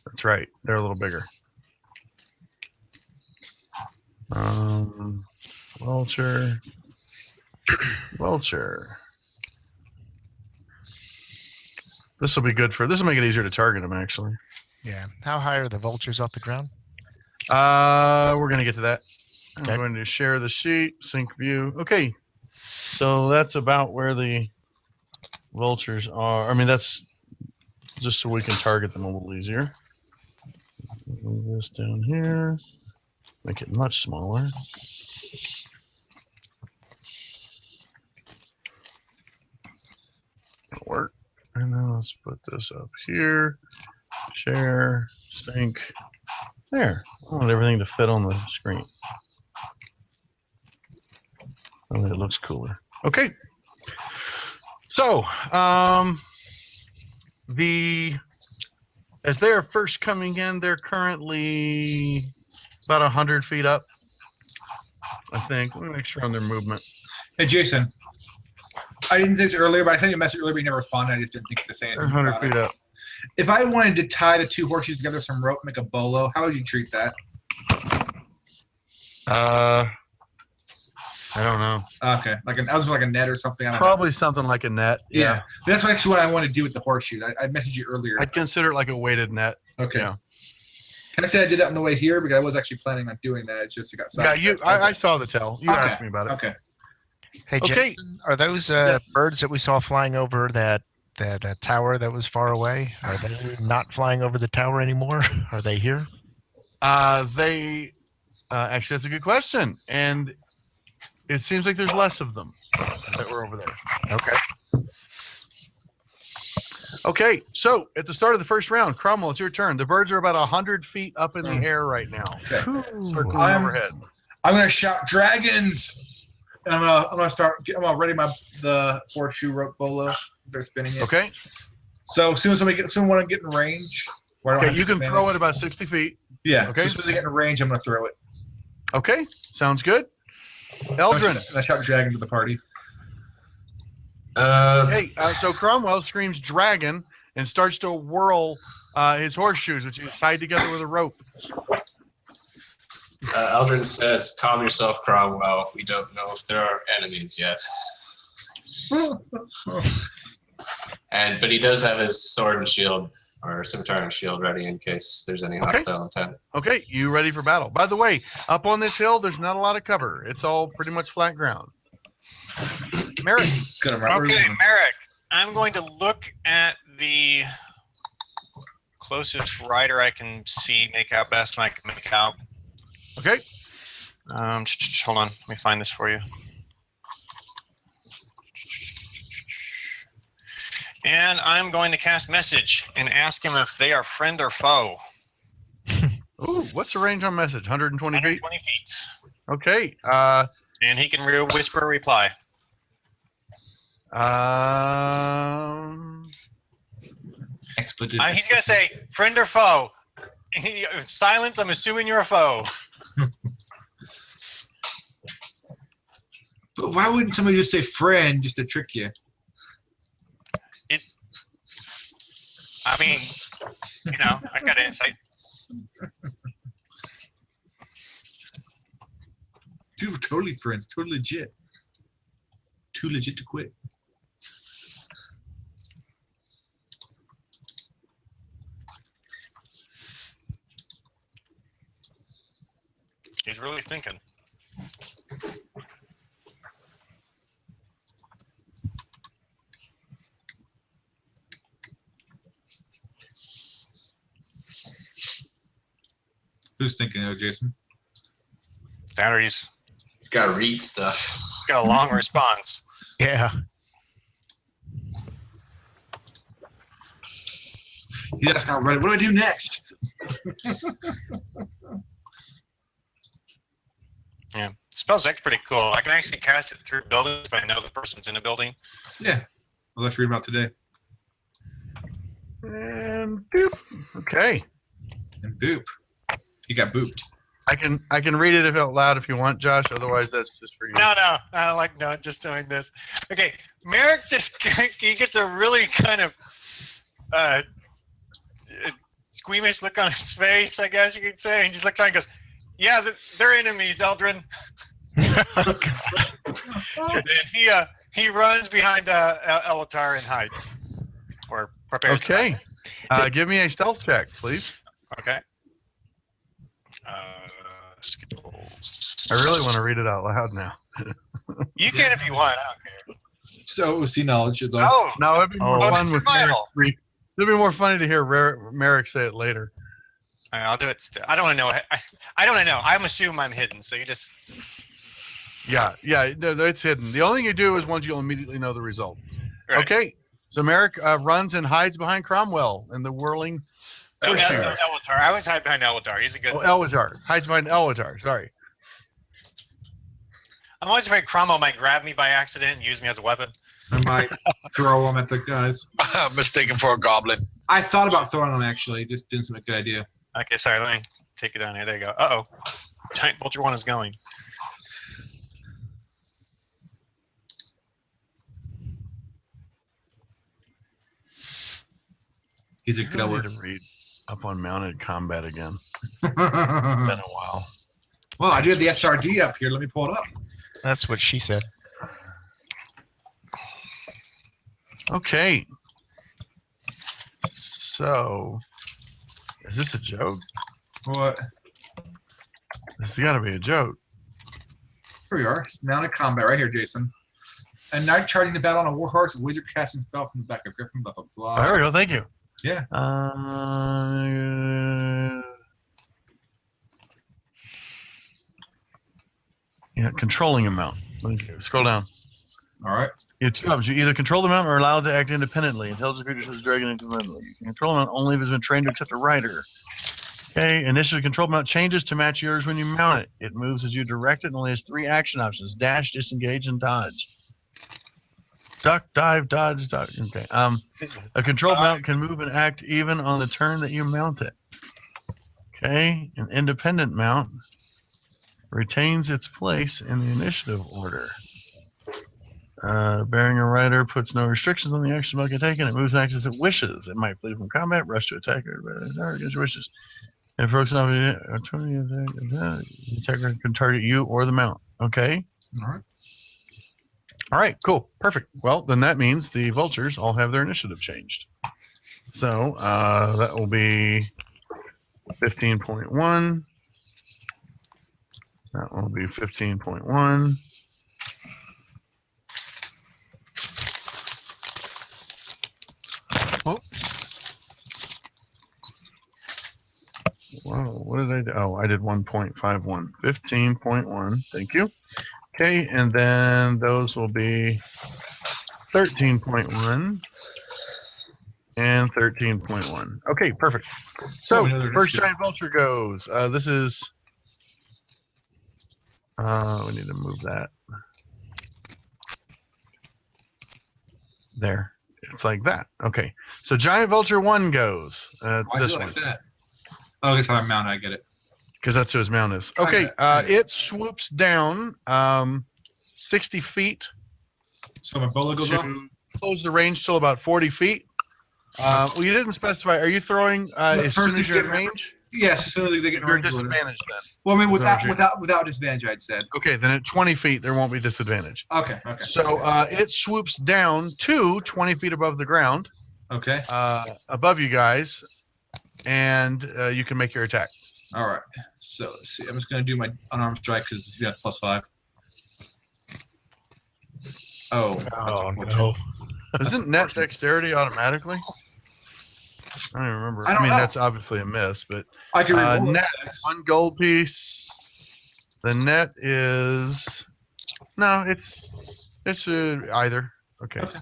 that's right. They're a little bigger. Vulture. Vulture. This will be good for. This will make it easier to target them, actually. Yeah. How high are the vultures off the ground? We're gonna get to that. Okay. I'm going to share the sheet, sync view. Okay, so that's about where the vultures are. I mean, that's just so we can target them a little easier. Move this down here. Make it much smaller. That'll work. And then let's put this up here. Share, sync. There. I want everything to fit on the screen. I think it looks cooler. Okay. So, as they are first coming in, they're currently about 100 feet up, I think. Let me make sure on their movement. Hey, Jason. I didn't say this earlier, but I sent you a message earlier, but you never responded. I just didn't think to say They're anything 100 about feet it. up. If I wanted to tie the 2 horseshoes together with some rope, make a bolo, how would you treat that? I don't know. Okay, I was like a net or something. I don't know. Probably something like a net. Yeah. That's actually what I want to do with the horseshoe. I messaged you earlier. I'd consider it like a weighted net. Okay. yeah. Can I say I did that on the way here because I was actually planning on doing that. It's just it got Yeah, sidetracked. I saw the tell. You Okay. asked me about it. Okay. Hey, Okay. Jason, are those Yes. birds that we saw flying over that tower that was far away? Are they not flying over the tower anymore? Are they here? Actually, that's a good question. And it seems like there's less of them that were over there. Okay. Okay, so at the start of the first round, Cromwell, it's your turn. The birds are about 100 feet up in the air right now, Okay. circling I'm- overhead. I'm gonna shout dragons. And I'm gonna ready the horseshoe rope bolo. They're spinning it. Okay, So as soon as someone want to get in range, where I don't okay, have you can throw it disadvantage- about 60 feet. Yeah. okay. So as soon as they get in range, I'm gonna throw it. Okay, sounds good. Eldrin. And I shout dragon to the party. Hey, so Cromwell screams dragon and starts to whirl his horseshoes, which is tied together with a rope. Eldrin says, "Calm yourself, Cromwell. We don't know if there are enemies yet." But he does have his sword and shield, or scimitar and shield, ready in case there's any Okay. hostile intent. Okay, you ready for battle? By the way, up on this hill, there's not a lot of cover. It's all pretty much flat ground. Merrick. Gonna run Okay, everyone. Merrick, I'm going to look at the closest rider I can see, make out best one I can make out. Okay. Hold on, let me find this for you. And I'm going to cast message and ask him if they are friend or foe. Ooh, what's the range on message? 120 feet? 120 feet. Okay. And he can whisper a reply. Expletive. He's going to say, friend or foe. Silence, I'm assuming you're a foe. But why wouldn't somebody just say friend just to trick you? I mean, I got insight. Dude, we're totally friends. Totally legit. Too legit to quit. He's really thinking. Who's thinking, Jason? Batteries. He's got to read stuff. Got a long response. Yeah. He's asking already, what do I do next? Yeah. Spell's actually pretty cool. I can actually cast it through buildings if I know the person's in a building. Yeah. Well, let's read about today. And boop. Okay. And boop. He got booped. I can read it out loud if you want, Josh. Otherwise, that's just for you. No, I like just doing this. Okay, Merrick he gets a really kind of squeamish look on his face, I guess you could say. And he just looks on and goes, "Yeah, they're enemies, Eldrin." And he runs behind Elatar and hides, or prepares. Okay. Give me a stealth check, please. Okay. Skills. I really want to read it out loud now. You can if you want. I don't care. So, see knowledge is all. Oh, No, it'd be more Oh, fun with Merrick. survival. It'd be more funny to hear Merrick say it later. I'll do it. I don't want to know. I don't want to know. I'm assuming I'm hidden, so you just. Yeah, no, it's hidden. The only thing you do is once you'll immediately know the result. Right. Okay, so Merrick runs and hides behind Cromwell in the whirling. No, Push you. Elatar. I always hide behind Elatar. He's a good. Oh, Elwajar hides behind Elwajar. Sorry. I'm always afraid Cromwell might grab me by accident and use me as a weapon. I might throw them at the guys. Mistaken for a goblin. I thought about throwing them, actually. Just didn't seem like a good idea. Okay, sorry. Let me take it down here. There you go. Uh-oh. Giant Vulture 1 is going. He's a I goer. need to read up on mounted combat again. Been well, a while. I do have the SRD up here. Let me pull it up. That's what she said. Okay. So, is this a joke? What? This has got to be a joke. Here we are. It's mounted combat right here, Jason. A knight charging the battle on a warhorse, a wizard casting spell from the back of Griffin, blah, blah, blah. There we go. Thank you. Yeah. Yeah, controlling amount. Scroll down. All right. You have two options. You either control the mount or are allowed to act independently. Intelligent creatures such as dragon independently. You can control the mount only if it's been trained to accept a rider. Okay, initially control mount changes to match yours when you mount it. It moves as you direct it and only has 3 action options: dash, disengage, and dodge. Duck, dive, dodge, dodge. Okay. A controlled mount can move and act even on the turn that you mount it. Okay, an independent mount retains its place in the initiative order. Bearing a rider puts no restrictions on the action it can take, and it moves and acts as it wishes. It might flee from combat, rush to attack, or against your wishes. If it works off, the attacker can target you or the mount. Okay. All right. All right. Cool. Perfect. Well, then that means the vultures all have their initiative changed. So that will be 15.1. That will be 15.1. Oh. Wow, what did I do? Oh, I did 1.51. 15.1. Thank you. Okay, and then those will be 13.1. and 13.1. Okay, perfect. So we know they're first initiative. giant vulture goes. This is. We need to move that. There. It's like that. Okay. So giant vulture 1 goes. Why is This it one. like that? Oh, I guess I'm mount. I get it. Because that's who his mount is. Okay. It swoops down 60 feet So my bola goes off. to close the range till about 40 feet. Well, you didn't specify. Are you throwing as soon First as you you're get- in range? Yes, as soon as they get in You're range. order. disadvantaged then. Well, I mean, Is that what without disadvantage, I'd said. Okay, then at 20 feet, there won't be disadvantage. Okay. Okay. So it swoops down to 20 feet above the ground, Okay. above you guys, and you can make your attack. All right. So let's see. I'm just gonna do my unarmed strike because you have +5. Oh. That's Oh unfortunate. no. Isn't net dexterity automatically? I don't even remember. I don't mean, know. that's obviously a miss, but I can reroll net it. 1 gold piece. The net is no, it's either. Okay. Okay.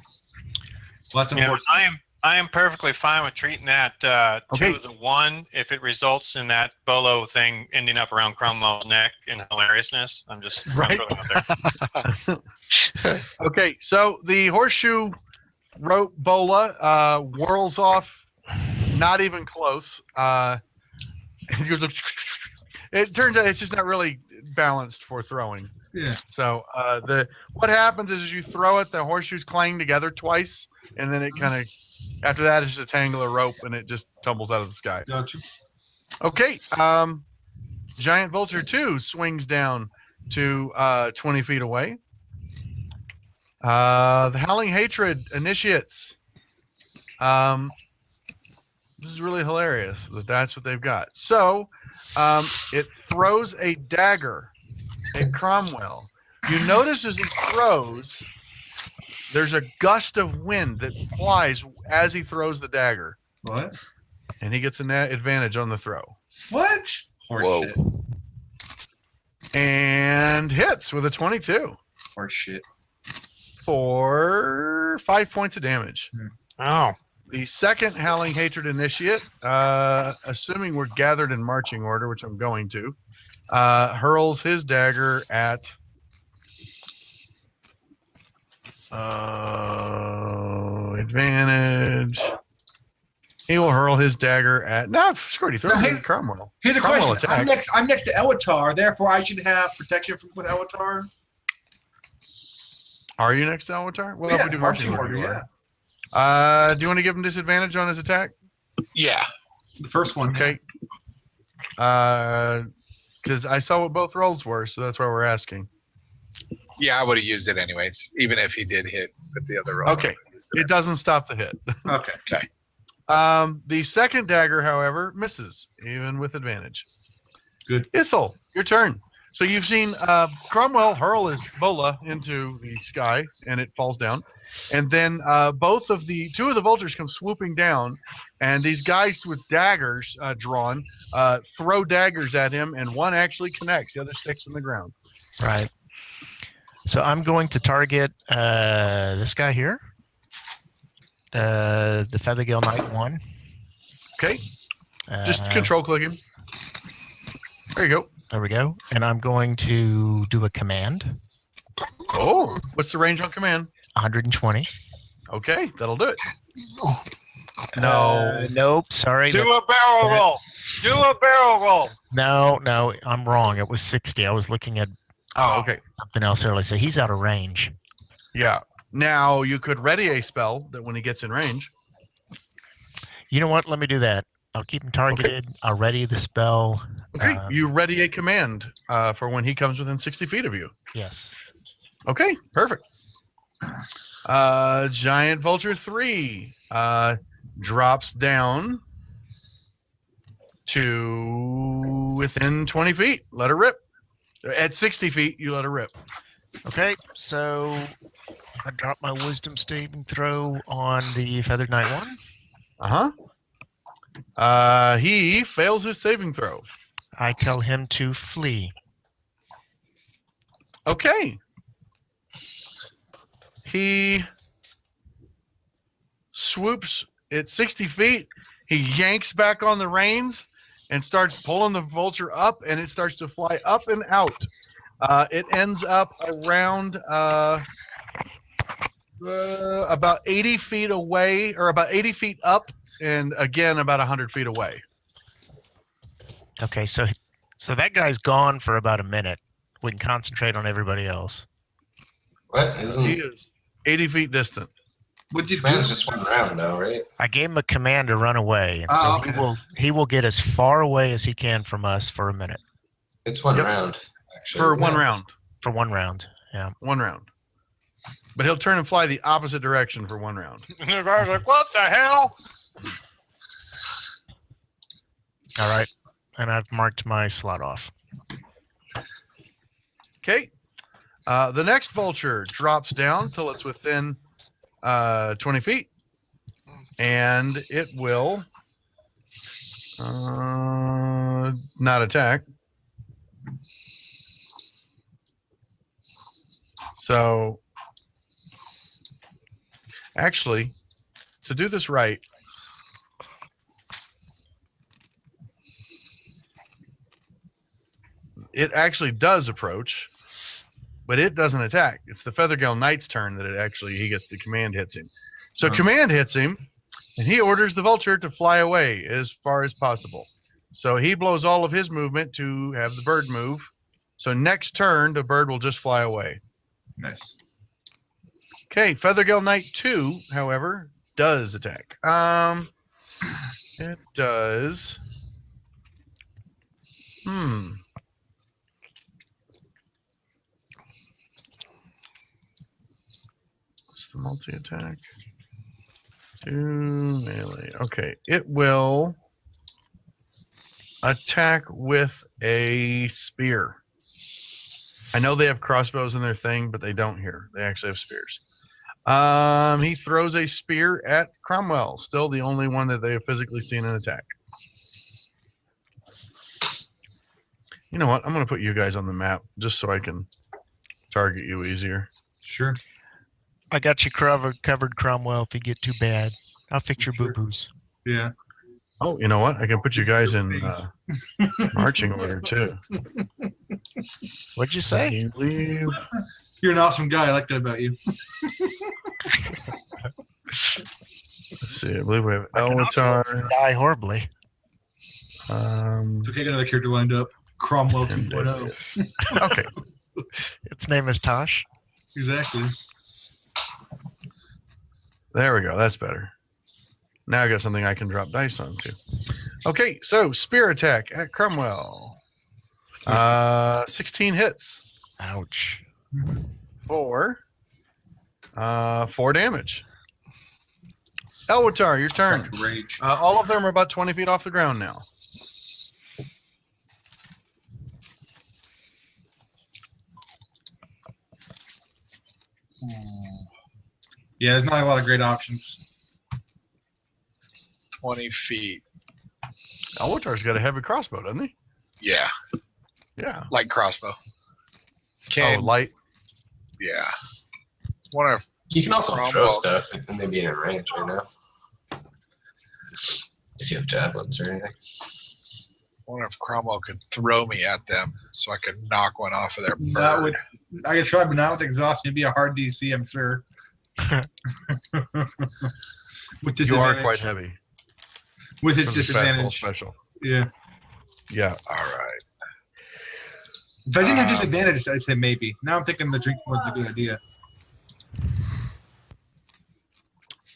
Well, that's Yeah, unfortunate. I am perfectly fine with treating that 2 Okay. as a 1 if it results in that bolo thing ending up around Cromwell's neck in hilariousness. I'm just Right. throwing it out there. Okay, so the horseshoe rope bola whirls off, not even close. It goes. It turns out it's just not really balanced for throwing. Yeah. So what happens is as you throw it, the horseshoes clang together twice, and then it kind of after that it's just a tangle of rope, and it just tumbles out of the sky. Gotcha. Okay, giant vulture 2 swings down to 20 feet away. The howling hatred initiates. This is really hilarious that that's what they've got. So it throws a dagger at Cromwell. You notice as he throws, there's a gust of wind that flies as he throws the dagger, What? and he gets an advantage on the throw. What? Whoa. Horseshit. And hits with a 22 Horseshit. for 5 points of damage. Oh, The second Howling Hatred Initiate, assuming we're gathered in marching order, which I'm going to, hurls his dagger at advantage. He will hurl his dagger at. No, screw it. He throws No, it here's- at Cromwell. Here's a Cromwell question. attack. I'm next to Ewatar, therefore I should have protection with Ewatar. Are you next to Alwatar? Well, Yeah, if we do marching marching order, order, you are. Do you want to give him disadvantage on his attack? Yeah. The first one. Okay. Because I saw what both rolls were, so that's why we're asking. Yeah, I would have used it anyways, even if he did hit with the other roll. Okay. I would've used it. It doesn't stop the hit. Okay. The second dagger, however, misses, even with advantage. Good. Ithel, your turn. So you've seen Cromwell hurl his bola into the sky, and it falls down. And then two of the vultures come swooping down, and these guys with daggers drawn throw daggers at him, and one actually connects. The other sticks in the ground. Right. So I'm going to target this guy here. The Feathergale Knight 1. Okay, just Uh, control click him. There you go. There we go. And I'm going to do a command. Oh, what's the range on command? 120. Okay, that'll do it. No. Nope. Sorry. do a barrel roll. Do a barrel roll. No, I'm wrong. It was 60. I was looking at Oh, okay. something else earlier. So he's out of range. Yeah. Now you could ready a spell that when he gets in range. You know what? Let me do that. I'll keep him targeted. I'll ready the spell. Okay. You ready a command for when he comes within 60 feet of you. Yes. Okay. Perfect. Giant Vulture 3 drops down to within 20 feet. Let her rip. At 60 feet, you let her rip. Okay. So I drop my wisdom saving throw on the Feathered Knight 1. He fails his saving throw. I tell him to flee. Okay. He swoops At 60 feet, he yanks back on the reins and starts pulling the vulture up, and it starts to fly up and out. It ends up around about 80 feet away, or about 80 feet up, and again about 100 feet away. Okay, so that guy's gone for about a minute. We can concentrate on everybody else. What? He Isn't is 80 feet distant. What'd you do? man's just one round though, right? I gave him a command to run away, and Oh, so okay. he will get as far away as he can from us for a minute, It's one Yep. round. Actually, For isn't one it? round. for one round. Yeah. One round. But he'll turn and fly the opposite direction for one round. And the guy's like, "What the hell?" All right, and I've marked my slot off. Okay. The next vulture drops down till it's within 20 feet. And it will not attack. So, actually, to do this right, it actually does approach, but it doesn't attack. It's the Feathergale Knight's turn that he gets the command hits him. So command hits him, and he orders the vulture to fly away as far as possible. So he blows all of his movement to have the bird move. So next turn, the bird will just fly away. Nice. Okay, Feathergale Knight 2, however, does attack. It does. What's the multi-attack? 2 melee. Okay, it will attack with a spear. I know they have crossbows in their thing, but they don't here. They actually have spears. He throws a spear at Cromwell, still the only one that they have physically seen an attack. You know what? I'm going to put you guys on the map just so I can target you easier. Sure. I got you covered, Cromwell. If you get too bad, I'll fix your Sure. boo-boos. Yeah. Oh, you know what? I can put you guys in marching order too. What'd you say? You leave. You're an awesome guy. I like that about you. Let's see. I believe we have I can also Elwatar. die horribly. It's okay. I got another character lined up. Cromwell and 2.0. Devious. Okay. Its name is Tosh. Exactly. There we go. That's better. Now I got something I can drop dice on too. Okay, so spear attack at Cromwell. 16 hits Ouch. for 4 damage. Elwatar, your turn. Fucking rage. All of them are about 20 feet off the ground now. Yeah, there's not a lot of great options. 20 feet. Elwatar's got a heavy crossbow, doesn't he? Yeah, Yeah. light crossbow. Can Oh, light. yeah. Wonder if You can also throw Cromwell. stuff and maybe in range right now. If you have javelins or anything. wonder if Cromwell could throw me at them so I could knock one off of their bird. That would, I could try, but now it's exhausting. It'd be a hard DC, I'm sure. With You are disadvantage. quite heavy. With for a the festival disadvantage. special. Yeah. Yeah. All right. If I didn't have disadvantage, I'd say maybe. Now I'm thinking the drinking was a good idea.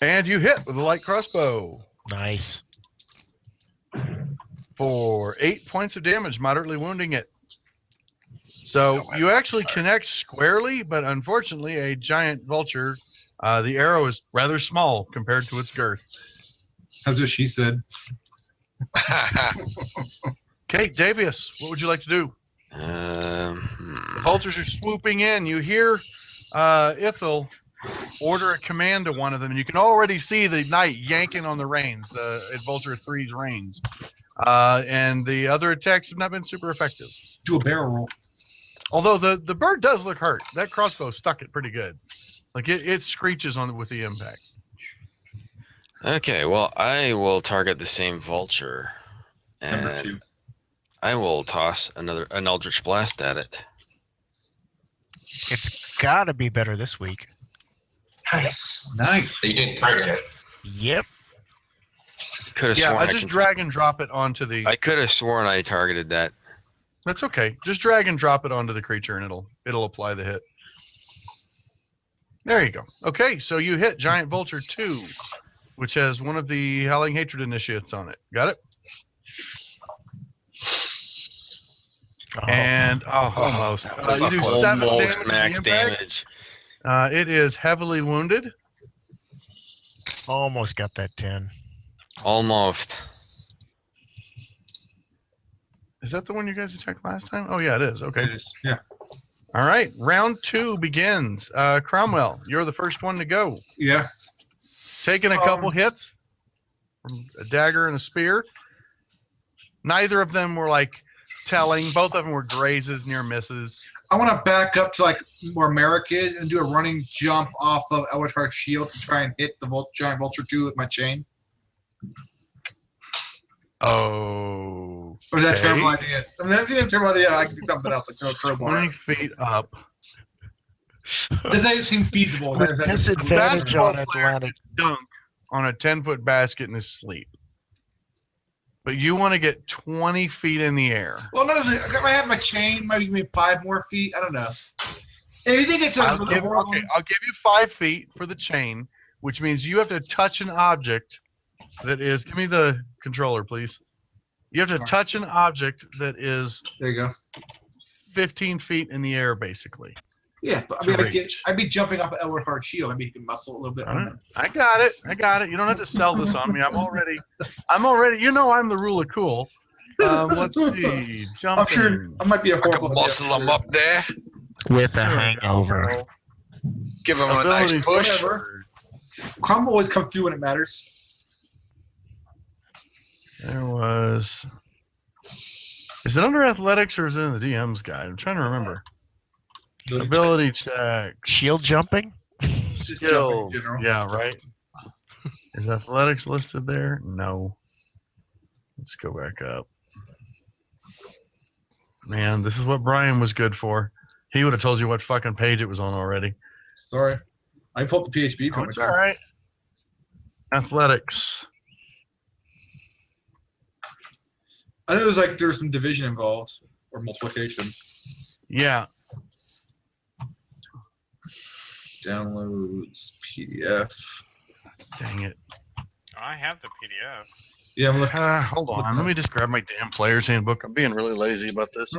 And you hit with a light crossbow Nice. for 8 points of damage, moderately wounding it. So you actually connect squarely, but unfortunately, a giant vulture, the arrow is rather small compared to its girth. That's what she said. Okay, Davius, what would you like to do? The vultures are swooping in. You hear Ithil order a command to one of them, and you can already see the knight yanking on the reins, the Vulture 3's reins. And the other attacks have not been super effective. Do a barrel roll. Although the bird does look hurt. That crossbow stuck it pretty good. Like it screeches on with the impact. Okay, well, I will target the same vulture, Number and 2. I will toss an Eldritch Blast at it. It's got to be better this week. Nice. Nice. So you didn't target it. Yep. Could have Yeah, sworn I just drag and drop it onto the. I could have sworn I targeted that. That's okay. Just drag and drop it onto the creature, and it'll apply the hit. There you go. Okay, so you hit Giant Vulture 2, which has one of the Howling Hatred initiates on it. Got it? Oh, And almost. You do Almost 7 Almost damage. with the max impact. damage. It is heavily wounded. almost got that 10. Almost. Is that the one you guys attacked last time? Oh yeah, it is. Okay. It is. Yeah. All right. Round 2 begins. Cromwell, you're the first one to go. Yeah. Taking a couple hits from a dagger and a spear. Neither of them were like telling. Both of them were grazes, near misses. I want to back up to like where Merrick is and do a running jump off of Eldritch Shield to try and hit the Giant Vulture 2 with my chain. Oh. Or is that a terrible idea? I mean, that's a terrible idea. I can do something else, like throw a crowbar. 20 feet up. Does that seem feasible? With disadvantage Basketball on player Atlantic. Dunk on a 10-foot basket in his sleep. But you want to get 20 feet in the air. Well, no, I have my chain, maybe 5 more feet. I don't know. If you think it's I'll a give horrible, you 5 feet for the chain, which means you have to touch an object that is. Give me the controller, please. You have to Sorry. touch an object that is there you go. 15 feet in the air, basically. Yeah, but I To mean, reach. I'd be jumping off Eldritch Shield. Maybe you can muscle a little bit. All right. I got it. You don't have to sell this on me. I'm already. You know, I'm the rule of cool. Let's see. Jumping. I'm sure I might be a I can horrible. muscle him up there. With a Sure. hangover. Give him a Ability nice push. Whatever. Crumble always comes through when it matters. There was. Is it under athletics or is it in the DM's guide? I'm trying to remember. Ability checks. Shield jumping? Just jumping Skills. in general. Yeah, right. Is athletics listed there? No. Let's go back up. Man, this is what Brian was good for. He would have told you what fucking page it was on already. Sorry, I pulled the PHP Oh, from it's it. all right. Athletics. I know there's some division involved or multiplication. Yeah. Downloads PDF. Dang it. I have the PDF. Yeah, I'm looking. Hold on. Let me just grab my damn player's handbook. I'm being really lazy about this.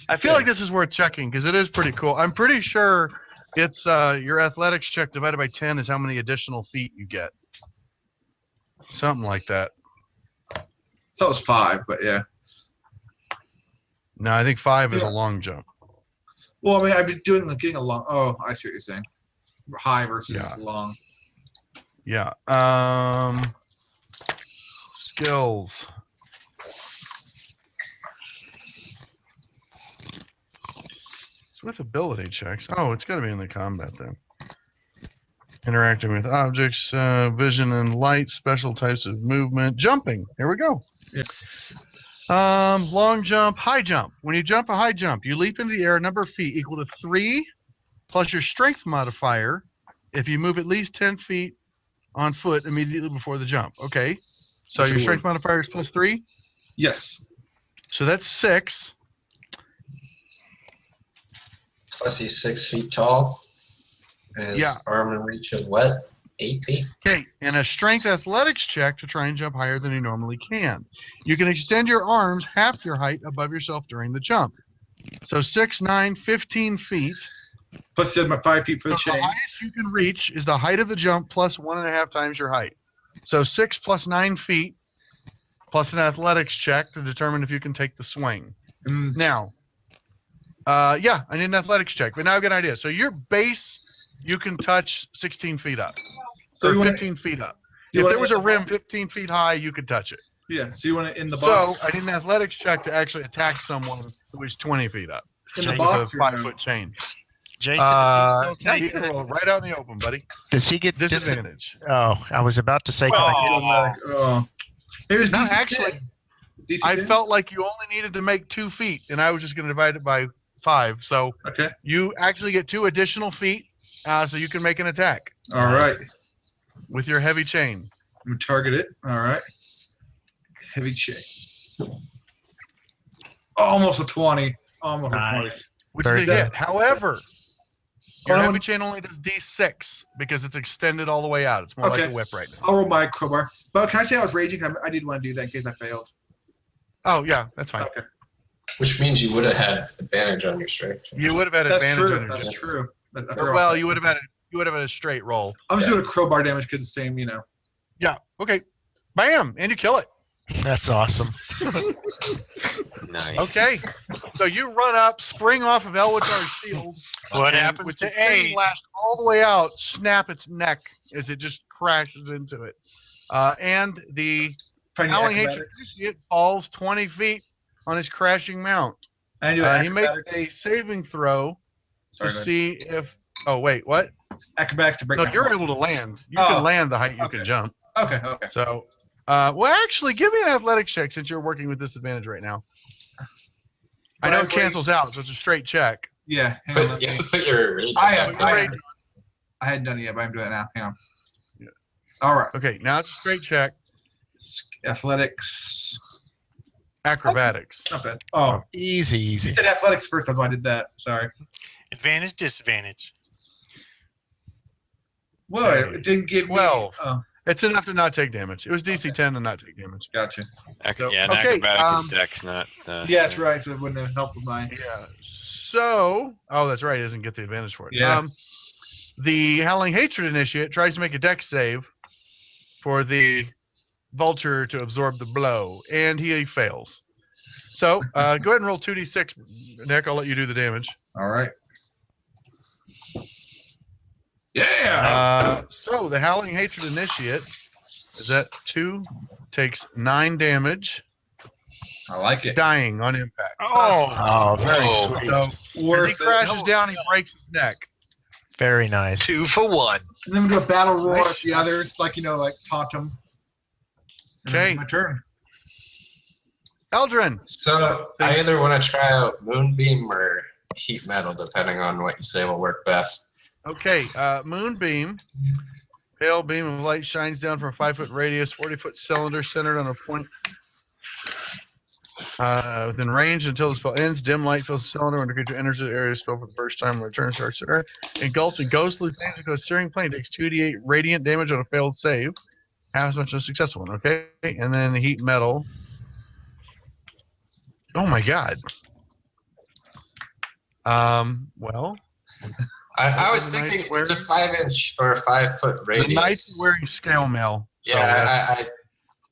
I feel like this is worth checking because it is pretty cool. I'm pretty sure it's your athletics check divided by 10 is how many additional feet you get. Something like that. I thought it was 5, but yeah. No, I think 5 is Yeah. a long jump. Well, I mean, I've been doing getting a long. Oh, I see what you're saying. High versus Yeah. long. Yeah. Skills. It's with ability checks. Oh, it's got to be in the combat then. Interacting with objects, vision and light, special types of movement, jumping. Here we go. Yeah. Long jump, high jump. When you jump a high jump, you leap into the air a number of feet equal to 3 plus your strength modifier if you move at least 10 feet on foot immediately before the jump. Okay. So That's your a strength modifier is plus 3. Yes. So that's 6. Plus he's 6 feet tall. And his Yeah. arm and reach of what? 8 feet? Okay. And a strength athletics check to try and jump higher than you normally can. You can extend your arms half your height above yourself during the jump. So 6, 9, 15 feet. Plus, you said my 5 feet for the So the chain. highest you can reach is the height of the jump plus 1.5 times your height. So 6 plus 9 feet plus an athletics check to determine if you can take the swing. Mm, Now, yeah, I need an athletics check, but now I've got an idea. So your base, you can touch 16 feet up, So or you want 15 feet up. you If wanna there was a end the rim box? 15 feet high, you could touch it. Yeah. So you want to in the So box? I need an athletics check to actually attack someone who is 20 feet up in the with box a or no? 5-foot chain. Jason, does he still Yeah, take you can roll right out in the open, buddy. Does he get Disadvantage. Oh, I was about to say. Oh. It was No, DC actually, 10. DC I 10? felt like you only needed to make 2 feet, and I was just going to divide it by 5. So Okay. you actually get 2 additional feet, so you can make an attack All right. with your heavy chain. I'm going to target it. All right. Heavy chain. Almost a 20. Almost a 20. Which Very is a good. hit. However, your Oh, heavy chain only does D6 because it's extended all the way out. It's more like Okay. a whip right now. I'll roll my crowbar. But can I say I was raging? I did want to do that in case I failed. Oh, yeah, that's fine. Okay. Which means you would have had advantage on your strength. You would have had That's advantage true. on your That's check. true. I forgot Well, about you that. would have had a straight roll. I'm just doing a crowbar damage because it's the same, Yeah. Okay. Bam, and you kill it. That's awesome. Nice. Okay. So you run up, spring off of Elwitar's shield. What and happens with to the chain A? lashed all the way out, snap its neck as it just crashes into it. And the Trying to Howling Hatred acrobatics. Initiate falls 20 feet on his crashing mount. I do He makes acrobatics. a saving throw Sorry, to see if. Oh, wait, what? acrobatics to break No, my you're fall. able to land. You Oh, can land the height you okay. can jump. Okay. So, well, actually, give me an athletics check since you're working with disadvantage right now. I know it cancels out, so it's a straight check. Yeah. Hang on. But you have to put your rage. I effect am. on. I hadn't done it yet, but I'm doing it now. Hang on. Yeah. All right. Okay, now it's a straight check. Athletics. Acrobatics. Not bad. Oh, Easy, you easy. said athletics first. That's why I did that. Sorry. Advantage, disadvantage. Well, Hey, it didn't give me. 12. Oh, It's enough to not take damage. It was DC 10 to not take damage. gotcha. So, Yeah, and okay, acrobatics is dex, not. Yeah, that's right. So it wouldn't have helped with mine. Yeah. So, oh, that's right. He doesn't get the advantage for it. Yeah. The Howling Hatred Initiate tries to make a dex save for the vulture to absorb the blow, and he fails. So, go ahead and roll 2d6, Nick. I'll let you do the damage. All right. Yeah. So, the Howling Hatred Initiate is at 2, takes 9 damage, I like it. dying on impact. Oh, very Whoa. sweet. So, as he Worth it. crashes down, he breaks his neck. Very nice. 2 for 1. And then we do a battle roar Nice. at the others, like like taunt them. And then Okay. it's my turn. Eldrin. So I either want to try out Moonbeam or Heat Metal, depending on what you say will work best. Okay, Moonbeam. Pale beam of light shines down from a 5-foot radius, 40-foot cylinder centered on a point within range until the spell ends. Dim light fills the cylinder when the creature enters the area spell for the first time. When return starts to Earth. Engulfed in ghostly flames because searing plane takes 2d8 radiant damage on a failed save. Half as much as a successful one. Okay, and then the heat metal. Oh my god. Well, I was The knight's thinking it's a 5-inch or a 5-foot the radius. knight's wearing scale mail. so Yeah, that's-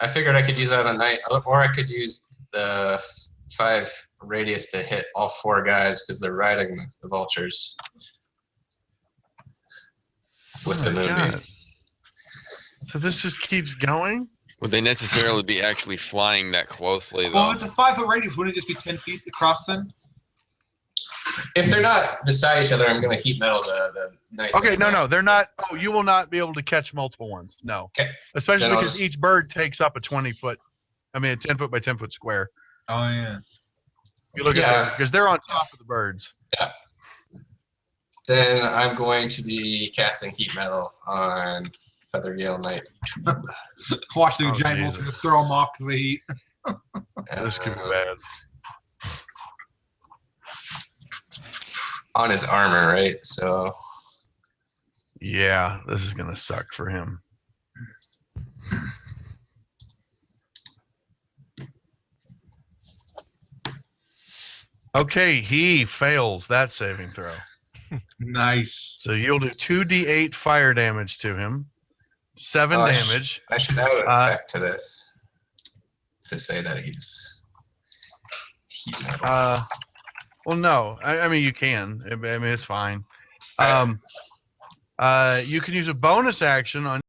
I figured I could use that on a knight, or I could use the 5 radius to hit all 4 guys because they're riding the vultures with the Oh my moonbeam. God. So this just keeps going? Would they necessarily be actually flying that closely, though? Well, if it's a 5-foot radius. Wouldn't it just be 10 feet across then? If they're not beside each other, I'm going to heat metal the knight. Okay, that's no, not- no, they're not. Oh, you will not be able to catch multiple ones. No. Okay. Especially Then I'll because just- each bird takes up a 20-foot, I mean, a 10-foot by 10-foot square. Oh yeah. If you look at Yeah. them, because they're on top of the birds. Then I'm going to be casting heat metal on Feathergale Knight. Watch the Oh, giant Jesus. monster just throw them off because they eat. This could be Uh, bad. on his armor, right? So Yeah, this is going to suck for him. Okay, he fails that saving throw. Nice. So you'll do 2d8 fire damage to him, 7 Oh, damage. I should add an Uh, effect to this to say that he's heat metal. Well, no. I mean, you can. I mean, it's fine. Alright. You can use a bonus action on